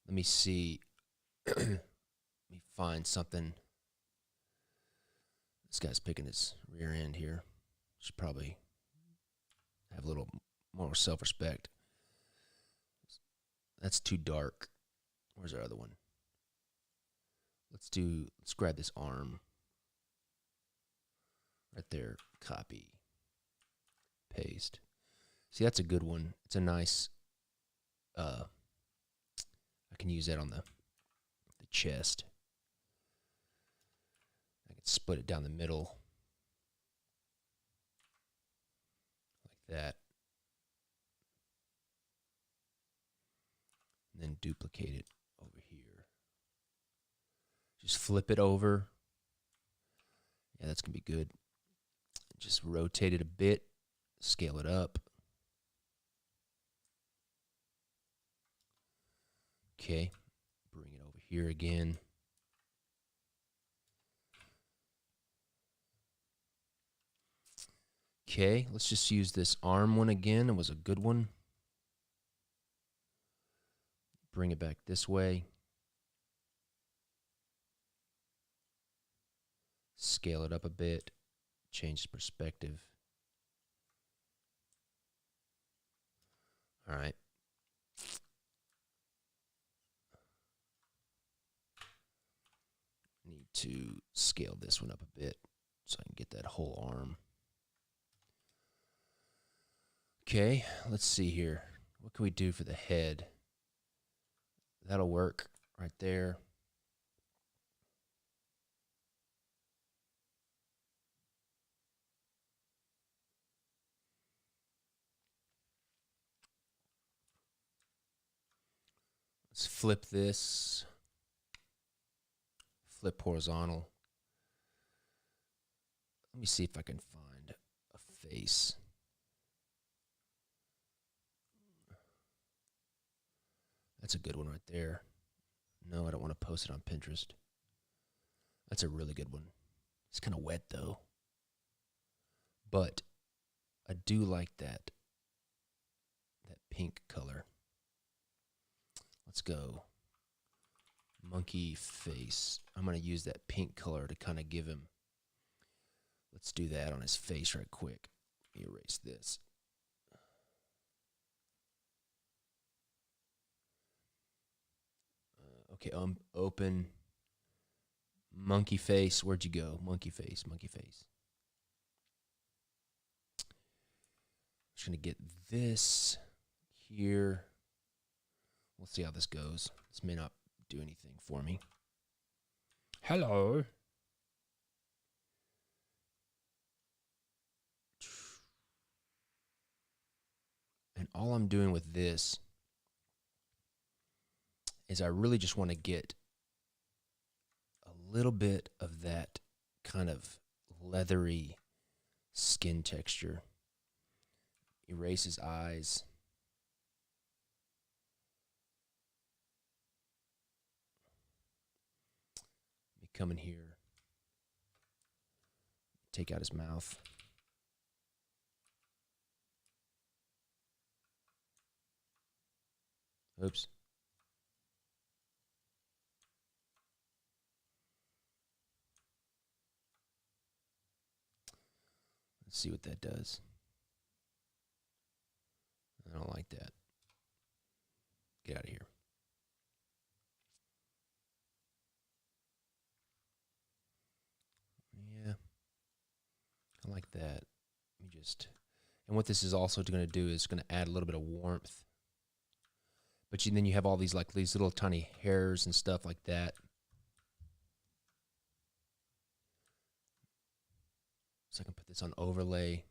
Let me see. Let me find something. This guy's picking his rear end here. Should probably have a little more self-respect. That's too dark. Where's our other one? Let's grab this arm. Right there. Copy. Paste. See, that's a good one. It's a nice, I can use that on the chest. I can split it down the middle. Like that. And then duplicate it over here. Just flip it over. Yeah, that's going to be good. Just rotate it a bit. Scale it up. Okay. Bring it over here again. Okay, let's just use this arm one again. It was a good one. Bring it back this way. Scale it up a bit. Change the perspective. All right. Need to scale this one up a bit so I can get that whole arm. Okay, let's see here. What can we do for the head? That'll work right there. Let's flip this. Flip horizontal. Let me see if I can find a face. That's a good one right there. No, I don't want to post it on Pinterest. That's a really good one. It's kind of wet though. But I do like that pink color. Let's go monkey face. I'm going to use that pink color to kind of give him. Let's do that on his face right quick. Let me erase this. Okay, open. Monkey face. Where'd you go? Monkey face, monkey face. Just going to get this here. We'll see how this goes. This may not do anything for me. Hello. And all I'm doing with this is I really just want to get a little bit of that kind of leathery skin texture. Erase his eyes. Let me come in here. Take out his mouth. Oops. Let's see what that does. I don't like that. Get out of here. Yeah. I like that. Let me just... And what this is also going to do is going to add a little bit of warmth. But then you have all these like these little tiny hairs and stuff like that. So I can put this on overlay.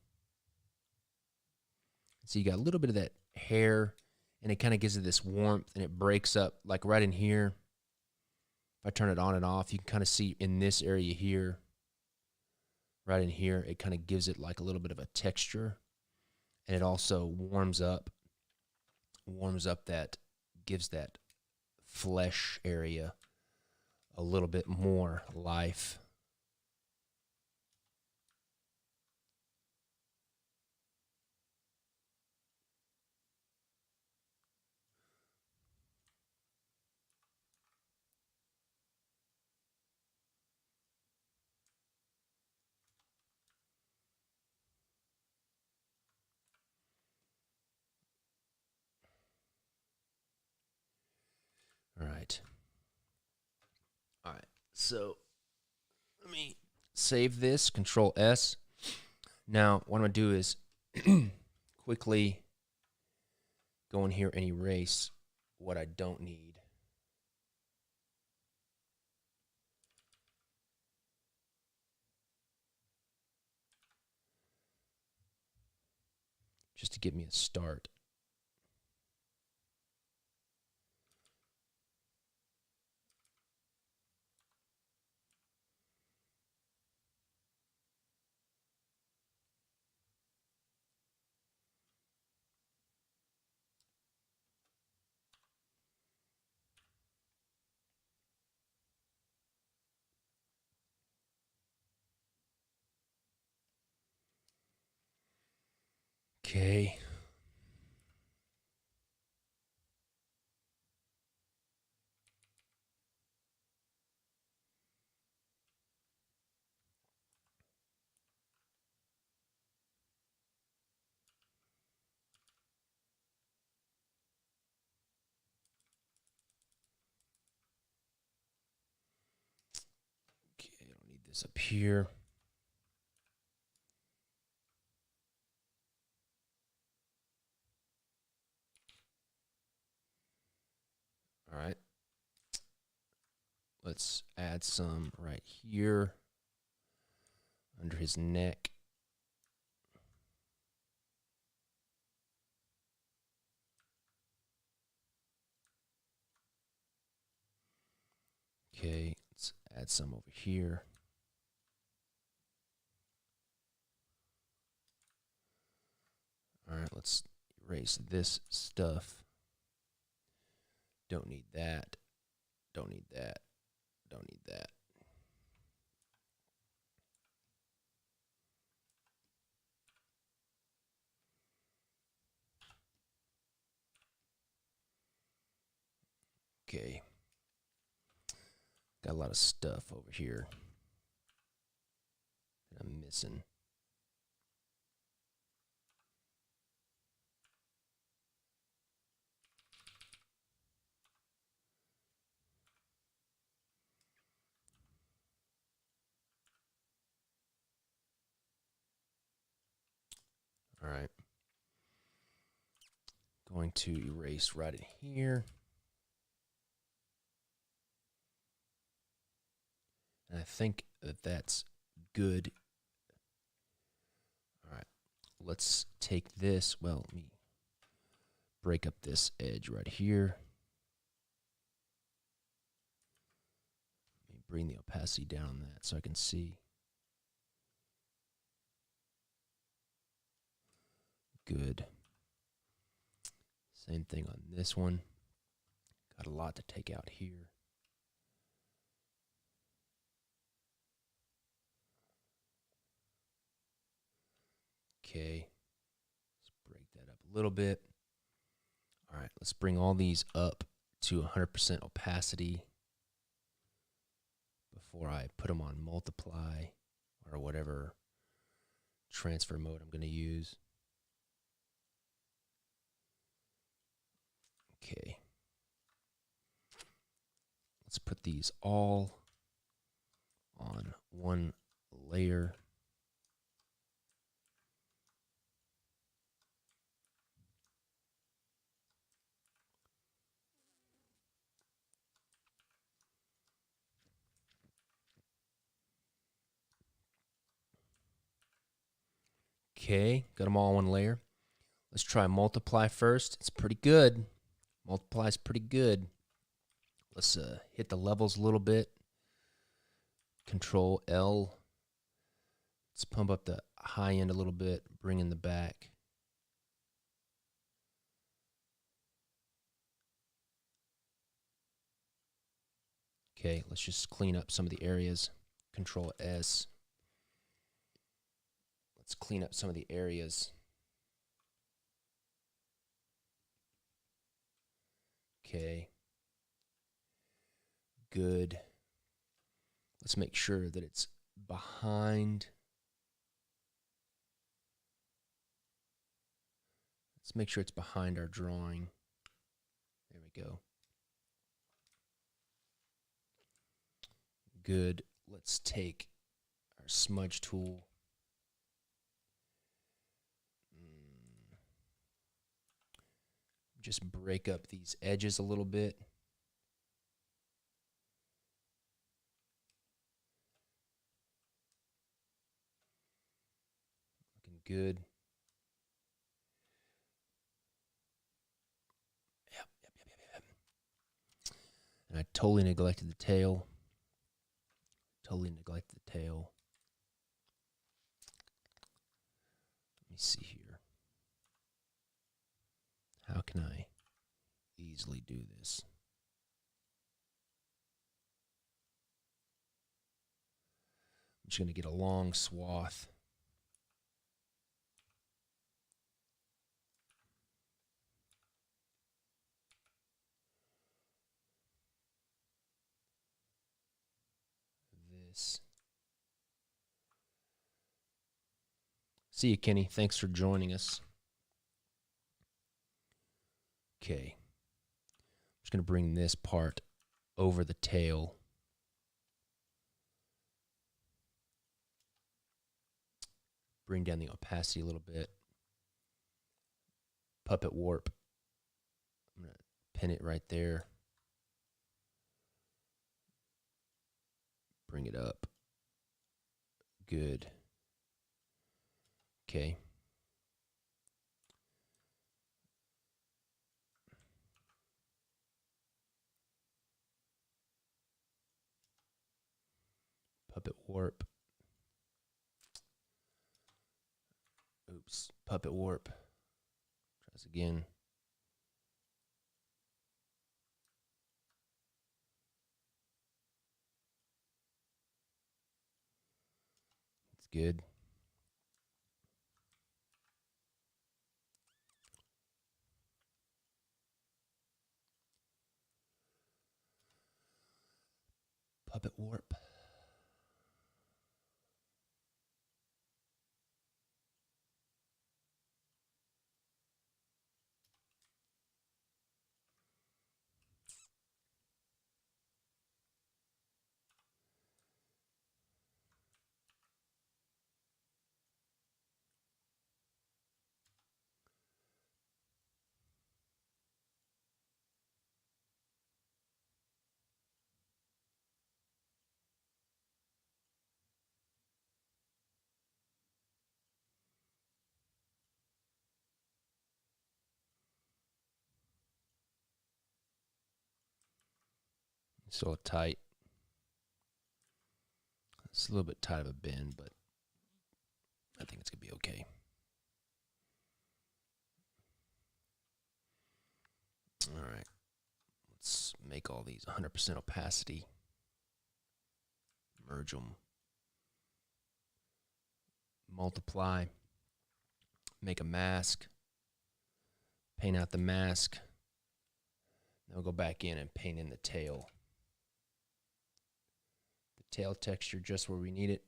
So you got a little bit of that hair, and it kind of gives it this warmth, and it breaks up like right in here. If I turn it on and off, you can kind of see in this area here, right in here, it kind of gives it like a little bit of a texture, and it also warms up that, gives that flesh area a little bit more life. All right. All right. So let me save this, Control S. Now, what I'm going to do is quickly go in here and erase what I don't need. Just to give me a start. Okay. Okay, I don't need this up here. All right. Let's add some right here under his neck. Okay, let's add some over here. All right, let's erase this stuff. Don't need that. Don't need that. Don't need that. Okay. Got a lot of stuff over here that I'm missing. All right. Going to erase right in here. And I think that that's good. All right, let's take this. Well, let me break up this edge right here. Let me bring the opacity down on that so I can see. Good. Same thing on this one. Got a lot to take out here. Okay. Let's break that up a little bit. All right, let's bring all these up to 100% opacity before I put them on multiply or whatever transfer mode I'm going to use. Okay. Let's put these all on one layer. Okay, got them all on one layer. Let's try multiply first. It's pretty good. Multiply is pretty good. Let's hit the levels a little bit. Control L. Let's pump up the high end a little bit, bring in the back. Okay, let's just clean up some of the areas. Control S. Let's clean up some of the areas. Okay. Good. Let's make sure that it's behind. Let's make sure it's behind our drawing. There we go. Good. Let's take our smudge tool. Just break up these edges a little bit. Looking good. Yep. And I totally neglected the tail. Let me see here. How can I easily do this? I'm just going to get a long swath. This. See you, Kenny. Thanks for joining us. Okay. I'm just going to bring this part over the tail. Bring down the opacity a little bit. Puppet warp. I'm going to pin it right there. Bring it up. Good. Okay. Puppet warp. Oops. Puppet warp. Try this again. It's good. Puppet warp. Still tight. It's a little bit tight of a bend, but I think it's going to be okay. All right. Let's make all these 100% opacity. Merge them. Multiply. Make a mask. Paint out the mask. Then we'll go back in and paint in the tail. The tail texture just where we need it.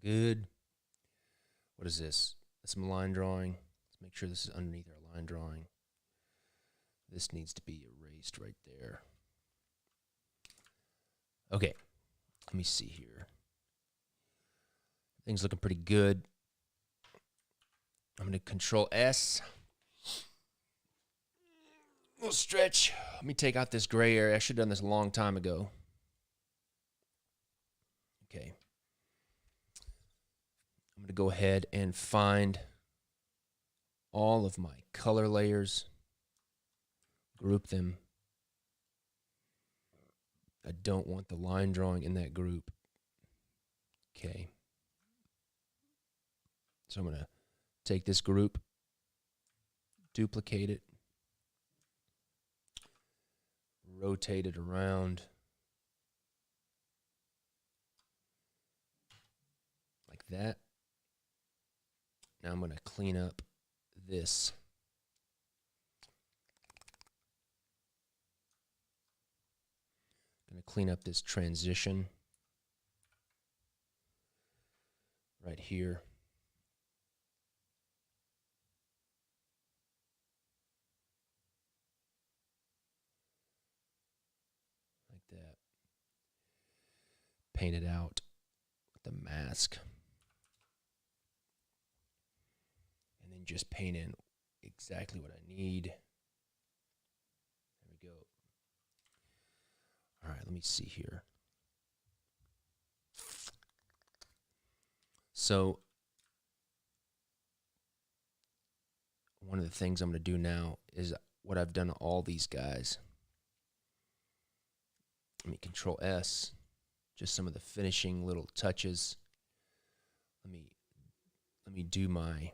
Good. What is this? That's some line drawing. Let's make sure this is underneath our line drawing. This needs to be erased right there. Okay. Let me see here. Things looking pretty good. I'm going to Control S. We'll stretch. Let me take out this gray area. I should have done this a long time ago. Okay. I'm going to go ahead and find all of my color layers, group them. I don't want the line drawing in that group. Okay. So I'm going to take this group, duplicate it, rotate it around like that. Now I'm going to clean up this. I'm going to clean up this transition right here. Like that. Paint it out with the mask. And then just paint in exactly what I need. There we go. All right, let me see here. So one of the things I'm going to do now is what I've done to all these guys. Let me Control S, just some of the finishing little touches. Let me do my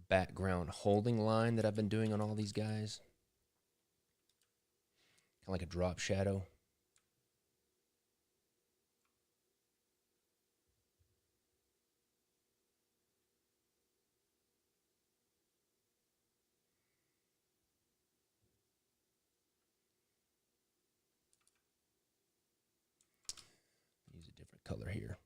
background holding line that I've been doing on all these guys. Kind of like a drop shadow. Use a different color here.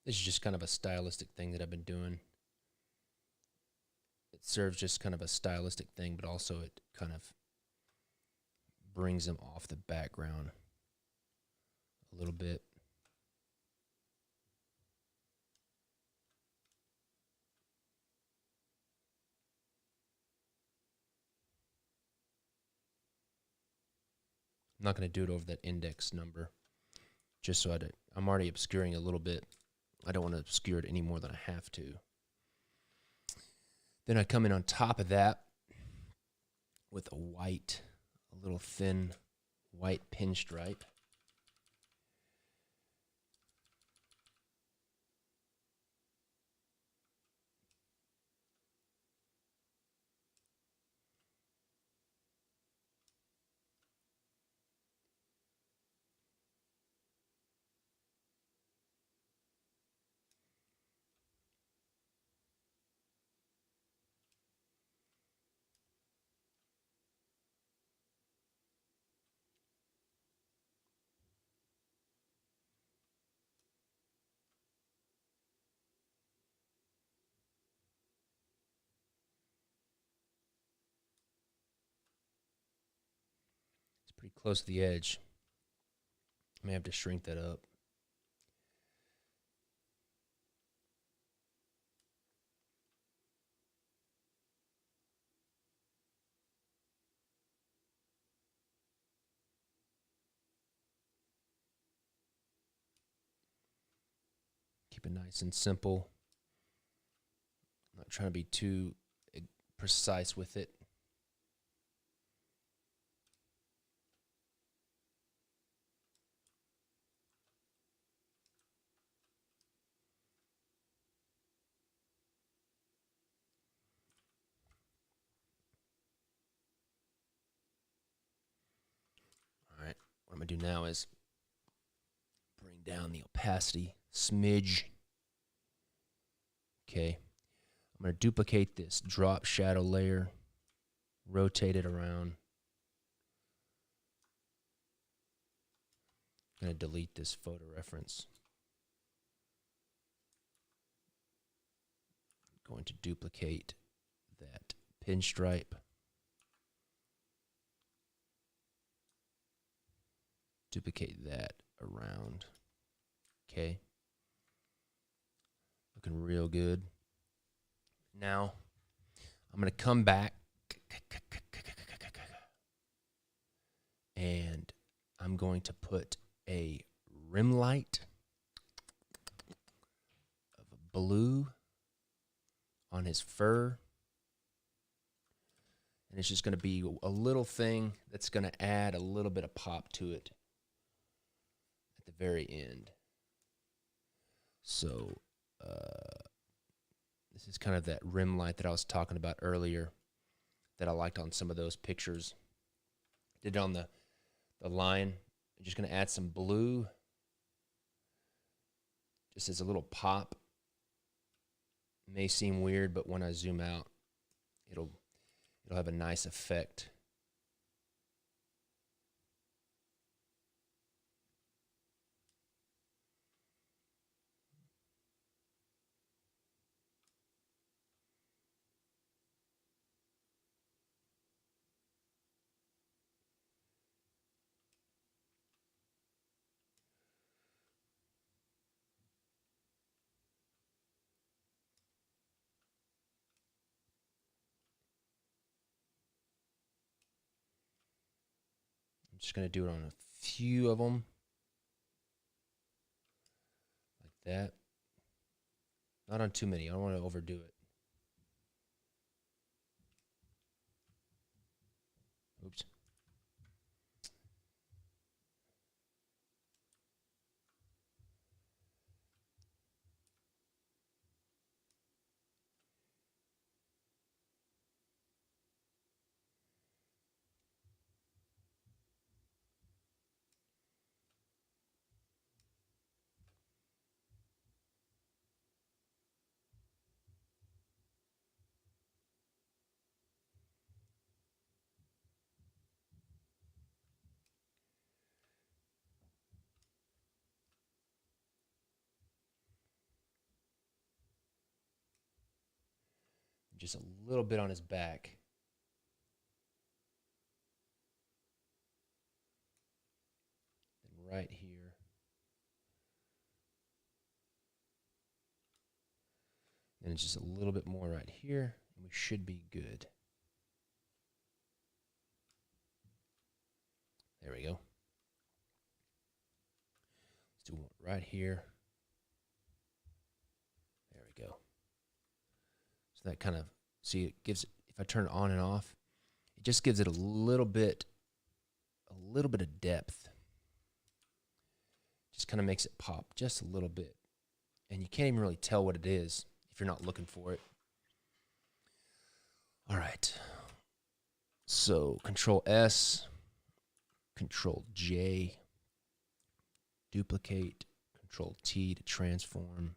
This is just kind of a stylistic thing that I've been doing. It serves just kind of a stylistic thing, but also it kind of brings them off the background a little bit. I'm not going to do it over that index number, just so I'm already obscuring a little bit. I don't want to obscure it any more than I have to. Then I come in on top of that with a little thin white pinstripe. close to the edge. I may have to shrink that up. Keep it nice and simple. I'm not trying to be too precise with it. All right, what I'm going to do now is bring down the opacity smidge. Okay, I'm going to duplicate this drop shadow layer, rotate it around. I'm going to delete this photo reference. I'm going to duplicate that pinstripe. Duplicate that around. Okay. Looking real good. Now, I'm going to come back and I'm going to put a rim light of blue on his fur. And it's just going to be a little thing that's going to add a little bit of pop to it at the very end. So this is kind of that rim light that I was talking about earlier that I liked on some of those pictures. Did it on the line. I'm just going to add some blue just as a little pop. It may seem weird, but when I zoom out, it'll have a nice effect. I'm just going to do it on a few of them. Like that. Not on too many. I don't want to overdo it. Oops. Just a little bit on his back. And right here. And just a little bit more right here, and we should be good. There we go. Let's do one right here. There we go. So that kind of, see, it gives, if I turn it on and off, it just gives it a little bit of depth. Just kind of makes it pop just a little bit. And you can't even really tell what it is if you're not looking for it. All right. So Control S, Control J, duplicate, Control T to transform,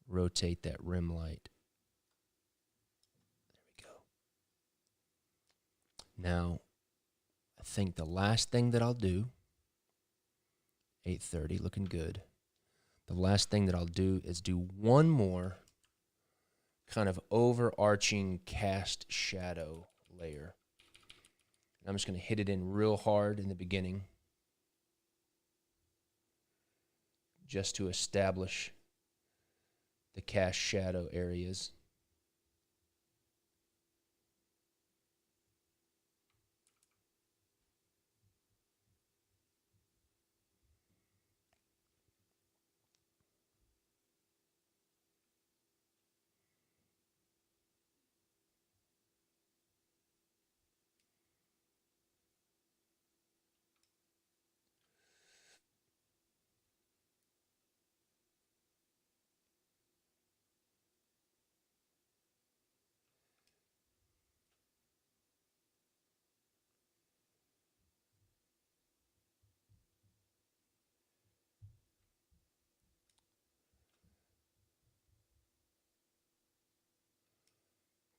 rotate that rim light. There we go. Now, I think the last thing that I'll do, 8:30, looking good. The last thing that I'll do is do one more kind of overarching cast shadow layer. I'm just going to hit it in real hard in the beginning just to establish the cast shadow areas.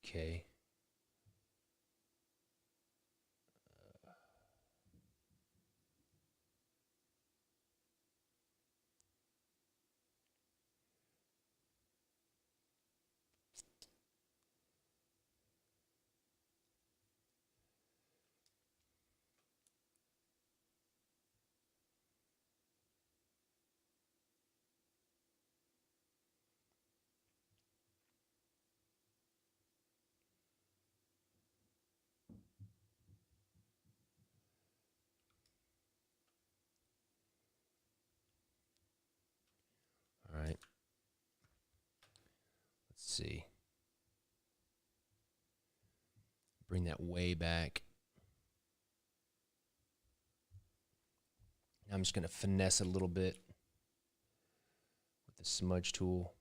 Okay. All right. Let's see. Bring that way back. I'm just going to finesse it a little bit with the smudge tool.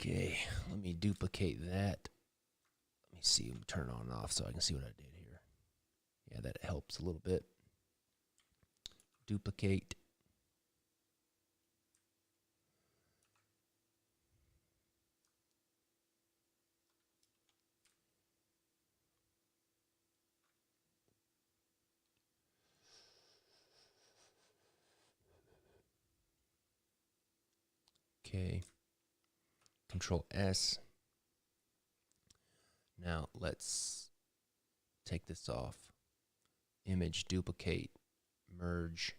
Okay, let me duplicate that. Let me see, let me turn on and off so I can see what I did here. Yeah, that helps a little bit. Duplicate. Okay. Control S. Now let's take this off. Image, duplicate, merge.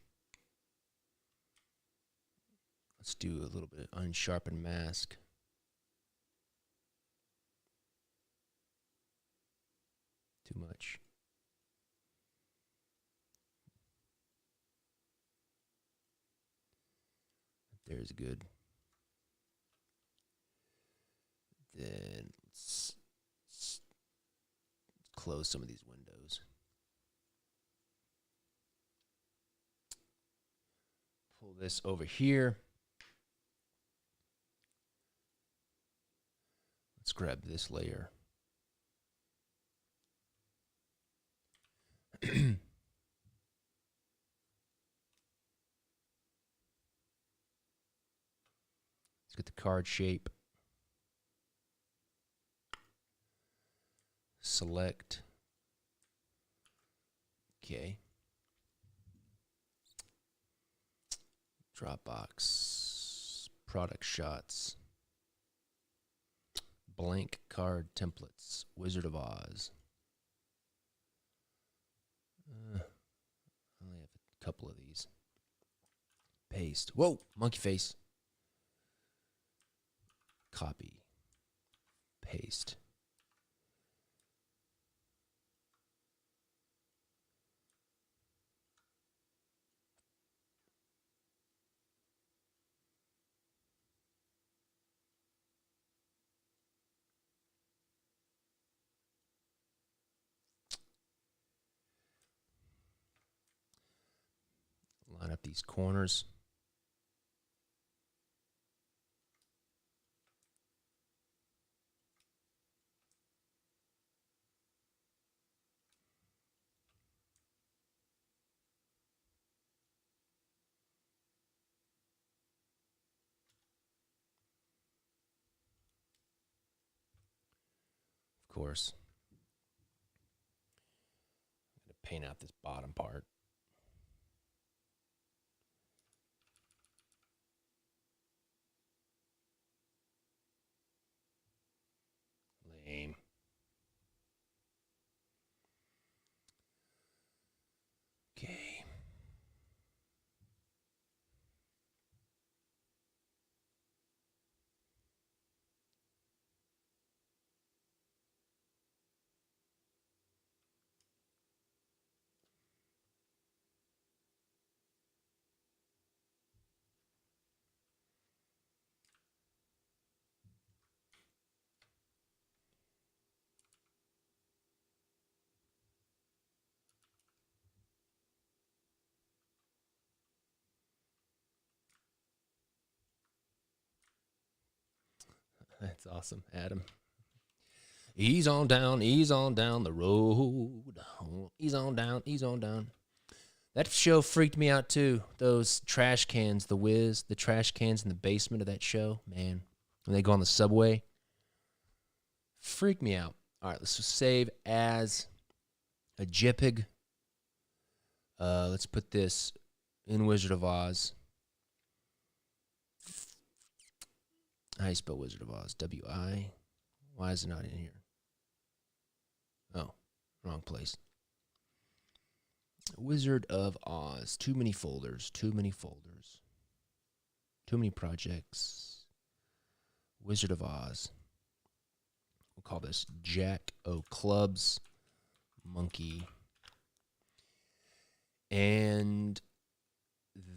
Let's do a little bit of unsharpened mask. Too much. There's good. Then let's close some of these windows. Pull this over here. Let's grab this layer. Let's get the card shape. Select. Okay. Dropbox. Product shots. Blank card templates. Wizard of Oz. I only have a couple of these. Paste. Whoa, monkey face. Copy. Paste. Line up these corners. course. I'm going to paint out this bottom part. Lame. Okay. That's awesome, Adam. Ease on down the road. Ease on down. That show freaked me out too. Those trash cans, the Wiz, the trash cans in the basement of that show, man. When they go on the subway, freaked me out. All right, let's just save as a JPEG. Let's put this in Wizard of Oz. How do you spell Wizard of Oz? W-I. Why is it not in here? Oh, wrong place. Wizard of Oz. Too many folders. Too many projects. Wizard of Oz. We'll call this Jack O Clubs Monkey. And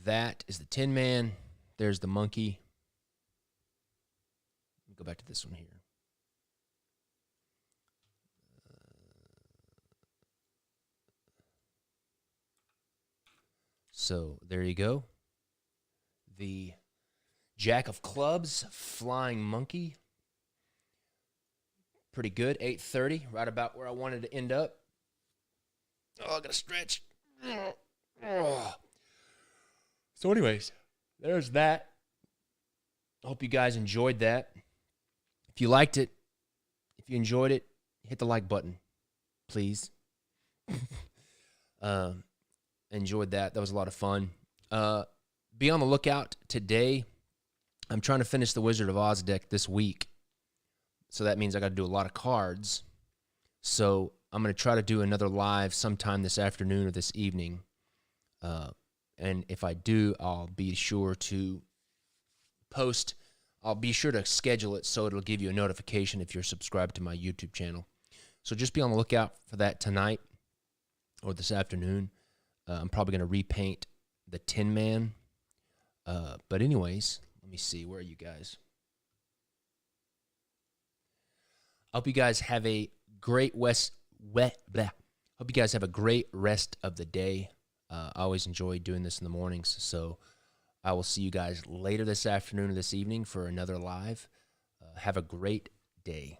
that is the Tin Man. There's the monkey. Let me go back to this one here. So there you go. The Jack of Clubs, Flying Monkey. Pretty good. 8:30, right about where I wanted to end up. Oh, I gotta stretch. So anyways, there's that. I hope you guys enjoyed that. If you liked it, if you enjoyed it, hit the like button, please. Enjoyed that. That was a lot of fun. Be on the lookout today. I'm trying to finish the Wizard of Oz deck this week. So that means I got to do a lot of cards. So I'm going to try to do another live sometime this afternoon or this evening. And if I do, I'll be sure to post. I'll be sure to schedule it so it'll give you a notification if you're subscribed to my YouTube channel. So just be on the lookout for that tonight or this afternoon. I'm probably going to repaint the Tin Man. But anyways, let me see. Where are you guys? I hope you guys have a great Hope you guys have a great rest of the day. I always enjoy doing this in the mornings. So I will see you guys later this afternoon or this evening for another live. Have a great day.